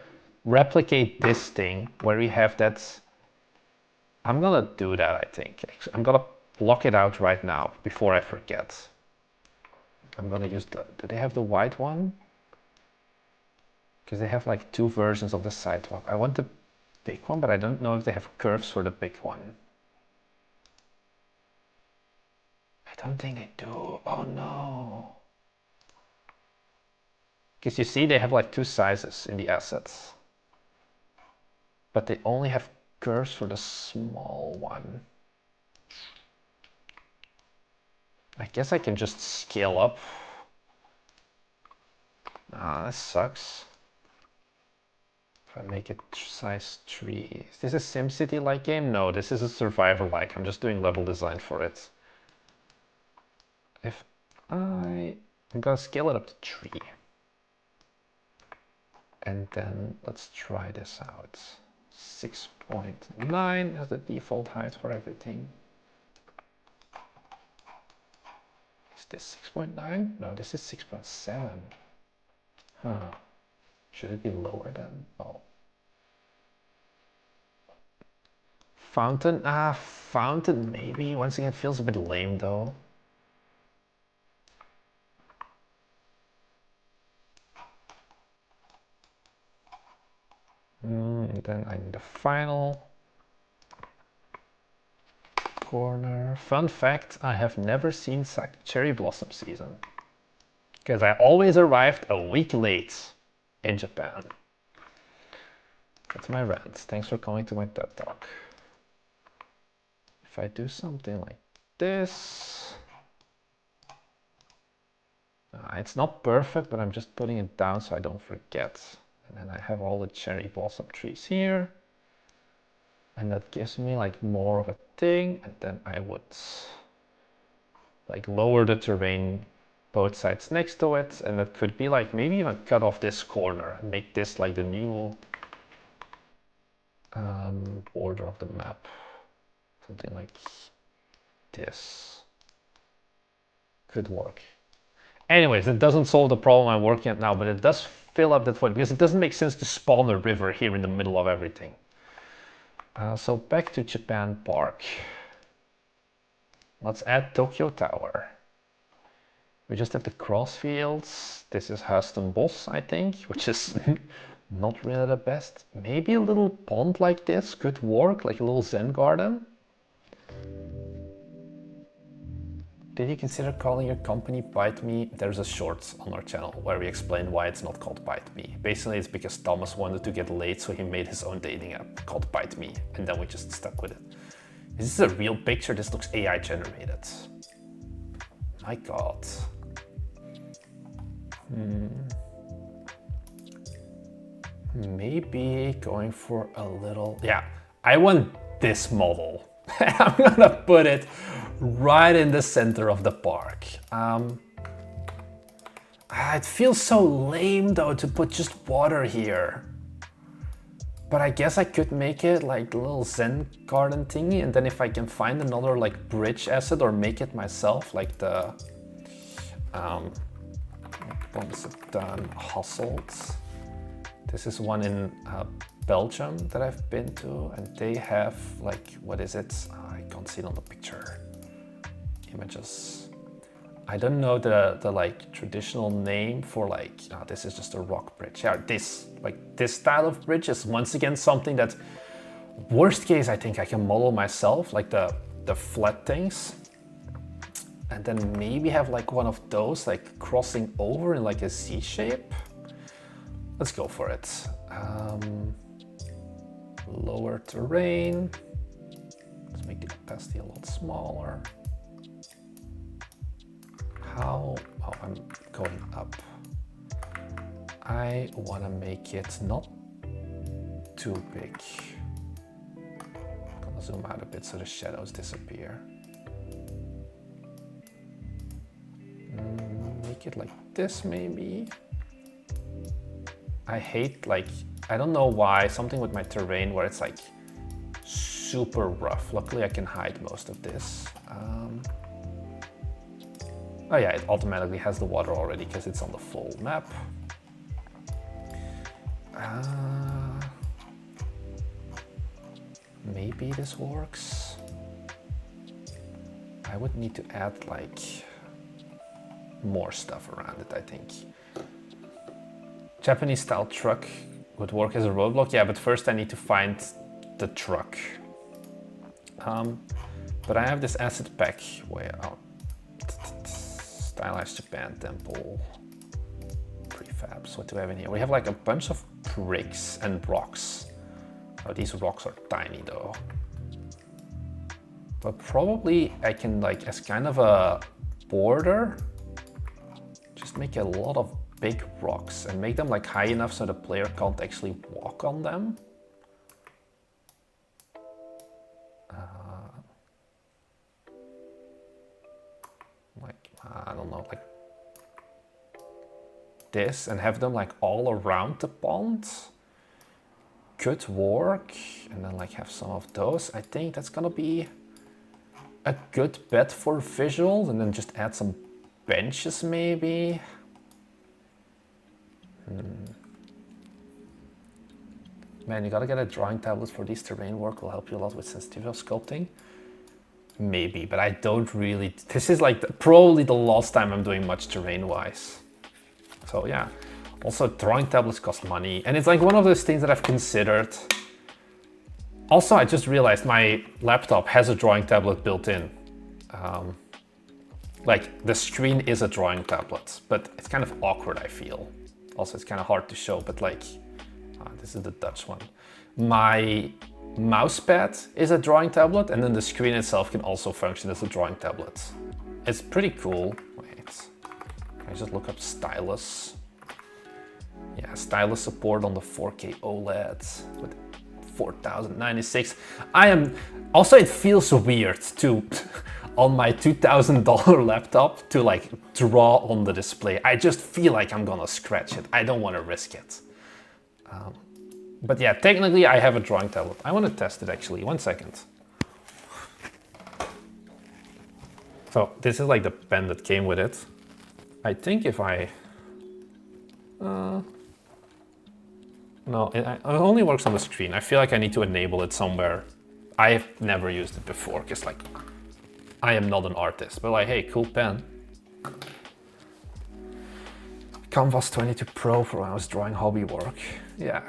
replicate this thing where we have that. I'm gonna do that, I think. I'm gonna block it out right now before I forget. I'm gonna use the, do they have the white one? Because they have like two versions of the sidewalk. I want the big one, but I don't know if they have curves for the big one. I don't think they do. Oh no. Because you see they have like two sizes in the assets. But they only have curves for the small one. I guess I can just scale up. Ah, this sucks. If I make it size 3. Is this a SimCity-like game? No, this is a survivor-like. I'm just doing level design for it. If I'm gonna scale it up to 3. And then let's try this out. 6.9 is the default height for everything. Is this 6.9? No, this is 6.7. Huh. Should it be lower then? Oh. Fountain? Fountain maybe. Once again, it feels a bit lame though. And then I need a final corner. Fun fact, I have never seen cherry blossom season, because I always arrived a week late in Japan. That's my rant. Thanks for coming to my TED Talk. If I do something like this, it's not perfect, but I'm just putting it down so I don't forget. And then I have all the cherry blossom trees here. And that gives me like more of a thing. And then I would like lower the terrain both sides next to it. And that could be like maybe even cut off this corner and make this like the new Border of the map, something like this could work. Anyways, it doesn't solve the problem I'm working at now, but it does fill up that void because it doesn't make sense to spawn a river here in the middle of everything. So back to Japan Park. Let's add Tokyo Tower. We just have the cross fields. This is Houston Boss, I think, which is not really the best. Maybe a little pond like this could work, like a little Zen garden. Did you consider calling your company Bite Me? There's a short on our channel where we explain why it's not called Bite Me. Basically, it's because Thomas wanted to get laid, so he made his own dating app called Bite Me, and then we just stuck with it. Is this a real picture? This looks AI generated. My God. Maybe going for a little... Yeah, I want this model. I'm gonna put it right in the center of the park. It feels so lame though to put just water here. But I guess I could make it like a little Zen garden thingy, and then if I can find another like bridge asset or make it myself, like the what was it done? Hasselt. This is one in Belgium that I've been to, and they have like, what is it? I can't see it on the picture. Images. I don't know the like traditional name for like, this is just a rock bridge. Yeah, this style of bridge is once again something that, worst case, I think I can model myself, like the flat things. And then maybe have like one of those like crossing over in like a Z shape. Let's go for it. Lower terrain. Let's make the opacity a lot smaller. How? Oh, I'm going up. I want to make it not too big. I'm gonna zoom out a bit so the shadows disappear. Make it like this maybe. I hate like, I don't know why, something with my terrain where it's like super rough. Luckily I can hide most of this. Oh yeah, it automatically has the water already because it's on the full map. Maybe this works. I would need to add like more stuff around it, I think. Japanese style truck would work as a roadblock. Yeah, but first I need to find the truck. But I have this asset pack way out. Stylized Japan temple. Prefabs, what do we have in here? We have like a bunch of bricks and rocks. Oh, these rocks are tiny though. But probably I can like, as kind of a border, just make a lot of big rocks and make them like high enough so the player can't actually walk on them. Like, I don't know, like this, and have them like all around the pond. Could work, and then like have some of those. I think that's gonna be a good bet for visuals, and then just add some benches maybe. Man, you gotta get a drawing tablet for these terrain work. Will help you a lot with sensitivity of sculpting. Maybe, but I don't really. This is like probably the last time I'm doing much terrain wise. So yeah. Also, drawing tablets cost money, and it's like one of those things that I've considered. Also, I just realized my laptop has a drawing tablet built in. Like the screen is a drawing tablet, but it's kind of awkward, I feel. Also, it's kind of hard to show, but like, this is the Dutch one. My mousepad is a drawing tablet, and then the screen itself can also function as a drawing tablet. It's pretty cool. Wait, can I just look up stylus? Yeah, stylus support on the 4K OLED with 4096. Also, it feels weird to, on my $2,000 laptop, to like draw on the display. I just feel like I'm gonna scratch it. I don't want to risk it. But yeah, technically I have a drawing tablet. I want to test it actually, 1 second. So this is like the pen that came with it. I think if I... no, it only works on the screen. I feel like I need to enable it somewhere. I've never used it before, because like, I am not an artist, but like, hey, cool pen. Canvas 22 Pro for when I was drawing hobby work. Yeah.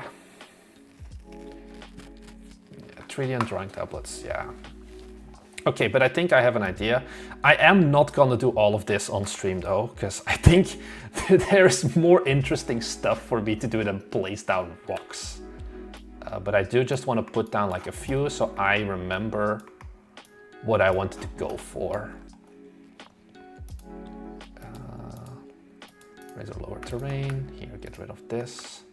3D and drawing tablets, yeah. Okay, but I think I have an idea. I am not gonna do all of this on stream though, because I think there's more interesting stuff for me to do than place down rocks. But I do just want to put down like a few so I remember what I wanted to go for. Raise or lower terrain. Here, get rid of this.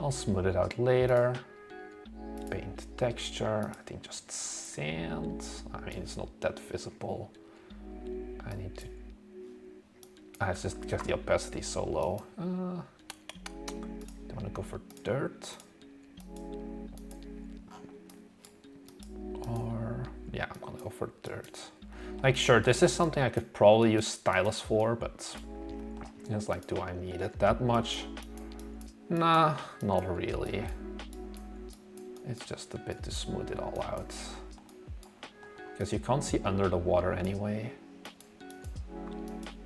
I'll smooth it out later. Paint texture, I think just sand. I mean, it's not that visible. I need to... it's just because the opacity is so low. Do I want to go for dirt? Or... yeah, I'm gonna go for dirt. Like, sure, this is something I could probably use stylus for, but... it's like, do I need it that much? Nah, not really. It's just a bit to smooth it all out. Because you can't see under the water anyway.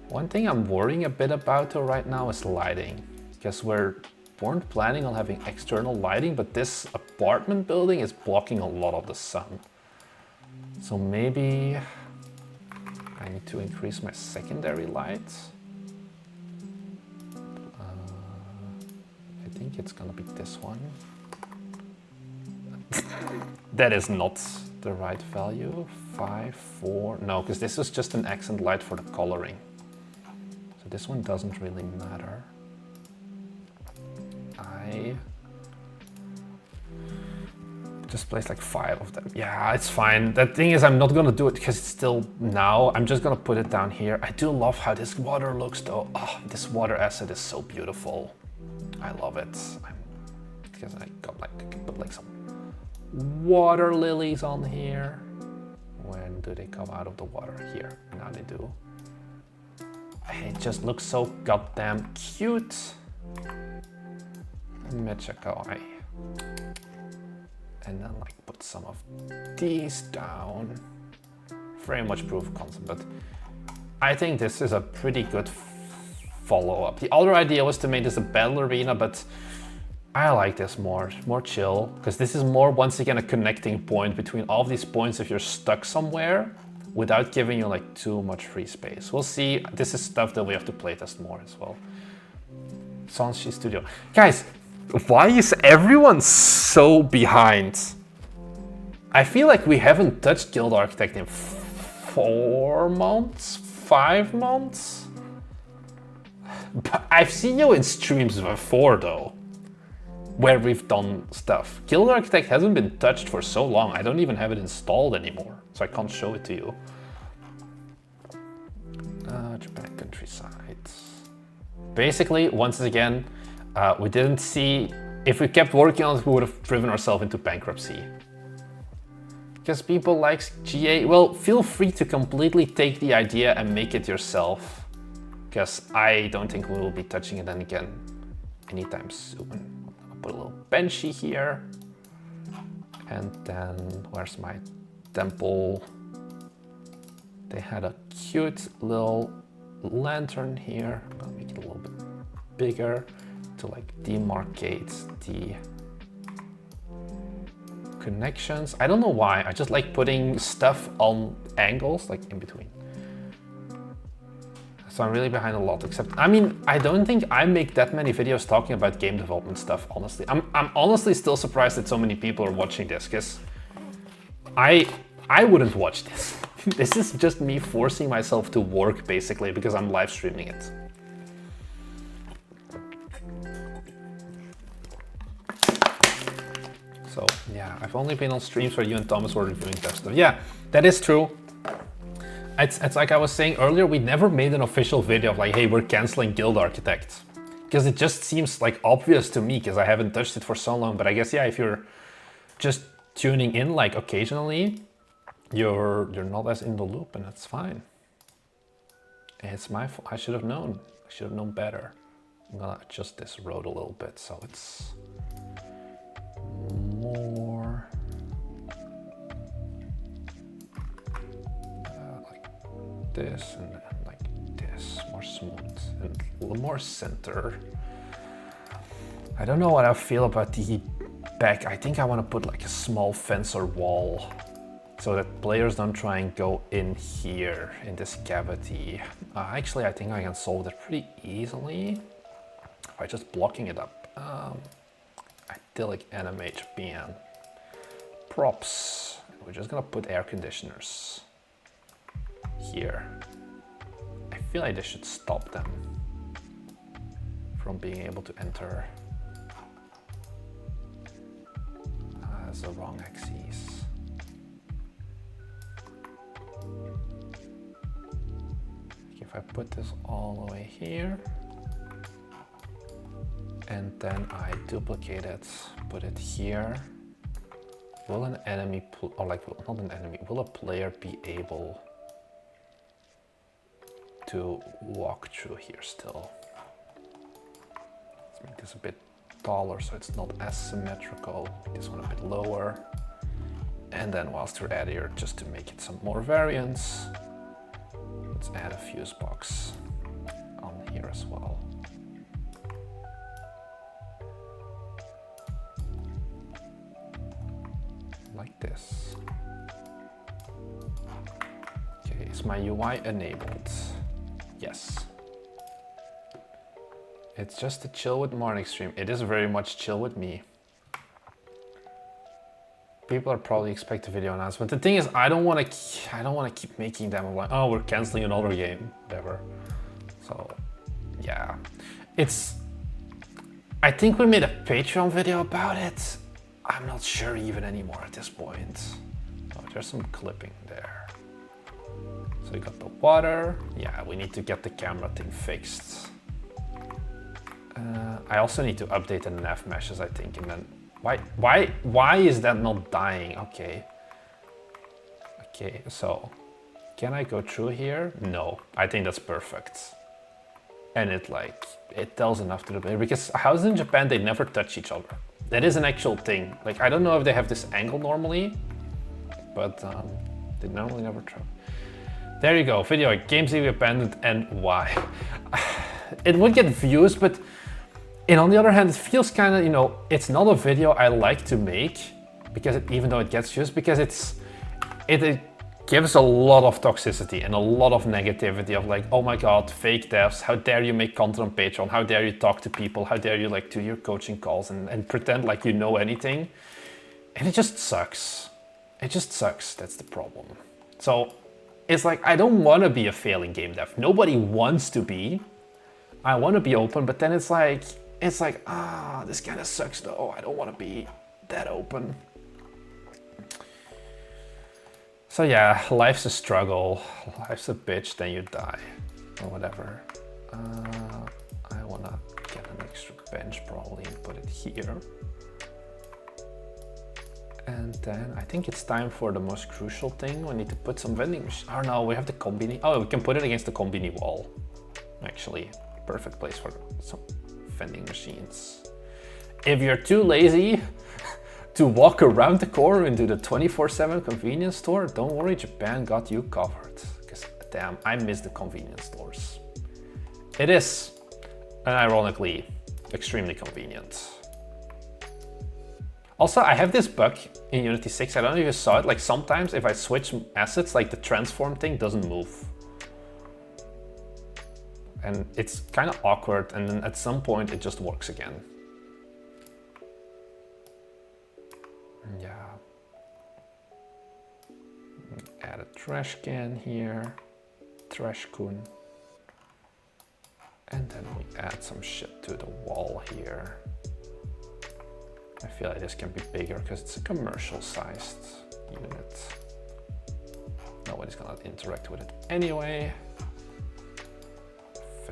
One thing I'm worrying a bit about though right now is lighting. Because we weren't planning on having external lighting, but this apartment building is blocking a lot of the sun. So maybe I need to increase my secondary light. I think it's gonna be this one. That is not the right value. 5, 4, no, because this is just an accent light for the coloring. So this one doesn't really matter. I just place like 5 of them. Yeah, it's fine. The thing is, I'm not gonna do it because it's still now. I'm just gonna put it down here. I do love how this water looks though. Oh, this water asset is so beautiful. I love it. Because I got like, I can put like some water lilies on here. When do they come out of the water? Here, now they do. It just looks so goddamn cute. Mechakai. And then like put some of these down. Very much proof of concept, but I think this is a pretty good follow-up. The other idea was to make this a battle arena, but I like this more chill, because this is more, once again, a connecting point between all of these points if you're stuck somewhere without giving you like too much free space. We'll see. This is stuff that we have to playtest more as well. Sanshi Studio. Guys, why is everyone so behind? I feel like we haven't touched Guild Architect in 4 months, 5 months? But I've seen you in streams before though, where we've done stuff. Guild Architect hasn't been touched for so long. I don't even have it installed anymore, so I can't show it to you. Japan countryside. Basically, once again, we didn't see, if we kept working on it, we would have driven ourselves into bankruptcy. Because people like GA, well, feel free to completely take the idea and make it yourself. Because I don't think we will be touching it again anytime soon. I'll put a little benchy here. And then, where's my temple? They had a cute little lantern here. I'm gonna make it a little bit bigger to like demarcate the connections. I don't know why, I just like putting stuff on angles, like in between. So I'm really behind a lot, except, I mean, I don't think I make that many videos talking about game development stuff, honestly. I'm honestly still surprised that so many people are watching this, because I wouldn't watch this. This is just me forcing myself to work, basically, because I'm live streaming it. So, yeah, I've only been on streams where you and Thomas were reviewing that stuff. Yeah, that is true. It's like I was saying earlier, we never made an official video of like, hey, we're canceling Guild Architect. because it just seems like obvious to me because I haven't touched it for so long. But I guess, yeah, if you're just tuning in like occasionally, you're not as in the loop, and that's fine. It's my fault. I should have known. I should have known better. I'm gonna adjust this road a little bit so it's more like this and like this, more smooth and a little more center. I don't know what I feel about the back. I think I want to put like a small fence or wall so that players don't try and go in here in this cavity. Actually, I think I can solve it pretty easily by just blocking it up. Idyllic animate BN. Props. We're just gonna put air conditioners here. I feel like this should stop them from being able to enter. That's the wrong axis. If I put this all the way here, and then I duplicate it, put it here, will an enemy, or like, not an enemy, will a player be able to walk through here still? Let's make this a bit taller so it's not as symmetrical. Make this one a bit lower. And then whilst we're at here, just to make it some more variance, let's add a fuse box on here as well. Like this. Okay, is my UI enabled? Yes. It's just a chill with morning stream. It is very much chill with me. People are probably expect a video announcement. The thing is, I don't want to keep making them. I'm like, oh, we're canceling another game, whatever. So, yeah, I think we made a Patreon video about it. I'm not sure even anymore at this point. Oh, there's some clipping there. So we got the water. Yeah, we need to get the camera thing fixed. I also need to update the nav meshes, I think, and then why is that not dying? Okay, so can I go through here? No, I think that's perfect. And it tells enough to the player, because houses in Japan, they never touch each other. That is an actual thing. Like, I don't know if they have this angle normally, but they normally never try. There you go, video, games that we abandoned and why. It would get views, but on the other hand, it feels kind of, you know, it's not a video I like to make, because even though it gets views, because it gives a lot of toxicity and a lot of negativity of like, oh my god, fake devs, how dare you make content on Patreon, how dare you talk to people, how dare you like do your coaching calls and pretend like you know anything. And it just sucks. It just sucks, that's the problem. So it's like, I don't want to be a failing game dev. Nobody wants to be. I want to be open, but then it's like, this kind of sucks though. I don't want to be that open. So yeah, life's a struggle. Life's a bitch, then you die, or whatever. I want to get an extra bench probably and put it here. And then I think it's time for the most crucial thing. We need to put some vending machines. Oh no, we have the combini. Oh, we can put it against the combini wall. Actually, perfect place for some vending machines. If you're too lazy to walk around the corner into the 24/7 convenience store, don't worry, Japan got you covered. Because damn, I miss the convenience stores. It is, unironically, extremely convenient. Also, I have this bug in Unity 6, I don't know if you saw it, like sometimes if I switch assets, like the transform thing doesn't move. And it's kind of awkward, and then at some point it just works again. Yeah. Add a trash can here, trash kun. And then we add some shit to the wall here. I feel like this can be bigger because it's a commercial sized unit. Nobody's gonna interact with it anyway.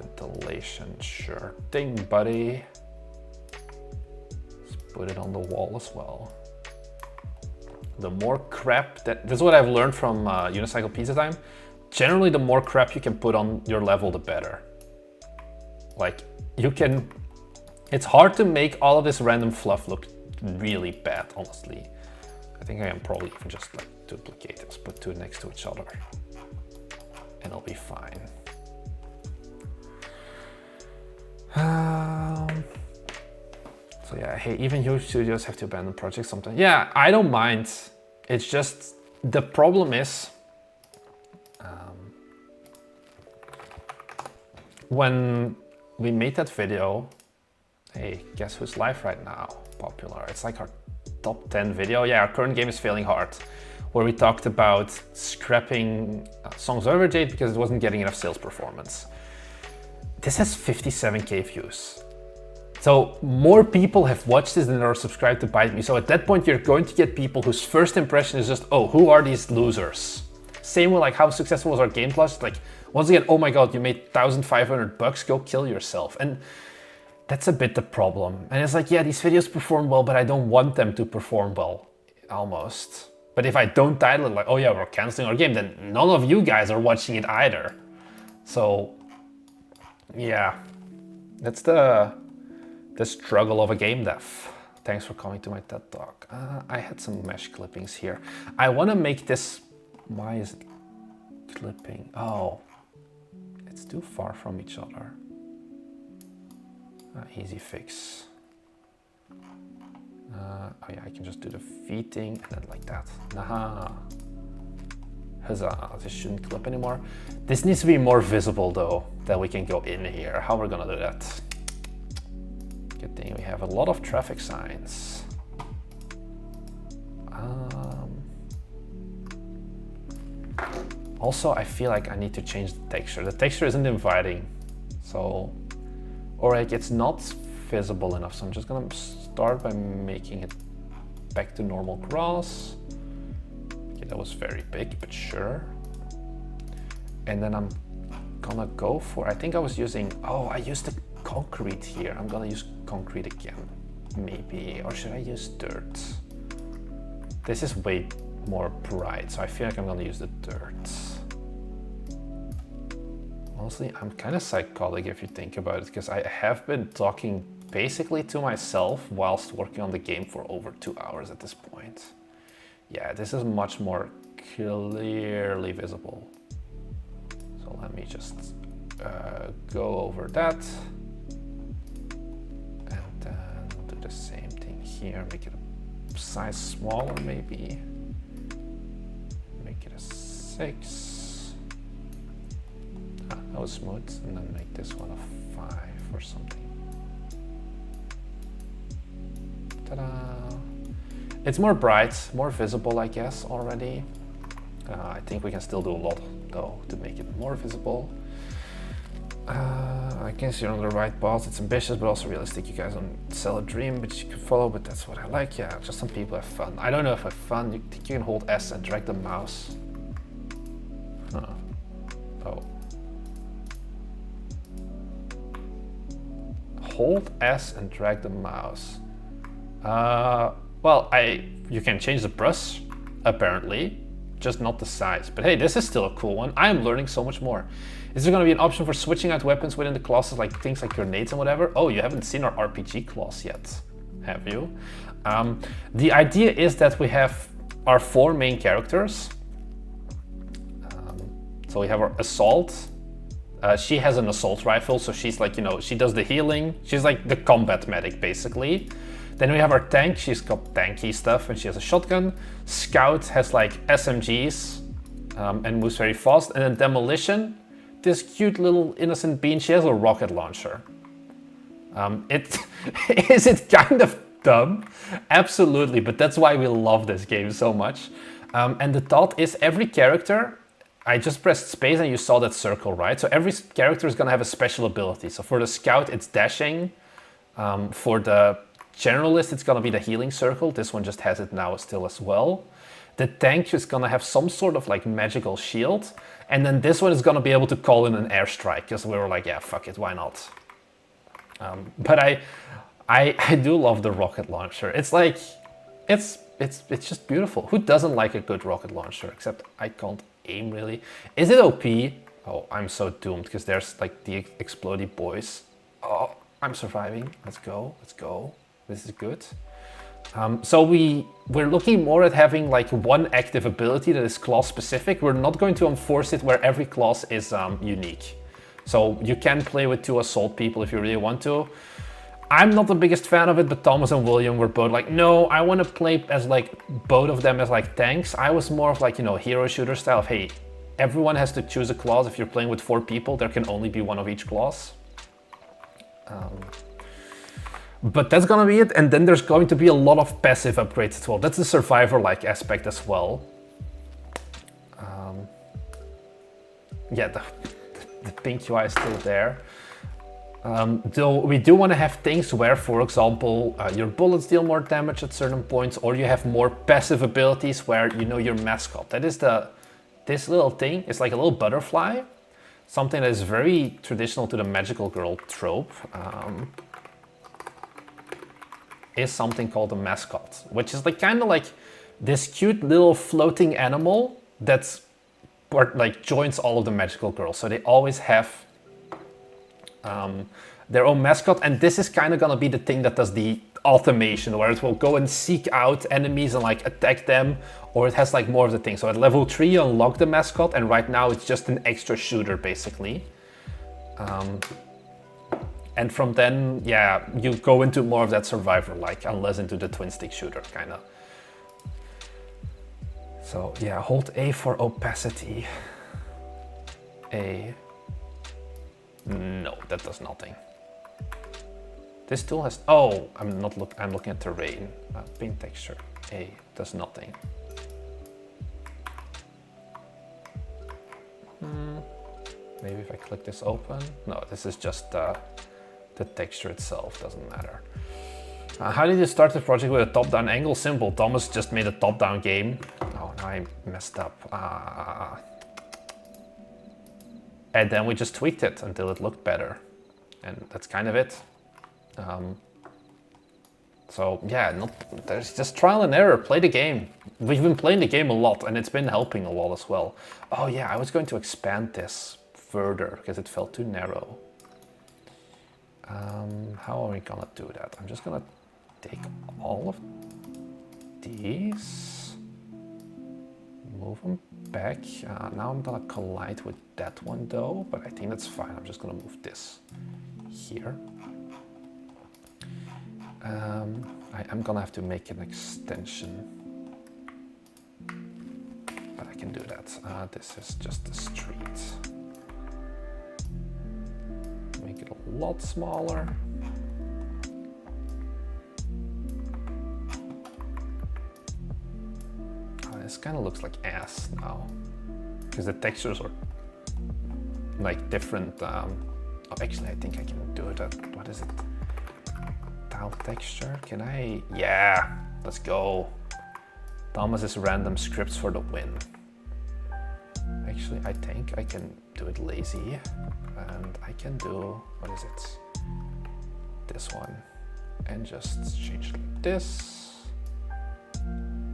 Ventilation, sure thing, buddy. Let's put it on the wall as well. The more crap this is what I've learned from Unicycle Pizza Time. Generally, the more crap you can put on your level, the better. Like, it's hard to make all of this random fluff look really bad, honestly. I think I can probably even just like duplicate this, put two next to each other, and it'll be fine. So yeah, hey, even huge studios have to abandon projects sometimes. Yeah, I don't mind. It's just, the problem is, when we made that video, hey, guess who's live right now? Popular. It's like our top 10 video. Yeah, our current game is failing hard, where we talked about scrapping Songs of Everjade because it wasn't getting enough sales performance. This has 57k views. So more people have watched this than are subscribed to Bite Me. So at that point, you're going to get people whose first impression is just, oh, who are these losers? Same with like how successful was our Game Plus? Like, once again, oh my God, you made $1,500, go kill yourself. And that's a bit the problem. And it's like, yeah, these videos perform well, but I don't want them to perform well, almost. But if I don't title it like, oh yeah, we're canceling our game, then none of you guys are watching it either. So yeah, that's the struggle of a game dev. Thanks for coming to my TED Talk. I had some mesh clippings here. I want to make this, why is it clipping? Oh, it's too far from each other. Easy fix. Oh yeah, I can just do the feeding and then like that. Aha. Huzzah, this shouldn't clip anymore. This needs to be more visible though, that we can go in here. How we're gonna do that? Good thing we have a lot of traffic signs. Also, I feel like I need to change the texture. The texture isn't inviting, so, or like it's not visible enough. So I'm just gonna start by making it back to normal grass. Okay, that was very big, but sure. And then I'm gonna go for, I think I was using, oh, I used the concrete here. I'm gonna use concrete again, maybe, or should I use dirt? This is way more bright, so I feel like I'm gonna use the dirt. Honestly, I'm kind of psychotic if you think about it, because I have been talking basically to myself whilst working on the game for over 2 hours at this point. Yeah, this is much more clearly visible. So let me just go over that. And then do the same thing here, make it a size smaller maybe. Make it a 6. That was smooth, and then make this one a 5 or something. Ta-da! It's more bright, more visible, I guess, already. I think we can still do a lot, though, to make it more visible. I guess you're on the right path. It's ambitious, but also realistic. You guys don't sell a dream, but you can follow, but that's what I like. Yeah, just some people have fun. I don't know if I have fun. You think you can hold S and drag the mouse? Huh. Oh. Hold S and drag the mouse. Well, you can change the brush, apparently, just not the size. But hey, this is still a cool one. I am learning so much more. Is there going to be an option for switching out weapons within the classes, like things like grenades and whatever? Oh, you haven't seen our RPG class yet, have you? The idea is that we have our 4 main characters. So we have our Assault. She has an assault rifle, so she's like, you know, she does the healing. She's like the combat medic, basically. Then we have our tank. She's got tanky stuff, and she has a shotgun. Scout has like SMGs and moves very fast. And then Demolition, this cute little innocent bean, she has a rocket launcher. Is it kind of dumb? Absolutely, but that's why we love this game so much. And the thought is every character, I just pressed space and you saw that circle, right? So every character is gonna have a special ability. So for the Scout, it's dashing. For the Generalist, it's gonna be the healing circle. This one just has it now still as well. the tank is gonna have some sort of like magical shield, and then this one is gonna be able to call in an airstrike, because we were like, yeah, fuck it, why not? But I do love the rocket launcher. It's like, it's just beautiful. Who doesn't like a good rocket launcher? Except I can't aim really. Is it OP? Oh, I'm so doomed, because there's like the explodey boys. Oh, I'm surviving. Let's go, let's go. This is good. So we're looking more at having like one active ability that is class specific. We're not going to enforce it where every class is unique. So you can play with 2 assault people if you really want to. I'm not the biggest fan of it, but Thomas and William were both like, no, I want to play as like both of them as like tanks. I was more of like, you know, hero shooter style of, hey, everyone has to choose a class. If you're playing with 4 people, there can only be one of each class. But that's gonna be it, and then there's going to be a lot of passive upgrades as well. That's the survivor-like aspect as well. Yeah, the pink UI is still there. Though we do want to have things where, for example, your bullets deal more damage at certain points, or you have more passive abilities where you know your mascot. That is this little thing. It's like a little butterfly, something that is very traditional to the magical girl trope. Is something called a mascot, which is like kind of like this cute little floating animal that's like joins all of the magical girls. So they always have their own mascot, and this is kind of gonna be the thing that does the automation, where it will go and seek out enemies and like attack them, or it has like more of the thing. So at level 3 you unlock the mascot, and right now it's just an extra shooter basically. And from then, yeah, you go into more of that survivor-like, and less into the twin-stick shooter, kind of. So, yeah, hold A for opacity. A. No, that does nothing. This tool has... Oh, I'm looking at terrain. Paint texture. A does nothing. Maybe if I click this open. No, this is just... the texture itself doesn't matter. How did you start the project with a top-down angle? Simple. Thomas just made a top-down game. Oh, now I messed up. And then we just tweaked it until it looked better. And that's kind of it. So yeah, there's just trial and error. Play the game. We've been playing the game a lot, and it's been helping a lot as well. Oh yeah, I was going to expand this further because it felt too narrow. How are we gonna do that? I'm just gonna take all of these, move them back. Now I'm gonna collide with that one though, but I think that's fine. I'm just gonna move this here. I'm gonna have to make an extension, but I can do that. This is just the street. Make it a lot smaller. This kind of looks like ass now, because the textures are like different. Oh, actually, I think I can do that. What is it? Tile texture? Can I? Yeah, let's go. Thomas's random scripts for the win. Actually, I think I can do it lazy, and I can do, what is it? This one, and just change this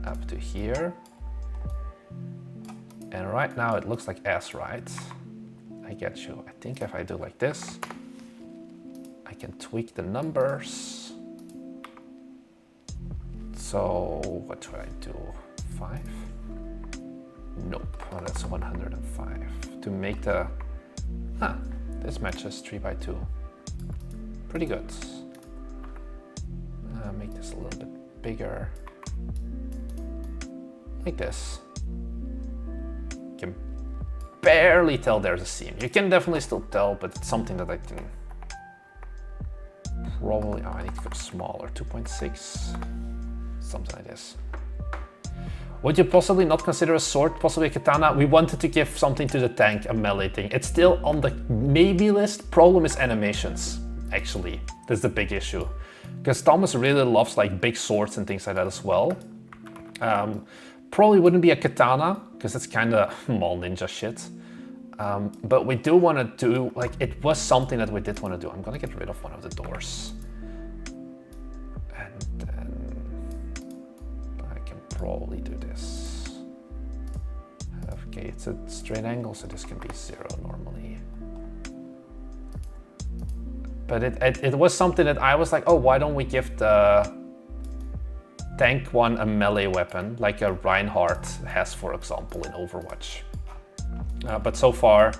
up to here. And right now it looks like ass, right? I get you. I think if I do like this, I can tweak the numbers. So what should I do? 5? Nope. Oh, that's 105. To make the... this matches 3x2. Pretty good. Make this a little bit bigger. Like this. You can barely tell there's a seam. You can definitely still tell, but it's something that I can probably... Oh, I need to go smaller. 2.6. Something like this. Would you possibly not consider a sword, possibly a katana? We wanted to give something to the tank, a melee thing. It's still on the maybe list. Problem is animations, actually. That's the big issue. Because Thomas really loves like big swords and things like that as well. Probably wouldn't be a katana, because it's kind of mall ninja shit. But we do want to do, like, it was something that we did want to do. I'm gonna get rid of one of the doors. And then I can probably do this. Okay, it's a straight angle, so this can be 0 normally. But it was something that I was like, oh, why don't we give the tank one a melee weapon, like a Reinhardt has, for example, in Overwatch. But so far,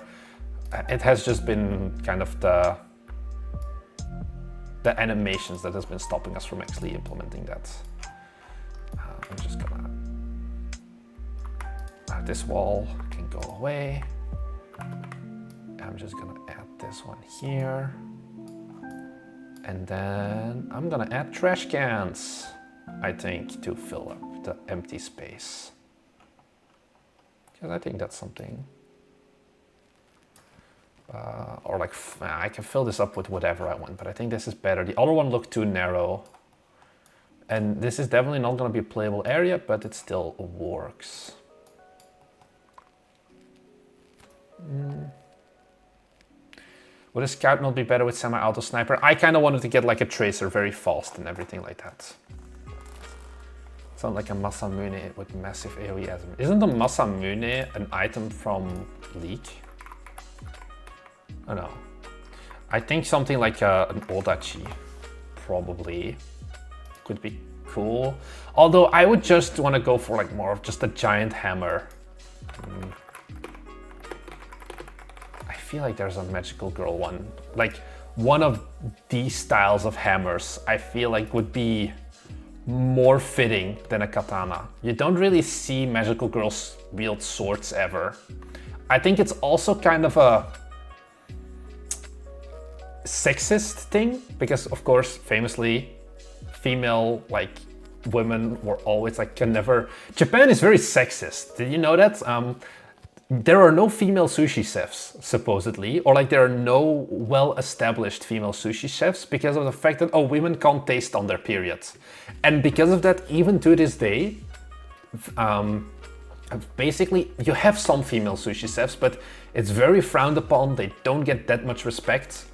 it has just been kind of the animations that has been stopping us from actually implementing that. I'm just gonna... this wall can go away. I'm just gonna add this one here. And then I'm gonna add trash cans, I think, to fill up the empty space. Because I think that's something. Or like, I can fill this up with whatever I want, but I think this is better. The other one looked too narrow. And this is definitely not gonna be a playable area, but it still works. Would a scout not be better with semi-auto sniper? I kind of wanted to get like a tracer very fast and everything like that. Sounds like a Masamune with massive AoE. Isn't the Masamune an item from League? Oh no. I think something like an Odachi probably could be cool. Although I would just want to go for like more of just a giant hammer. I feel like there's a magical girl one. Like one of these styles of hammers I feel like would be more fitting than a katana. You don't really see magical girls wield swords ever. I think it's also kind of a sexist thing because of course famously female like women were always like can never... Japan is very sexist. Did you know that? There are no female sushi chefs, supposedly, or like there are no well-established female sushi chefs because of the fact that, oh, women can't taste on their periods. And because of that, even to this day, basically, you have some female sushi chefs, but it's very frowned upon. They don't get that much respect.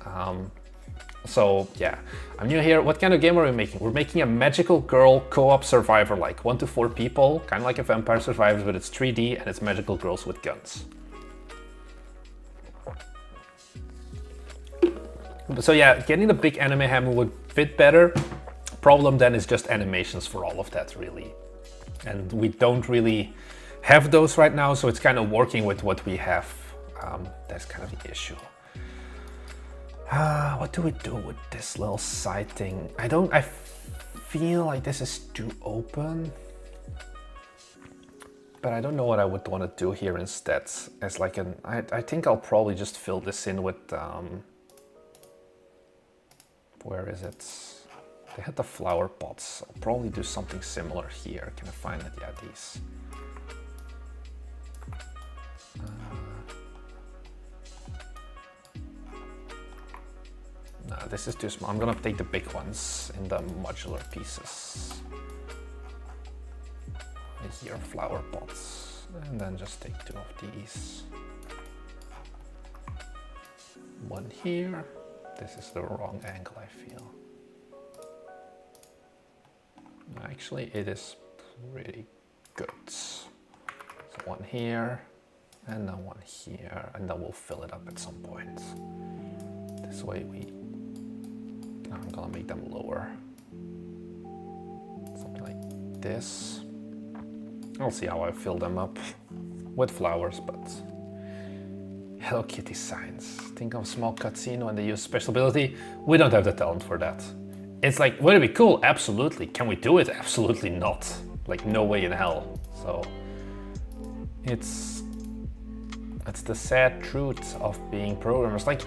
So yeah, I'm new here. What kind of game are we making? We're making a magical girl co-op survivor, like 1 to 4 people, kind of like a Vampire Survivors, but it's 3D and it's magical girls with guns. So yeah, getting the big anime hammer would fit better. Problem then is just animations for all of that, really. And we don't really have those right now, so it's kind of working with what we have. That's kind of the issue. What do we do with this little side thing? I feel like this is too open. But I don't know what I would want to do here instead. As like an, I think I'll probably just fill this in with, where is it? They had the flower pots. I'll probably do something similar here. Can I find it? Yeah, these. No, this is too small. I'm gonna take the big ones in the modular pieces. Here, flower pots. And then just take 2 of these. One here. This is the wrong angle, I feel. Actually, it is pretty good. So one here, and then one here, and then we'll fill it up at some point. This way I'm gonna make them lower. Something like this. I'll see how I fill them up with flowers, but Hello Kitty signs. Think of small cutscene when they use special ability. We don't have the talent for that. It's like, would it be cool? Absolutely. Can we do it? Absolutely not. Like, no way in hell. So it's the sad truth of being programmers. Like,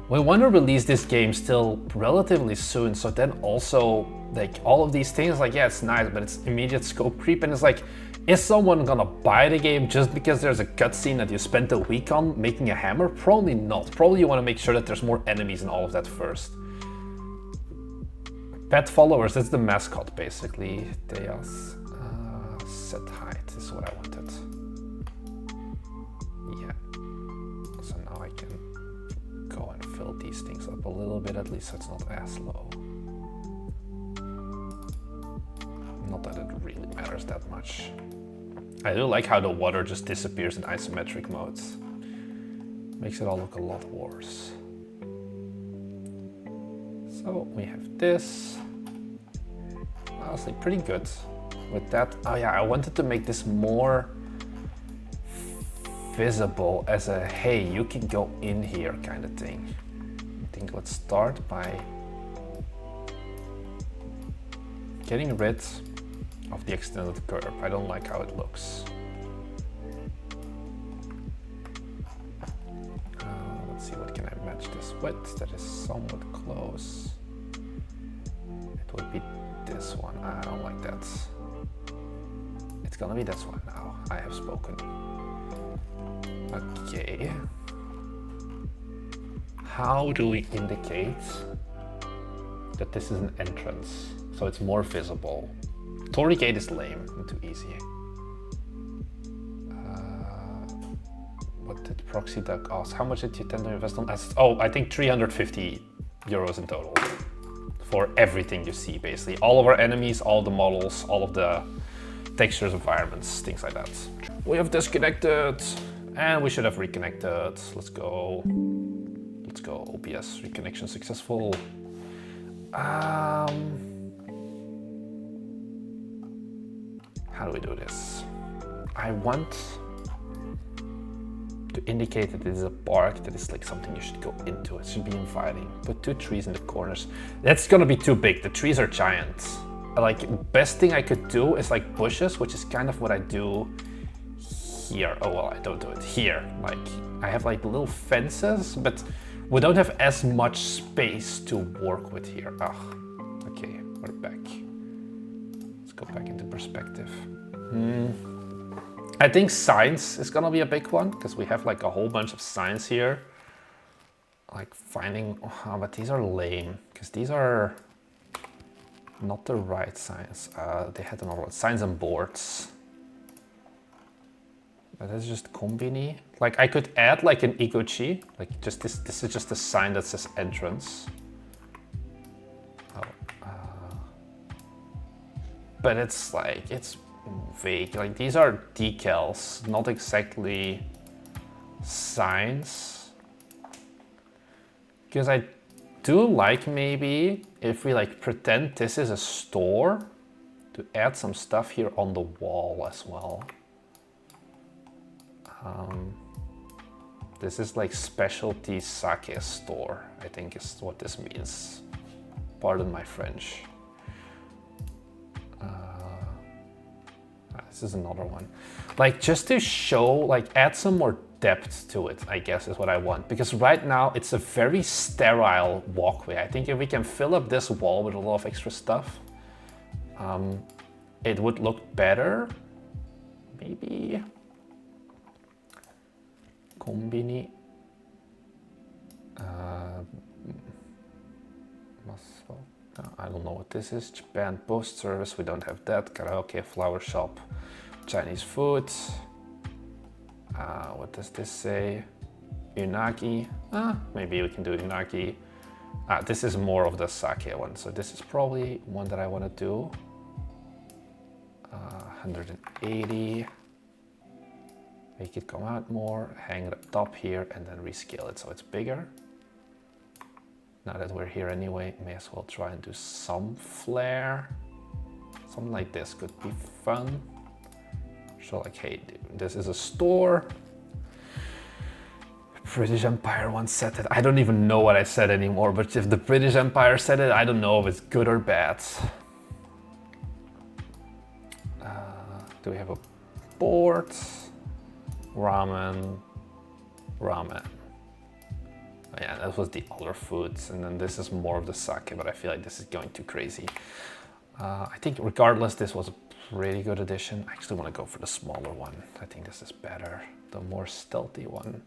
we want to release this game still relatively soon, so then also, like, all of these things, like, yeah, it's nice, but it's immediate scope creep, and it's like, is someone gonna buy the game just because there's a cutscene that you spent a week on making a hammer? Probably not. Probably you want to make sure that there's more enemies and all of that first. Pet followers, that's the mascot, basically. Theos. set height. This is what I wanted. Yeah. So now I can go and fill these things up a little bit, at least so it's not as low. Not that it really matters that much. I do like how the water just disappears in isometric modes. Makes it all look a lot worse. So we have this. Honestly, pretty good with that. Oh yeah, I wanted to make this more visible as a, hey, you can go in here kind of thing. I think let's start by getting rid of the extended curve. I don't like how it looks. Let's see, what can I match this with that is somewhat close? It would be this one. I don't like that. It's gonna be this one now. I have spoken. Okay. How do we indicate that this is an entrance so it's more visible? Torii gate is lame and too easy. What did Proxy Duck ask? How much did you tend to invest on assets? Oh, I think 350 euros in total for everything you see, basically. All of our enemies, all the models, all of the textures, environments, things like that. We have disconnected and we should have reconnected. Let's go. Let's go. OBS reconnection successful. How do we do this? I want to indicate that it is a park, that is like something you should go into. It should be inviting. Put 2 trees in the corners. That's gonna be too big. The trees are giant. Like, best thing I could do is like bushes, which is kind of what I do here. Oh well, I don't do it here. Like, I have like little fences, but we don't have as much space to work with here. Okay, we're back. Let's go back into perspective. I think science is gonna be a big one because we have like a whole bunch of science here. Like finding, but these are lame because these are not the right science. They had another one, science and boards. But that's just kombini. Like I could add like an iguchi, like just this. This is just a sign that says entrance. But it's like, it's vague. Like these are decals, not exactly signs. Because I do like maybe if we like pretend this is a store to add some stuff here on the wall as well. This is like specialty sake store, I think is what this means. Pardon my French. This is another one. Like just to show, like add some more depth to it, I guess is what I want. Because right now it's a very sterile walkway. I think if we can fill up this wall with a lot of extra stuff, it would look better. Maybe. Kombini. I don't know what this is. Japan Post Service, we don't have that. Karaoke, flower shop, Chinese food. What does this say? Unagi. Maybe we can do unagi. This is more of the sake one, so this is probably one that I want to do. 180. Make it come out more, hang it up top here, and then rescale it so it's bigger. Now that we're here anyway, may as well try and do some flair. Something like this could be fun. So like, hey, dude, this is a store. British Empire once said it. I don't even know what I said anymore, but if the British Empire said it, I don't know if it's good or bad. Do we have a board? Ramen. Oh yeah, that was the other foods, and then this is more of the sake, but I feel like this is going too crazy. I think regardless, this was a pretty good addition. I actually want to go for the smaller one. I think this is better, the more stealthy one.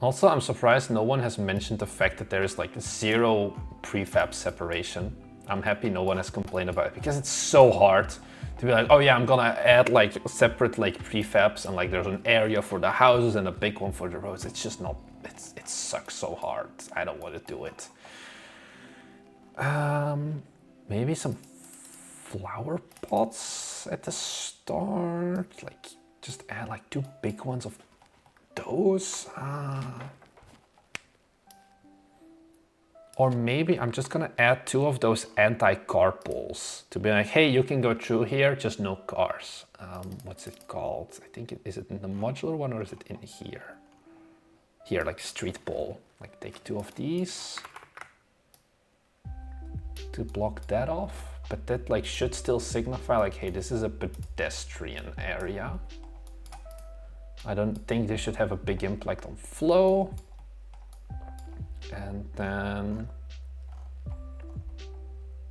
Also, I'm surprised no one has mentioned the fact that there is like 0 prefab separation. I'm happy no one has complained about it because it's so hard to be like, oh yeah, I'm gonna add like separate like prefabs and like there's an area for the houses and a big one for the roads. It's just not, it sucks so hard. I don't want to do it. Maybe some flower pots at the start, like just add like 2 big ones of those. Or maybe I'm just gonna add 2 of those anti-car poles to be like, hey, you can go through here, just no cars. What's it called? I think is it in the modular one or is it in here? Here, like street pole. Like take 2 of these to block that off. But that like should still signify like, hey, this is a pedestrian area. I don't think this should have a big impact on flow. And then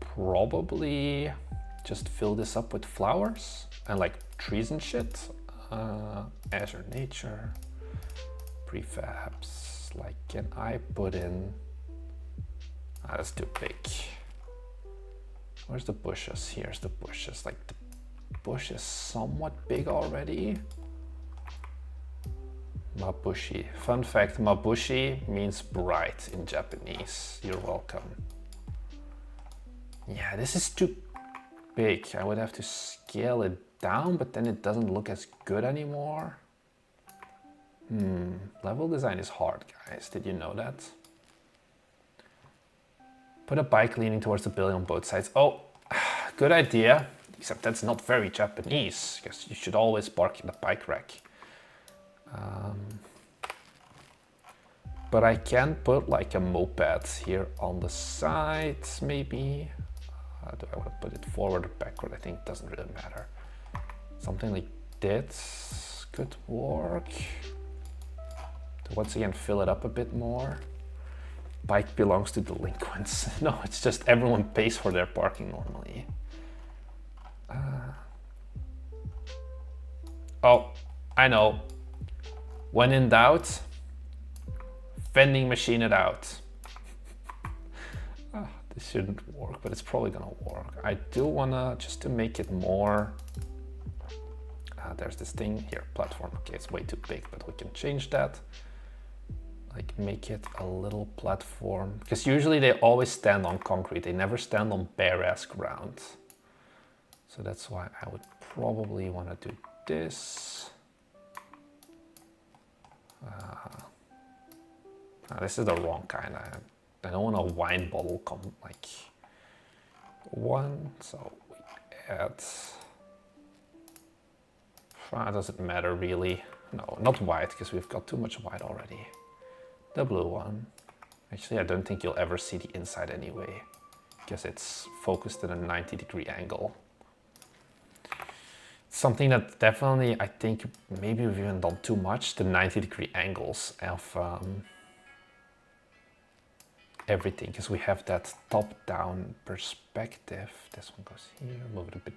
probably just fill this up with flowers and like trees and shit. Azure Nature, prefabs. Like, can I put in? That's too big. Where's the bushes? Here's the bushes. Like the bush is somewhat big already. Mabushi. Fun fact, mabushi means bright in Japanese. You're welcome. Yeah, this is too big. I would have to scale it down, but then it doesn't look as good anymore. Level design is hard, guys. Did you know that? Put a bike leaning towards the building on both sides. Oh, good idea. Except that's not very Japanese, because you should always park in the bike rack. But I can put like a moped here on the sides, maybe. Do I want to put it forward or backward? I think it doesn't really matter. Something like this could work. To once again fill it up a bit more. Bike belongs to delinquents. No, it's just everyone pays for their parking normally. Oh, I know. When in doubt, vending machine it out. This shouldn't work, but it's probably gonna work. I do wanna, just to make it more, there's this thing here, platform. Okay, it's way too big, but we can change that. Like make it a little platform, because usually they always stand on concrete. They never stand on bare ass ground. So that's why I would probably wanna do this. This is the wrong kind. I don't want a wine bottle come like 1. So we add. Doesn't matter really. No, not white, because we've got too much white already. The blue one. Actually, I don't think you'll ever see the inside anyway, because it's focused at a 90-degree angle. Something that definitely, I think maybe we've even done too much, the 90-degree angles of everything, because we have that top-down perspective. This one goes here, move it a bit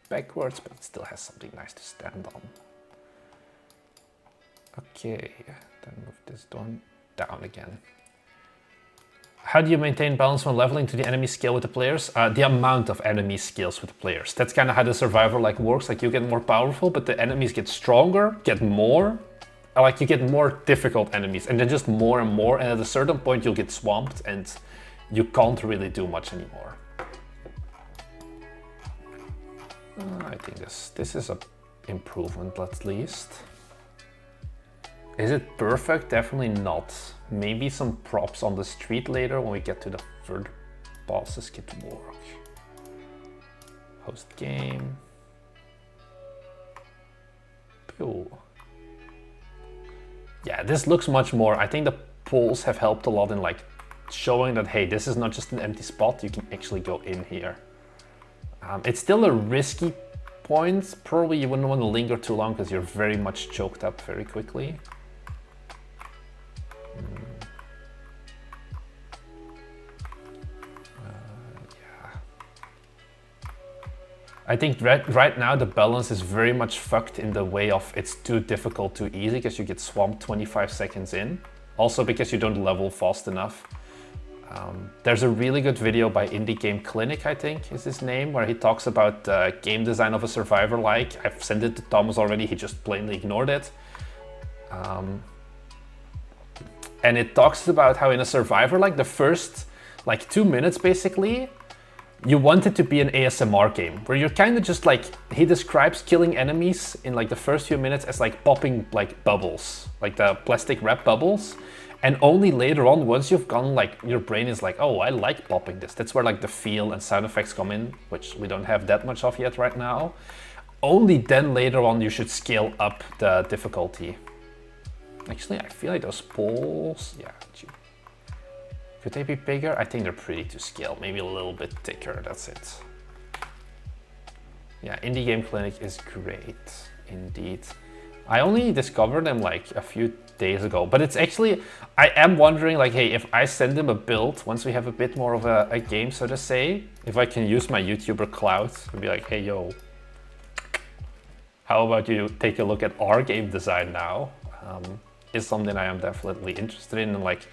backwards, but it still has something nice to stand on. Okay, then move this down again. How do you maintain balance when leveling to the enemy scale with the players? The amount of enemy scales with the players. That's kind of how the survivor like works. Like you get more powerful, but the enemies get stronger, get more. Like you get more difficult enemies, and then just more and more. And at a certain point, you'll get swamped, and you can't really do much anymore. I think this is an improvement at least. Is it perfect? Definitely not. Maybe some props on the street later when we get to the further bosses could work. Host game. Cool. Yeah, this looks much more. I think the poles have helped a lot in like showing that, hey, this is not just an empty spot. You can actually go in here. It's still a risky point. Probably you wouldn't want to linger too long because you're very much choked up very quickly. I think right now the balance is very much fucked in the way of it's too difficult, too easy, because you get swamped 25 seconds in. Also because you don't level fast enough. There's a really good video by Indie Game Clinic, I think is his name, where he talks about game design of a survivor-like. I've sent it to Thomas already, he just plainly ignored it. And it talks about how in a survivor-like, the first like 2 minutes basically, you want it to be an ASMR game, where you're kind of just like, he describes killing enemies in like the first few minutes as like popping like bubbles, like the plastic wrap bubbles. And only later on, once you've gone, like your brain is like, oh, I like popping this. That's where like the feel and sound effects come in, which we don't have that much of yet right now. Only then later on you should scale up the difficulty. Actually, I feel like those poles, yeah. Could they be bigger? I think they're pretty to scale, maybe a little bit thicker, that's it. Yeah, Indie Game Clinic is great, indeed. I only discovered them like a few days ago, but it's actually, I am wondering like, hey, if I send him a build, once we have a bit more of a game, so to say, if I can use my YouTuber clout to be like, hey, yo, how about you take a look at our game design now? Is something I am definitely interested in, and like,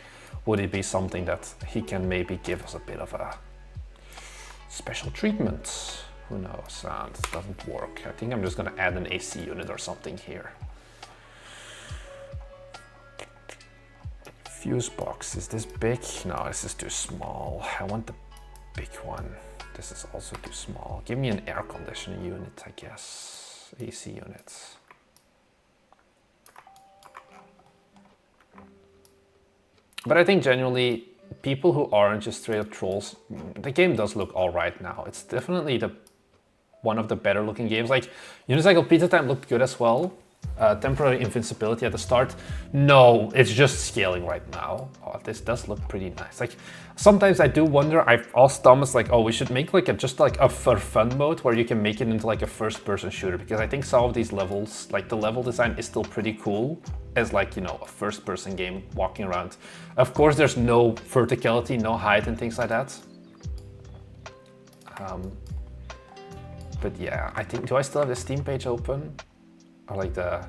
would it be something that he can maybe give us a bit of a special treatment? Who knows? This doesn't work. I think I'm just gonna add an AC unit or something here. Fuse box, is this big? No, this is too small. I want the big one. This is also too small. Give me an air conditioning unit, I guess. AC units. But I think generally, people who aren't just straight up trolls, the game does look all right now. It's definitely one of the better looking games. Like Unicycle Pizza Time looked good as well. Temporary invincibility at the start. No, it's just scaling right now. Oh, this does look pretty nice. Like sometimes I do wonder, I've asked Thomas like, oh, we should make like just like a for fun mode where you can make it into like a first person shooter, because I think some of these levels, like the level design is still pretty cool as like, you know, a first person game walking around. Of course, there's no verticality, no height and things like that. But yeah, I think, do I still have the Steam page open? Or like the,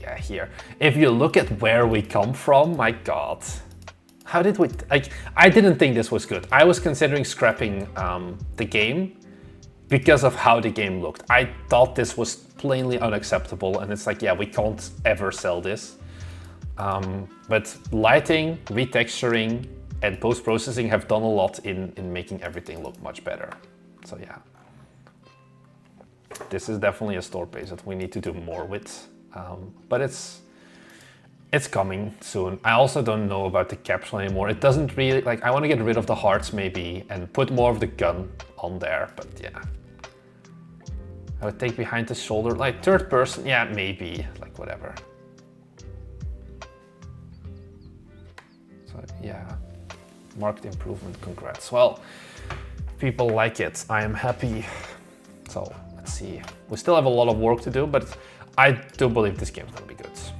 yeah, here. If you look at where we come from, my God. How did we, like, I didn't think this was good. I was considering scrapping the game because of how the game looked. I thought this was plainly unacceptable, and it's like, yeah, we can't ever sell this. But lighting, retexturing, and post-processing have done a lot in making everything look much better. So yeah. This is definitely a store page that we need to do more with, but it's coming soon. I also don't know about the capsule anymore. It doesn't really, like, I want to get rid of the hearts maybe and put more of the gun on there, but yeah. I would take behind the shoulder, like third person, yeah, maybe, like whatever. So yeah, marked improvement, congrats. Well, people like it, I am happy. So let's see, we still have a lot of work to do, but I do believe this game's gonna be good. So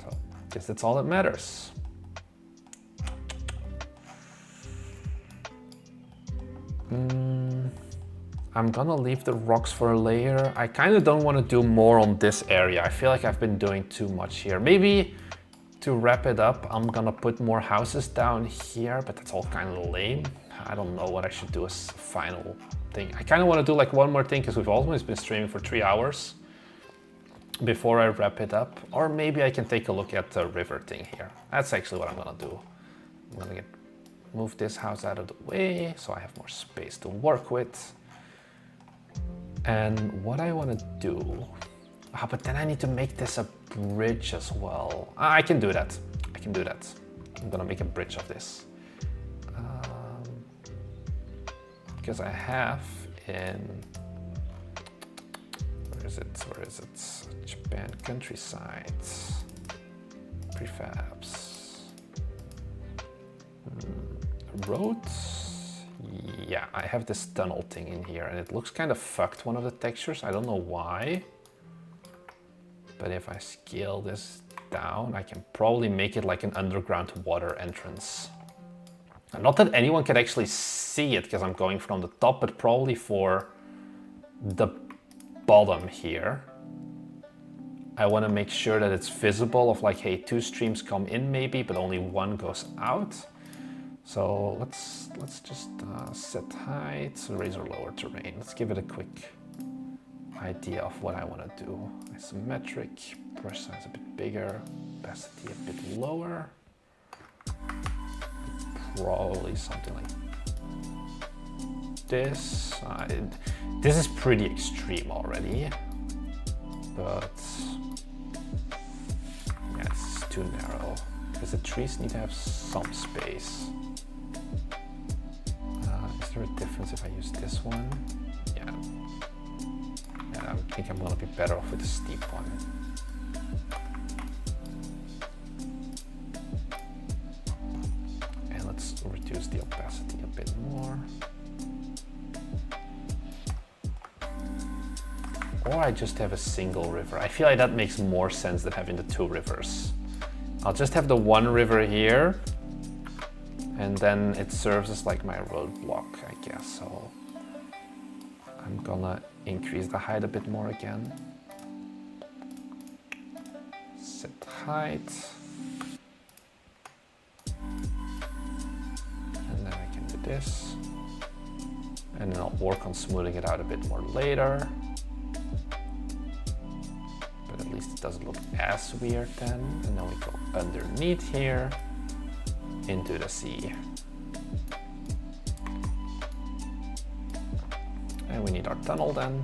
I guess that's all that matters. I'm gonna leave the rocks for a layer. I kind of don't want to do more on this area. I feel like I've been doing too much here. Maybe to wrap it up, I'm gonna put more houses down here, but that's all kind of lame. I don't know what I should do as final thing. I kind of want to do like one more thing because we've almost been streaming for 3 hours before I wrap it up. Or maybe I can take a look at the river thing here. That's actually what I'm gonna do. I'm gonna move this house out of the way so I have more space to work with. And what I want to do, but then I need to make this a bridge as well. I can do that. I can do that. I'm gonna make a bridge of this. Because I have in, where is it? Japan countryside, prefabs, roads. Yeah, I have this tunnel thing in here and it looks kind of fucked, one of the textures. I don't know why. But if I scale this down, I can probably make it like an underground water entrance. Not that anyone can actually see it because I'm going from the top, but probably for the bottom here. I want to make sure that it's visible of like, hey, 2 streams come in maybe, but only 1 goes out. So let's just set height, raise or lower terrain. Let's give it a quick idea of what I want to do. Isometric, brush size a bit bigger, opacity a bit lower. Probably something like this. This is pretty extreme already, but yeah, it's too narrow because the trees need to have some space. Is there a difference if I use this one? Yeah, I think I'm gonna be better off with the steep one. And let's reduce the opacity a bit more. Or I just have a single river. I feel like that makes more sense than having the two rivers. I'll just have the one river here, and then it serves as like my roadblock, I guess. So I'm gonna increase the height a bit more again. Set height. And then I can do this. And then I'll work on smoothing it out a bit more later. But at least it doesn't look as weird then. And then we go underneath here into the sea. And we need our tunnel then.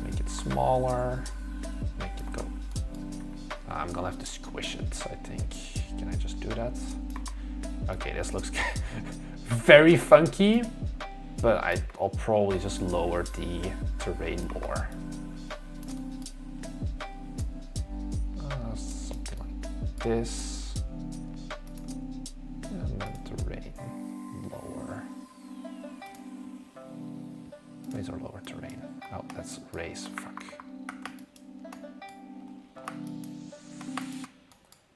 Make it smaller. Make it go. I'm gonna have to squish it, I think. Can I just do that? Okay, this looks very funky, but I'll probably just lower the terrain more. Something like this. And then terrain lower. Raise or lower terrain. Oh, that's raise, fuck.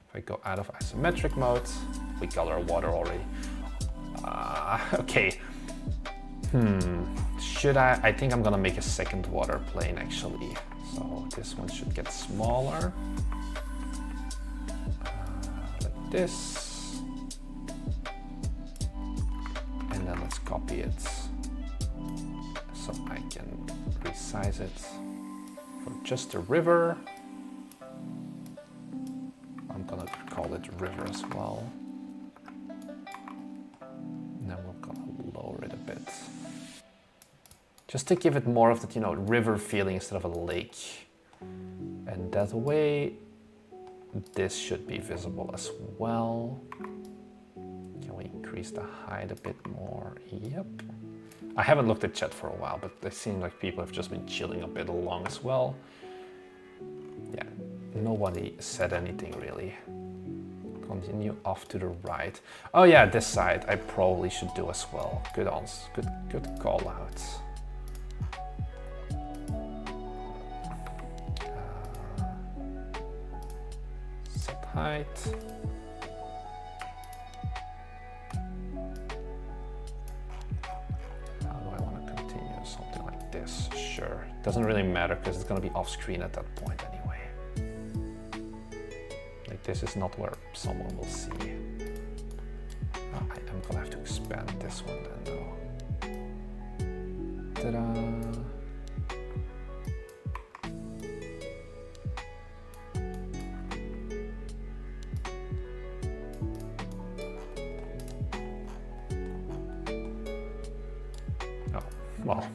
If I go out of isometric mode, we color water already. Okay. Should I think I'm gonna make a second water plane actually. So this one should get smaller. Like this. And then let's copy it. So I can resize it for just a river. I'm gonna call it river as well. And then we're gonna lower it a bit. Just to give it more of that, river feeling instead of a lake. And that way, this should be visible as well. Can we increase the height a bit more? Yep. I haven't looked at chat for a while, but it seems like people have just been chilling a bit along as well. Yeah, nobody said anything really. Continue off to the right. Oh yeah, this side I probably should do as well. Good call out. Set height. Sure, doesn't really matter because it's going to be off screen at that point anyway. Like this is not where someone will see. I'm going to have to expand this one then though. Ta-da! Oh, well.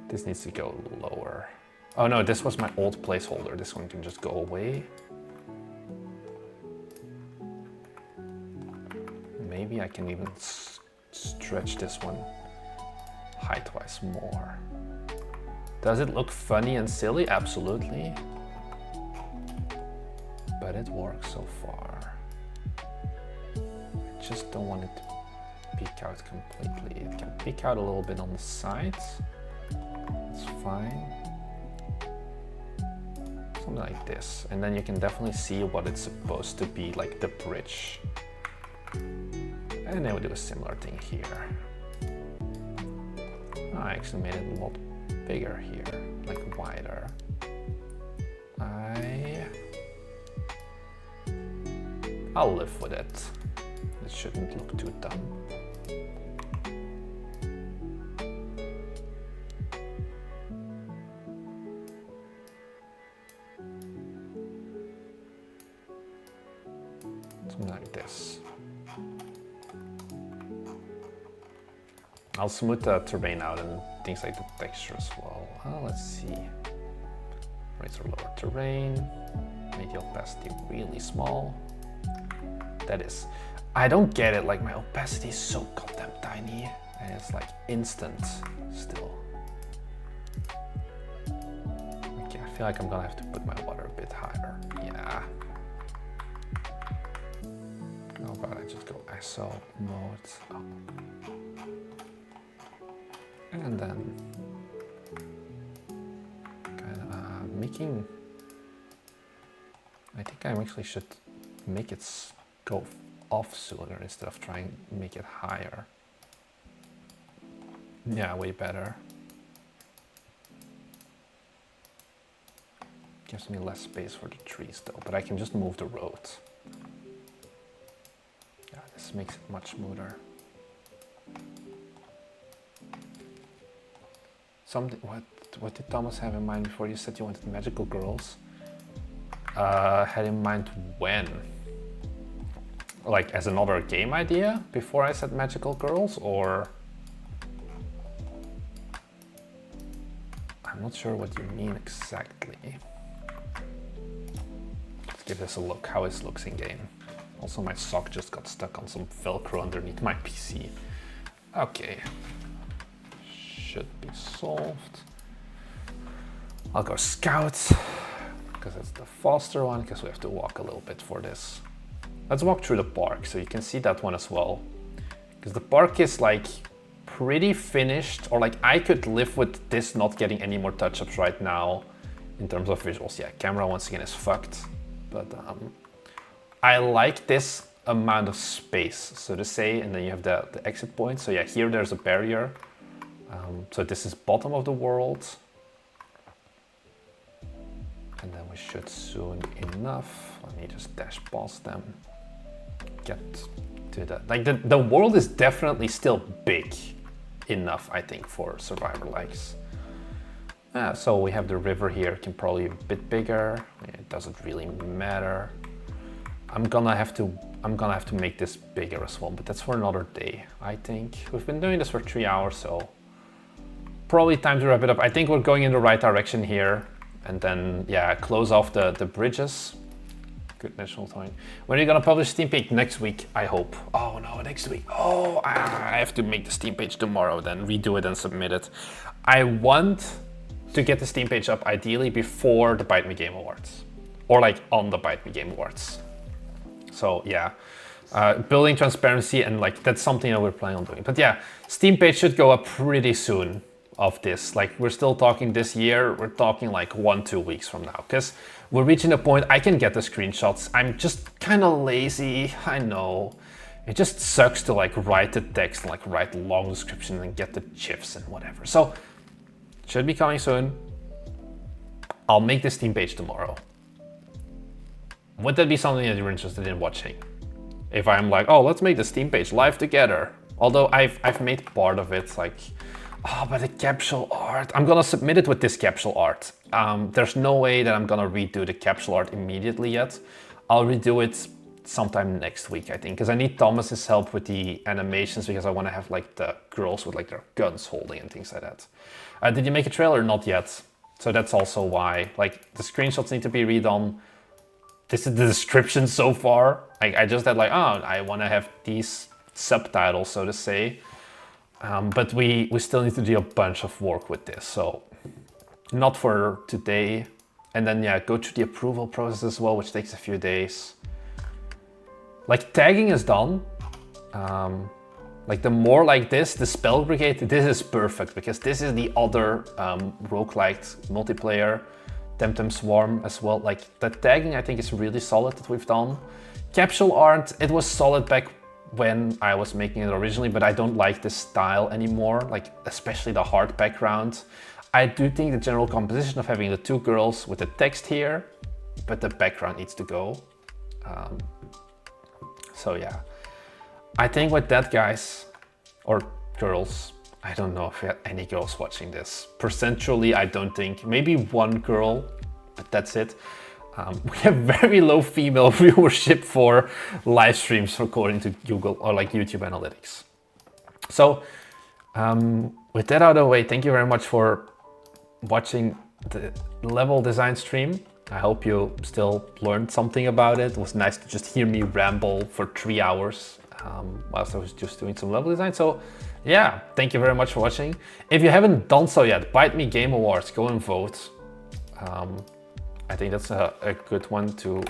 This needs to go lower. Oh no, this was my old placeholder. This one can just go away. Maybe I can even stretch this one height-wise more. Does it look funny and silly? Absolutely. But it works so far. I just don't want it to peek out completely. It can peek out a little bit on the sides. It's fine. Something like this. And then you can definitely see what it's supposed to be, like the bridge. And then we do a similar thing here. I actually made it a lot bigger here, like wider. I'll live with it. It shouldn't look too dumb. Something like this. I'll smooth the terrain out and things like the texture as well. Let's see. Raise or lower terrain. Make the opacity really small. That is. I don't get it, like my opacity is so goddamn tiny and it's like instant still. Okay, I feel like I'm gonna have to put my water a bit higher. Yeah. How about I just go ISO mode up. And then kind of making, I think I actually should make it go off sooner instead of trying to make it higher. Yeah, way better. Gives me less space for the trees though, but I can just move the road. Yeah, this makes it much smoother. Something, what did Thomas have in mind before you said you wanted magical girls? Had in mind when? Like as another game idea before I said magical girls, or? I'm not sure what you mean exactly. Let's give this a look, how it looks in game. Also my sock just got stuck on some Velcro underneath my PC. Okay. Should be solved. I'll go scout because it's the faster one, because we have to walk a little bit for this. Let's walk through the park so you can see that one as well, because the park is like pretty finished, or like I could live with this not getting any more touch-ups right now in terms of visuals. Yeah, camera once again is fucked, but I like this amount of space, so to say, and then you have the exit point. So yeah, here there's a barrier. So this is bottom of the world. And then we should soon enough, let me just dash past them, get to that. Like the world is definitely still big enough, I think, for survivor likes. So we have the river here, can probably be a bit bigger. It doesn't really matter. I'm gonna have to make this bigger as well, but that's for another day, I think. We've been doing this for 3 hours, so probably time to wrap it up. I think we're going in the right direction here. And then, yeah, close off the bridges. Good national time. When are you gonna publish Steam page? Next week, I hope. Oh no, next week. Oh, I have to make the Steam page tomorrow, then redo it and submit it. I want to get the Steam page up ideally before the Bite Me Game Awards. Or like on the Bite Me Game Awards. So yeah, building transparency, and like that's something that we're planning on doing. But yeah, Steam page should go up pretty soon of this. Like we're still talking this year, we're talking like 1-2 weeks from now, because we're reaching a point I can get the screenshots. I'm just kind of lazy, I know. It just sucks to like write the text and like write long description and get the GIFs and whatever. So should be coming soon. I'll make this Steam page tomorrow. Would that be something that you're interested in watching? If I'm like, oh, let's make the Steam page live together. Although I've made part of it, like, oh, but the capsule art, I'm gonna submit it with this capsule art. There's no way that I'm gonna redo the capsule art immediately yet. I'll redo it sometime next week, I think, because I need Thomas's help with the animations, because I want to have like the girls with like their guns holding and things like that. Did you make a trailer? Not yet. So that's also why, like, the screenshots need to be redone. This is the description so far. I just had like, oh, I want to have these subtitles, so to say. But we still need to do a bunch of work with this, so not for today. And then, yeah, go through the approval process as well, which takes a few days. Like, tagging is done. Like, the more like this, the Spell Brigade, this is perfect, because this is the other roguelike multiplayer, Temtem Swarm as well. Like, the tagging, I think, is really solid that we've done. Capsule art, it was solid back when I was making it originally, but I don't like this style anymore, like, especially the hard background. I do think the general composition of having the two girls with the text here, but the background needs to go. So yeah, I think with that, guys, or girls, I don't know if we had any girls watching this. Percentually, I don't think. Maybe one girl, but that's it. We have very low female viewership for live streams according to Google or like YouTube Analytics. So with that out of the way, thank you very much for watching the level design stream. I hope you still learned something about it. It was nice to just hear me ramble for 3 hours whilst I was just doing some level design. So yeah, thank you very much for watching. If you haven't done so yet, Bite Me Game Awards, go and vote. I think that's a good one to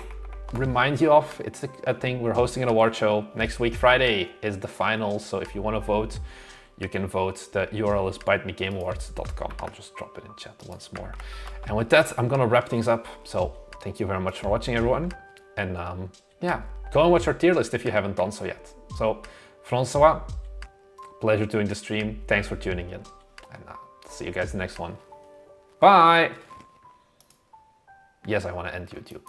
remind you of. It's a thing. We're hosting an award show next week. Friday is the final. So if you want to vote, you can vote. The URL is bitemegameawards.com. I'll just drop it in chat once more. And with that, I'm gonna wrap things up. So thank you very much for watching, everyone. And yeah, go and watch our tier list if you haven't done so yet. So Francois, pleasure doing the stream. Thanks for tuning in. And see you guys in the next one. Bye. Yes, I want to end YouTube.